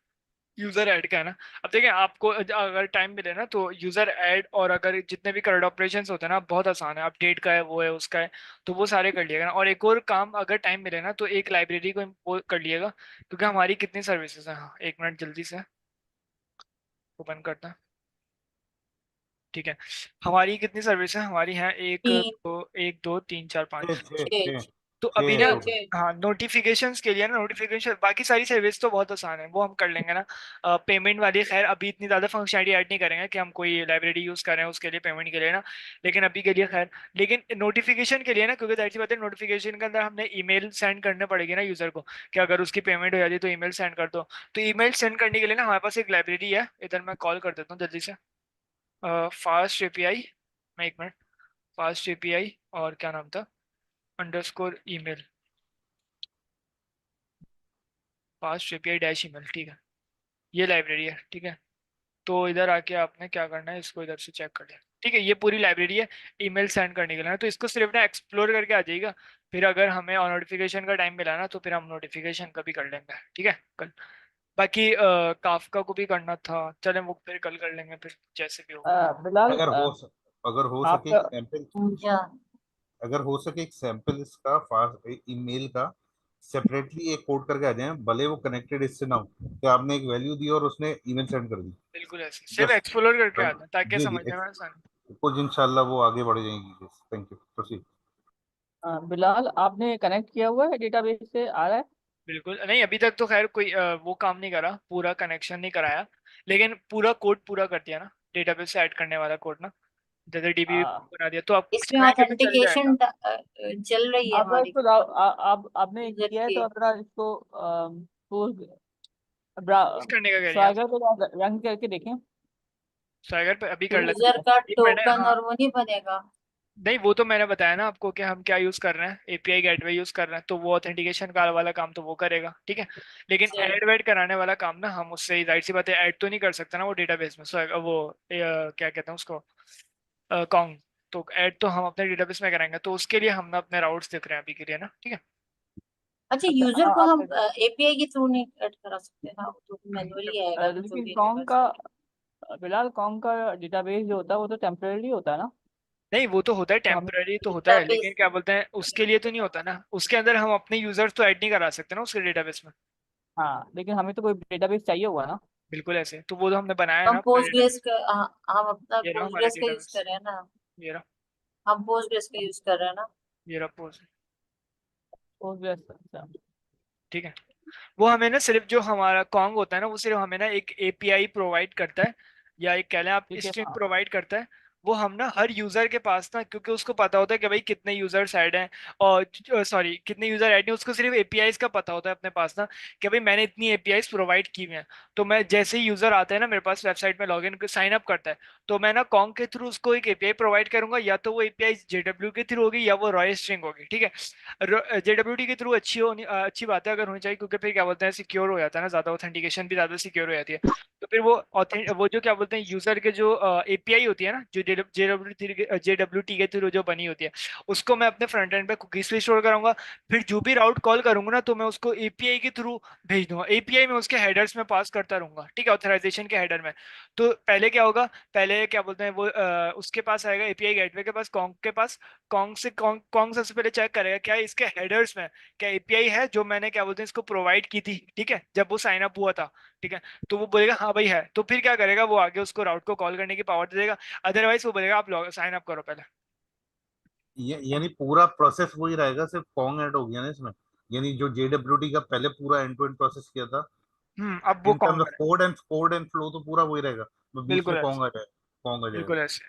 यूजर ऐड का है ना, अब देखिए आपको अगर टाइम मिले ना तो यूजर ऐड, और अगर जितने भी करंट ऑपरेशंस होते हैं ना बहुत आसान है, अपडेट का है वो है उसका है, तो वो सारे कर लिएगा ना, और एक और काम अगर टाइम मिले ना तो एक लाइब्रेरी को वो कर लिएगा, क्योंकि हमारी कितनी सर्विसेज हैं, हाँ एक मिनट जल्दी से ओपन करता है, ठीक है। हमारी कितनी सर्विस है, हमारी है तीन, एक दो तीन चार छः पाँच, छः छः छः तो अभी छः ना, टोटल। हाँ नोटिफिकेशंस के लिए ना, नोटिफिकेशन बाकी सारी सर्विस तो बहुत आसान है, वो हम कर लेंगे ना। पेमेंट वाली खैर अभी इतनी ज़्यादा फंक्शनलिटी ऐड नहीं करेंगे कि हम कोई लाइब्रेरी यूज़ करें उसके लिए पेमेंट के लिए ना, लेकिन अभी के लिए खैर, लेकिन नोटिफिकेशन के लिए ना, क्योंकि जाहिर सी बात है नोटिफिकेशन के अंदर हमने ईमेल सेंड करने पड़ेगी ना यूज़र को, कि अगर उसकी पेमेंट हो जाती है तो ईमेल सेंड कर दो, तो ईमेल सेंड करने के लिए ना हमारे पास एक लाइब्रेरी है, इधर मैं कॉल कर देता हूँ जल्दी से, फास्ट एपीआई, मैं एक मिनट, फास्ट एपीआई और क्या नाम था, underscore email, fast API dash email, ठीक है, ये लाइब्रेरी है, ठीक है। तो इधर आके आपने क्या करना है, इसको इधर से चेक कर लिया, ठीक है, ये पूरी लाइब्रेरी है ईमेल सेंड करने के लिए ना, तो इसको सिर्फ ना एक्सप्लोर करके आ जाइएगा, फिर अगर हमें और नोटिफिकेशन का टाइम मिला ना तो फिर हम नोटिफिकेशन का भी कर लेंगे, ठीक है कल, बाकी काफका को भी करना था, चलें वो फिर कल कर लेंगे फिर, जैसे भी होगा। बिलाल, अगर हो सके एक आपका सैंपल, पूजा। अगर हो सके एक सैंपल इसका फास्ट ईमेल का सेपरेटली एक कोड करके आ जाए, भले वो कनेक्टेड इससे ना हो, कि आपने एक वैल्यू दी और उसने ईमेल सेंड कर दी। बिल्कुल ऐसे सिर्फ जस्ट, एक्सप्लोर करके आते हैं ताकि जी जी, समझने में आसान। कुछ इंशाल्लाह वो आगे बढ़ जाएंगी। Thank you, proceed. बिलाल, आपने कनेक्ट किया हुआ है डेटाबेस से, आ रहा है? बिल्कुल नहीं, अभी तक तो खैर कोई वो काम नहीं करा, पूरा कनेक्शन नहीं कराया, लेकिन पूरा कोड पूरा कर दिया ना, डेटाबेस से ऐड करने वाला कोड ना, जैसे डीबी हाँ, बना दिया तो आप इसमें चलाएंगे तो चल जाएगा। ऑथेंटिकेशन चल रही है अब हमारी इसको अब आपने यूजर किया है की। तो अपना इसको यूज करने का कह रही हैं आप? स्वागत को रन करके देखें। स्वागर पे अभी कर लेते यूजर हैं, का एक मिनट। टोकन हाँ, और वो नहीं बनेगा। नहीं वो तो मैंने बताया ना आपको कि हम क्या यूज कर रहे हैं, एपीआई गेटवे यूज कर रहे हैं, तो वो ऑथेंटिकेशन का वाला काम तो वो करेगा, ठीक है। लेकिन चल ऐड वैड कराने वाला काम ना हम उससे ही, जाहिर सी बात है ऐड तो नहीं कर सकते ना वो डेटाबेस में, वो क्या कहते हैं उसको, कॉन्ग। तो ऐड तो हम अपने डेटाबेस में कराएंगे, तो उसके लिए हम ना अपने राउट्स देख रहे हैं अभी के लिए ना, ठीक है। अच्छा, अच्छा, यूजर हाँ को हम आपने एपीआई के थ्रू नहीं ऐड करा सकते ना, वो तो मैनुअली आएगा ना जो लेकिन भी कॉन्ग डेटाबेस। का फिलहाल कॉन्ग का डेटाबेस जो होता है वो तो टेम्परेरी होता है ना। नहीं वो तो होता है, तो हमें टेम्पररी तो होता है, डेटाबेस लेकिन क्या बोलते हैं उसके लिए तो नहीं होता ना, उसके अंदर हम अपने यूजर्स तो ऐड नहीं करा सकते ना उसके डेटाबेस में। हाँ, लेकिन हमें तो कोई डेटाबेस चाहिए होगा ना। बिल्कुल ऐसे, तो वो तो हमने बनाया है ना हम अपना पोस्टग्रेस डेटाबेस। का हम अपना ये रहा हमारा पोस्टग्रेस का यूज डेटाबेस, कर रहे हैं ना। ये रहा, हम पोस्टग्रेस का यूज कर रहे हैं ना। ये रहा पोस्ट, पोस्टग्रेस, अच्छा। ठीक है। वो हमें ना सिर्फ जो हमारा कॉन्ग होता है ना, वो सिर्फ हमें ना एक एपीआई प्रोवाइड करता है, या एक कह लें आप ठीक है, स्ट्रिंग हाँ। प्रोवाइड करता है। वो हम ना हर यूजर के पास ना, क्योंकि उसको पता होता है कि भाई कितने यूजर्स ऐड हैं, और सॉरी कितने यूजर ऐड नहीं, उसको सिर्फ एपीआईज का पता होता है अपने पास ना, कि भाई मैंने इतनी एपीआईज प्रोवाइड की हुई हैं। तो मैं जैसे ही यूजर आता है ना मेरे पास वेबसाइट में लॉग इन साइन अप करता है, तो मैं ना कॉन्ग के थ्रू उसको एक एपीआई प्रोवाइड करूंगा, या तो वो एपीआई जेडब्ल्यू के थ्रू होगी या वो रॉय स्ट्रिंग होगी, ठीक है। जेडब्ल्यूटी के थ्रू अच्छी बात है अगर होनी चाहिए, क्योंकि फिर क्या बोलते हैं सिक्योर हो जाता है ना, ज्यादा ऑथेंटिकेशन भी ज्यादा सिक्योर हो जाती है। तो फिर वो जो क्या बोलते हैं यूजर के जो एपीआई होती है ना, जो जेडब्ल्यूटी के थ्रू जो बनी होती है, उसको मैं अपने फ्रंट एंड पे कुकीज पे स्टोर कराऊंगा। फिर जो भी राउट कॉल करूंगा ना, तो मैं उसको एपीआई के थ्रू भेज दूंगा, एपीआई में उसके हेडर्स में पास करता रहूंगा, ठीक है, ऑथराइजेशन के हेडर में। तो पहले क्या होगा, पहले क्या बोलते हैं वो उसके पास आएगा, एपीआई गेटवे के पास, कॉन्ग के पास। कॉन्ग सबसे पहले चेक करेगा क्या इसके हेडर्स में क्या एपीआई है जो मैंने क्या बोलते हैं इसको प्रोवाइड की थी, ठीक है, जब वो साइन अप हुआ था, ठीक है। तो वो बोलेगा हाँ भाई है, तो फिर क्या करेगा वो आगे उसको राउट को कॉल करने की पावर दे देगा। अदरवाइज वो बोलेगा आप लॉग साइन अप करो पहले। यानी पूरा प्रोसेस वही रहेगा, सिर्फ कॉन्ग ऐड हो गया ना इसमें। यानी जो जेडब्ल्यूटी का पहले पूरा एंड टू एंड प्रोसेस किया था, अब वो इन कॉन्ग टर्म्स ऑफ करे। कोड एंड फ्लो तो पूरा वही रहेगा, तो बीच बिल्कुल में ऐसे, कॉन्ग आ जाएगा। बिल्कुल ऐसे।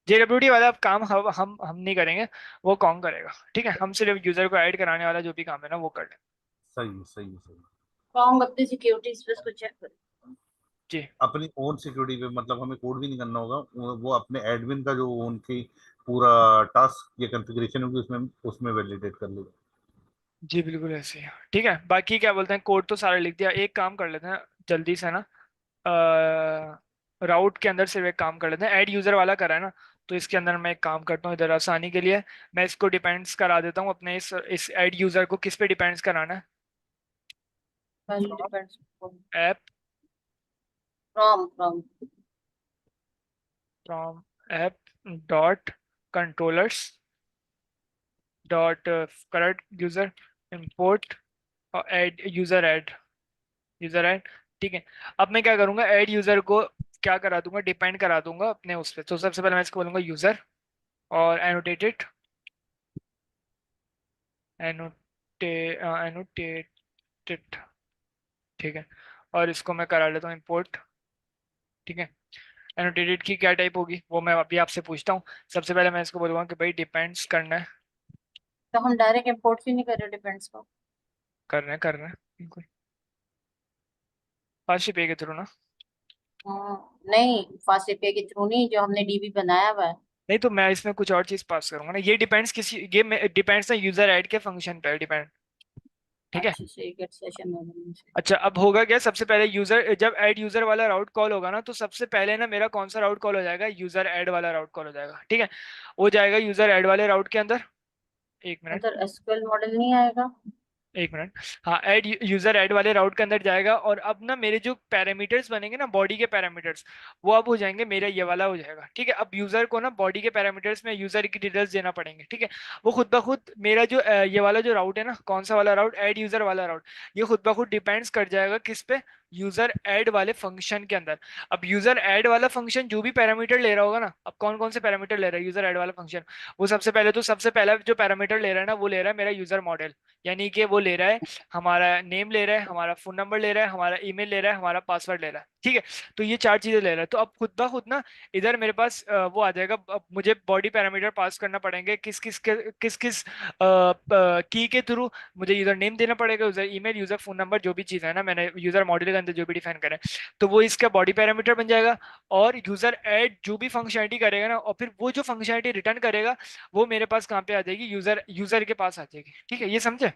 जेडब्ल्यूटी वाला अब काम हम नहीं करेंगे, वो कॉन्ग करेगा, ठीक है। हम सिर्फ यूजर को ऐड कराने वाला जो भी काम है ना वो कर लें। सही है, सही है, सही है। कॉन्ग अपनी सिक्योरिटीज पे इसको चेक करें। जी अपनी ओन सिक्योरिटी पे, मतलब हमें कोड भी नहीं करना होगा, वो अपने एडमिन का जो उनकी पूरा टास्क या कॉन्फ़िगरेशन होगी उसमें उसमें वैलिडेट कर लेगा। जी, बिल्कुल ऐसे ही है। ठीक है, बाकी क्या बोलते हैं कोड तो सारा लिख दिया, एक काम कर लेते हैं जल्दी से ना, राउट के अंदर सिर्फ एक काम कर लेते हैं, ऐड यूजर वाला करा है ना, तो इसके अंदर मैं एक काम करता हूँ इधर आसानी के लिए, मैं इसको डिपेंड्स करा देता हूँ अपने इस ऐड यूजर को किस पे डिपेंड्स कराना है। पहले from depends app, from from app dot controllers dot current user import और ऐड यूजर ऐड, ठीक है। अब मैं क्या करूंगा, ऐड यूजर को क्या करा दूंगा, डिपेंड करा दूंगा अपने उस पर। तो सबसे पहले मैं इसको बोलूंगा यूजर और एनोटेटेड, एनोटेटेड, ठीक है। और इसको मैं करा लेता हूँ इंपोर्ट, ठीक है। एनोटेटेड की क्या टाइप होगी वो मैं अभी आपसे पूछता हूँ। सबसे पहले मैं इसको बोलूंगा कि भाई डिपेंड्स करना है, तो हम डायरेक्ट इंपोर्ट क्यों नहीं कर रहे डिपेंड्स को। करना है बिल्कुल, फास्ट पे के थ्रू ना। नहीं, फास्ट एपीआई के थ्रू नहीं, जो हमने डीबी बनाया हुआ है। नहीं तो मैं इसमें कुछ और चीज पास करूंगा ना, ये डिपेंड्स ये डिपेंड्स ना यूजर ऐड के फंक्शन पे डिपेंड, ठीक है। अच्छे से गेट सेशन में से। अच्छा अब होगा क्या, सबसे पहले यूजर जब ऐड यूजर वाला राउट कॉल होगा ना, तो सबसे पहले ना मेरा कौन सा राउट कॉल हो जाएगा, यूजर ऐड वाला राउट कॉल हो जाएगा, ठीक है। वो जाएगा यूजर ऐड वाले राउट के अंदर, एक मिनट, अंदर एसक्यूएल मॉडल नहीं आएगा। एक मिनट। हाँ, ऐड यूजर ऐड वाले राउट के अंदर जाएगा, और अब ना मेरे जो पैरामीटर्स बनेंगे ना बॉडी के पैरामीटर्स, वो अब हो जाएंगे मेरा ये वाला हो जाएगा, ठीक है। अब यूजर को ना बॉडी के पैरामीटर्स में यूजर की डिटेल्स देना पड़ेंगे, ठीक है। वो खुद ब खुद मेरा जो ये वाला जो राउट है ना, कौन सा वाला राउट, ऐड यूजर वाला राउट, ये खुद ब खुद डिपेंड्स कर जाएगा किस पे, यूजर ऐड वाले फंक्शन के अंदर। अब यूजर ऐड वाला फंक्शन जो भी पैरामीटर ले रहा होगा ना, अब कौन कौन से पैरामीटर ले रहा है यूजर ऐड वाला फंक्शन, वो सबसे पहला जो पैरामीटर ले रहा है ना, वो ले रहा है मेरा यूजर मॉडल, यानी कि वो ले रहा है हमारा नेम ले रहा है, हमारा फोन नंबर ले रहा है, हमारा ईमेल ले रहा है, हमारा पासवर्ड ले रहा है, ठीक है। तो ये 4 चीजें ले रहा है, तो अब खुद ब खुद ना इधर मेरे पास वो आ जाएगा। अब मुझे बॉडी पैरामीटर पास करना पड़ेंगे किस किस किस किस की के थ्रू। मुझे यूजर नेम देना पड़ेगा, user email, user phone number, जो भी चीज़ है ना मैंने यूजर मॉड्यूल के अंदर जो भी डिफाइन करा है, तो वो इसका बॉडी पैरामीटर बन जाएगा। और यूजर ऐड जो भी फंक्शनलिटी करेगा ना, और फिर वो जो फंक्शनलिटी रिटर्न करेगा वो मेरे पास कहाँ पे आ जाएगी, यूजर यूजर के पास आ जाएगी। ठीक है, ये समझे?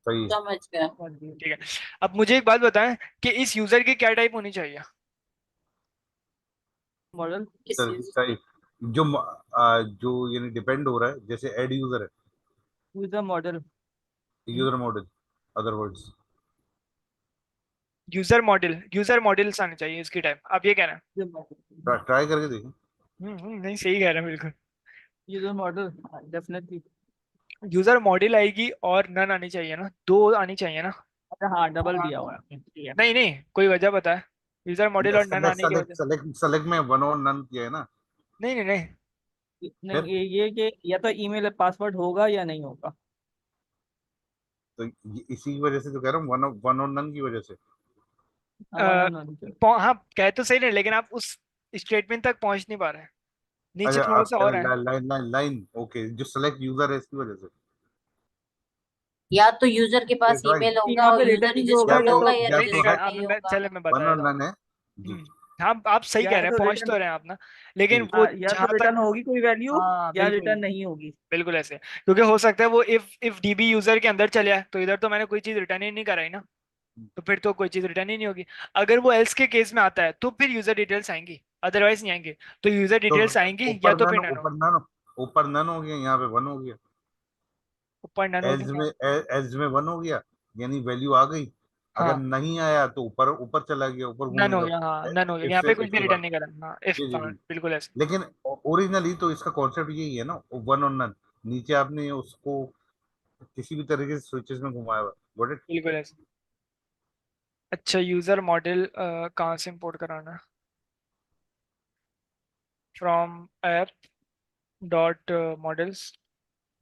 सही है। समझ गया। ठीक है। अब मुझे एक बात बताएं कि इस यूजर की क्या टाइप होनी चाहिए? मॉडल किस सर चीज? सही। जो यानी डिपेंड हो रहा है, जैसे एड यूजर है, user model user model, other words. User models आने चाहिए इसकी टाइप, आप ये कह रहे हैं? ट्राई करके देखें। नहीं, सही कह रहे हैं बिल्कुल। User model definitely. User model आएगी और नन आनी चाहिए ना, 2 आनी चाहिए ना। अच्छा हाँ, डबल दिया हुआ है आपने, ठीक है। नहीं नहीं, कोई वजह बता है यूजर मॉडल और नन सेलेक्ट आने की सेलेक्ट वजह? सेलेक्ट सेलेक्ट में वन और नन किया है ना। नहीं नहीं नहीं। नहीं, फिर ये कि या तो ईमेल पासवर्ड होगा या नहीं होगा। तो इसी की वजह से तो कह रहा हूँ, वन और नन की वजह से। हाँ, वन और नन। हाँ कह तो सही रहे, लेकिन आप उस स्टेटमेंट तक पहुंच नहीं पा रहे हैं, नीचे अच्छा थोड़ा आप सा कह और है। रहे लाइन लाइन लाइन, ओके, जो सेलेक्ट यूजर है इसकी वजह से। या तो यूजर के पास राइट। ईमेल होगा यहाँ और पे यूजर रिटर्निंग होगा या रजिस्टर्ड या तो होगा तो या या नहीं तो देखा, है रजिस्टर्ड अब नहीं मैं होगा। चले मैं बता वन और देता हूँ। नन है। जी। हाँ आप सही कह या रहे हैं, तो पहुंच रिटर्न, तो रहे हैं आप ना, लेकिन जी। वो या तो जहां तक। रिटर्न होगी कोई वैल्यू हाँ या बिल्कुल, रिटर्न नहीं होगी। बिल्कुल ऐसे, क्योंकि हो सकता है वो इफ डीबी यूजर के अंदर चले आए, तो इधर तो मैंने कोई चीज रिटर्न ही नहीं कराई ना, तो फिर तो कोई चीज रिटर्न ही नहीं होगी। अगर वो एल्स के केस में आता है तो फिर यूजर डिटेल्स आएंगी, अदरवाइज नहीं आएंगे। तो यूजर तो डिटेल्स आएंगी या ऊपर तो नन, फिर नन ऊपर होगी। नन, ऊपर नन हो गया, यहाँ पे वन हो गया। ऊपर नन होगी एज क्या? में एज में वन हो गया, यानी वैल्यू आ गई। अगर हाँ नहीं आया तो ऊपर ऊपर चला गया, ऊपर नन हो घूमेगा। गया, हाँ नन हो गया, इफ यहाँ से पे कुछ इफ भी के रिटर्न बाद। नहीं करा। हाँ इफ, जी जी हाँ जी। बिल्कुल ऐसे। लेकिन ओरिजिनली तो इसका कॉन्सेप्ट यही है ना, वन और नन। नीचे आपने उसको किसी भी तरीके से स्विचेस में घुमाया हुआ, गॉट इट। बिल्कुल ऐसे। अच्छा, यूजर मॉडल कहाँ से इंपोर्ट कराना? From app dot models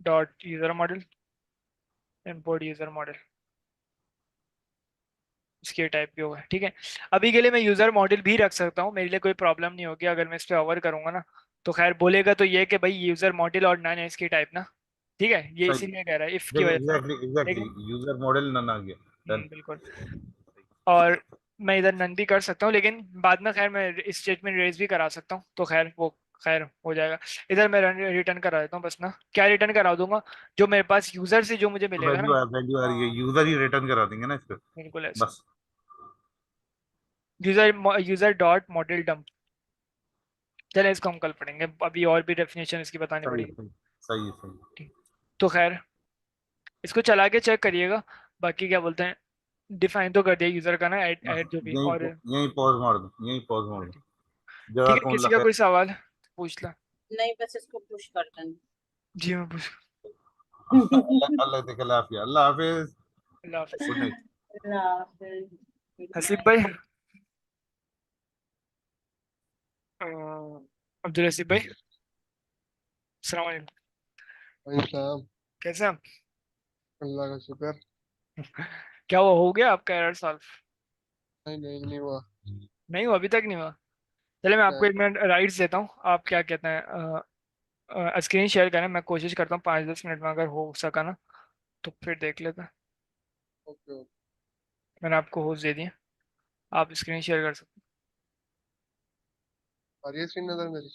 dot user model, import user model, इसके टाइप के होगा। ठीक है, अभी के लिए मैं यूजर मॉडल भी रख सकता हूँ, मेरे लिए कोई प्रॉब्लम नहीं होगी अगर मैं इस पे ओवर करूंगा ना। तो खैर बोलेगा तो ये कि भाई यूजर मॉडल और नन है इसकी टाइप ना। ठीक है, ये सही। इसीलिए कह रहा है इफ की देखिए वजह से। एग्जैक्टली एग्जैक्टली, लेकिन यूजर मॉडल नन आ गया। डन। बिल्कुल। और मैं इधर नन भी कर सकता हूँ, लेकिन बाद में खैर मैं स्टेटमेंट रेज भी करा सकता हूँ, तो खैर वो खैर हो जाएगा। इधर मैं रिटर्न करा देता हूँ बस ना, क्या रिटर्न करा दूंगा, जो मेरे पास यूजर से जो मुझे मिलेगा ना। वैल्यू आ रही है, हाँ यूजर ही रिटर्न करा देंगे ना इसको। बिल्कुल ऐसे। बस। User user dot model dump. चले इसको हम कल पढ़ेंगे, अभी और भी डेफिनेशन इसकी बतानी सही पड़ेगी। सही। सही है सही। ठीक। तो खैर इसको चला के चेक करिएगा, बाकी क्या बोलते हैं, डिफाइन तो कर दिया यूजर का ना, ऐड बस ऐड जो भी यही और। यही पॉज मार दो, यही पॉज मार दो। ठीक जजाक है, किसी का खैर। कोई सवाल पूछ ला। नहीं, बस इसको पुश कर देना। जी मैं पूछ। अल्लाह अल्लाह तेरे लाफिया, अल्लाह हाफिज। अल्लाह हाफिज। Good night. अल्लाह हाफिज। Good Haseeb night. भाई, अ, अब्दुल हसीब भाई, अस्सलाम वालेकुम। भाई साहब, कैसे हैं आप? अल्लाह का शुक्र। क्या हुआ, हो गया आपका एरर सॉल्व? नहीं नहीं, नहीं हुआ। नहीं हुआ, अभी तक नहीं हुआ। चले मैं आपको नहीं, 1 मिनट राइट्स देता हूँ, आप क्या कहते हैं, स्क्रीन शेयर करें, मैं कोशिश करता हूँ 5-10 मिनट में अगर हो सका ना, तो फिर देख लेते हैं। Okay okay. मैंने आपको होस्ट दे दिया, आप स्क्रीन शेयर कर सकते हैं। और ये स्क्रीन नजर मेरी।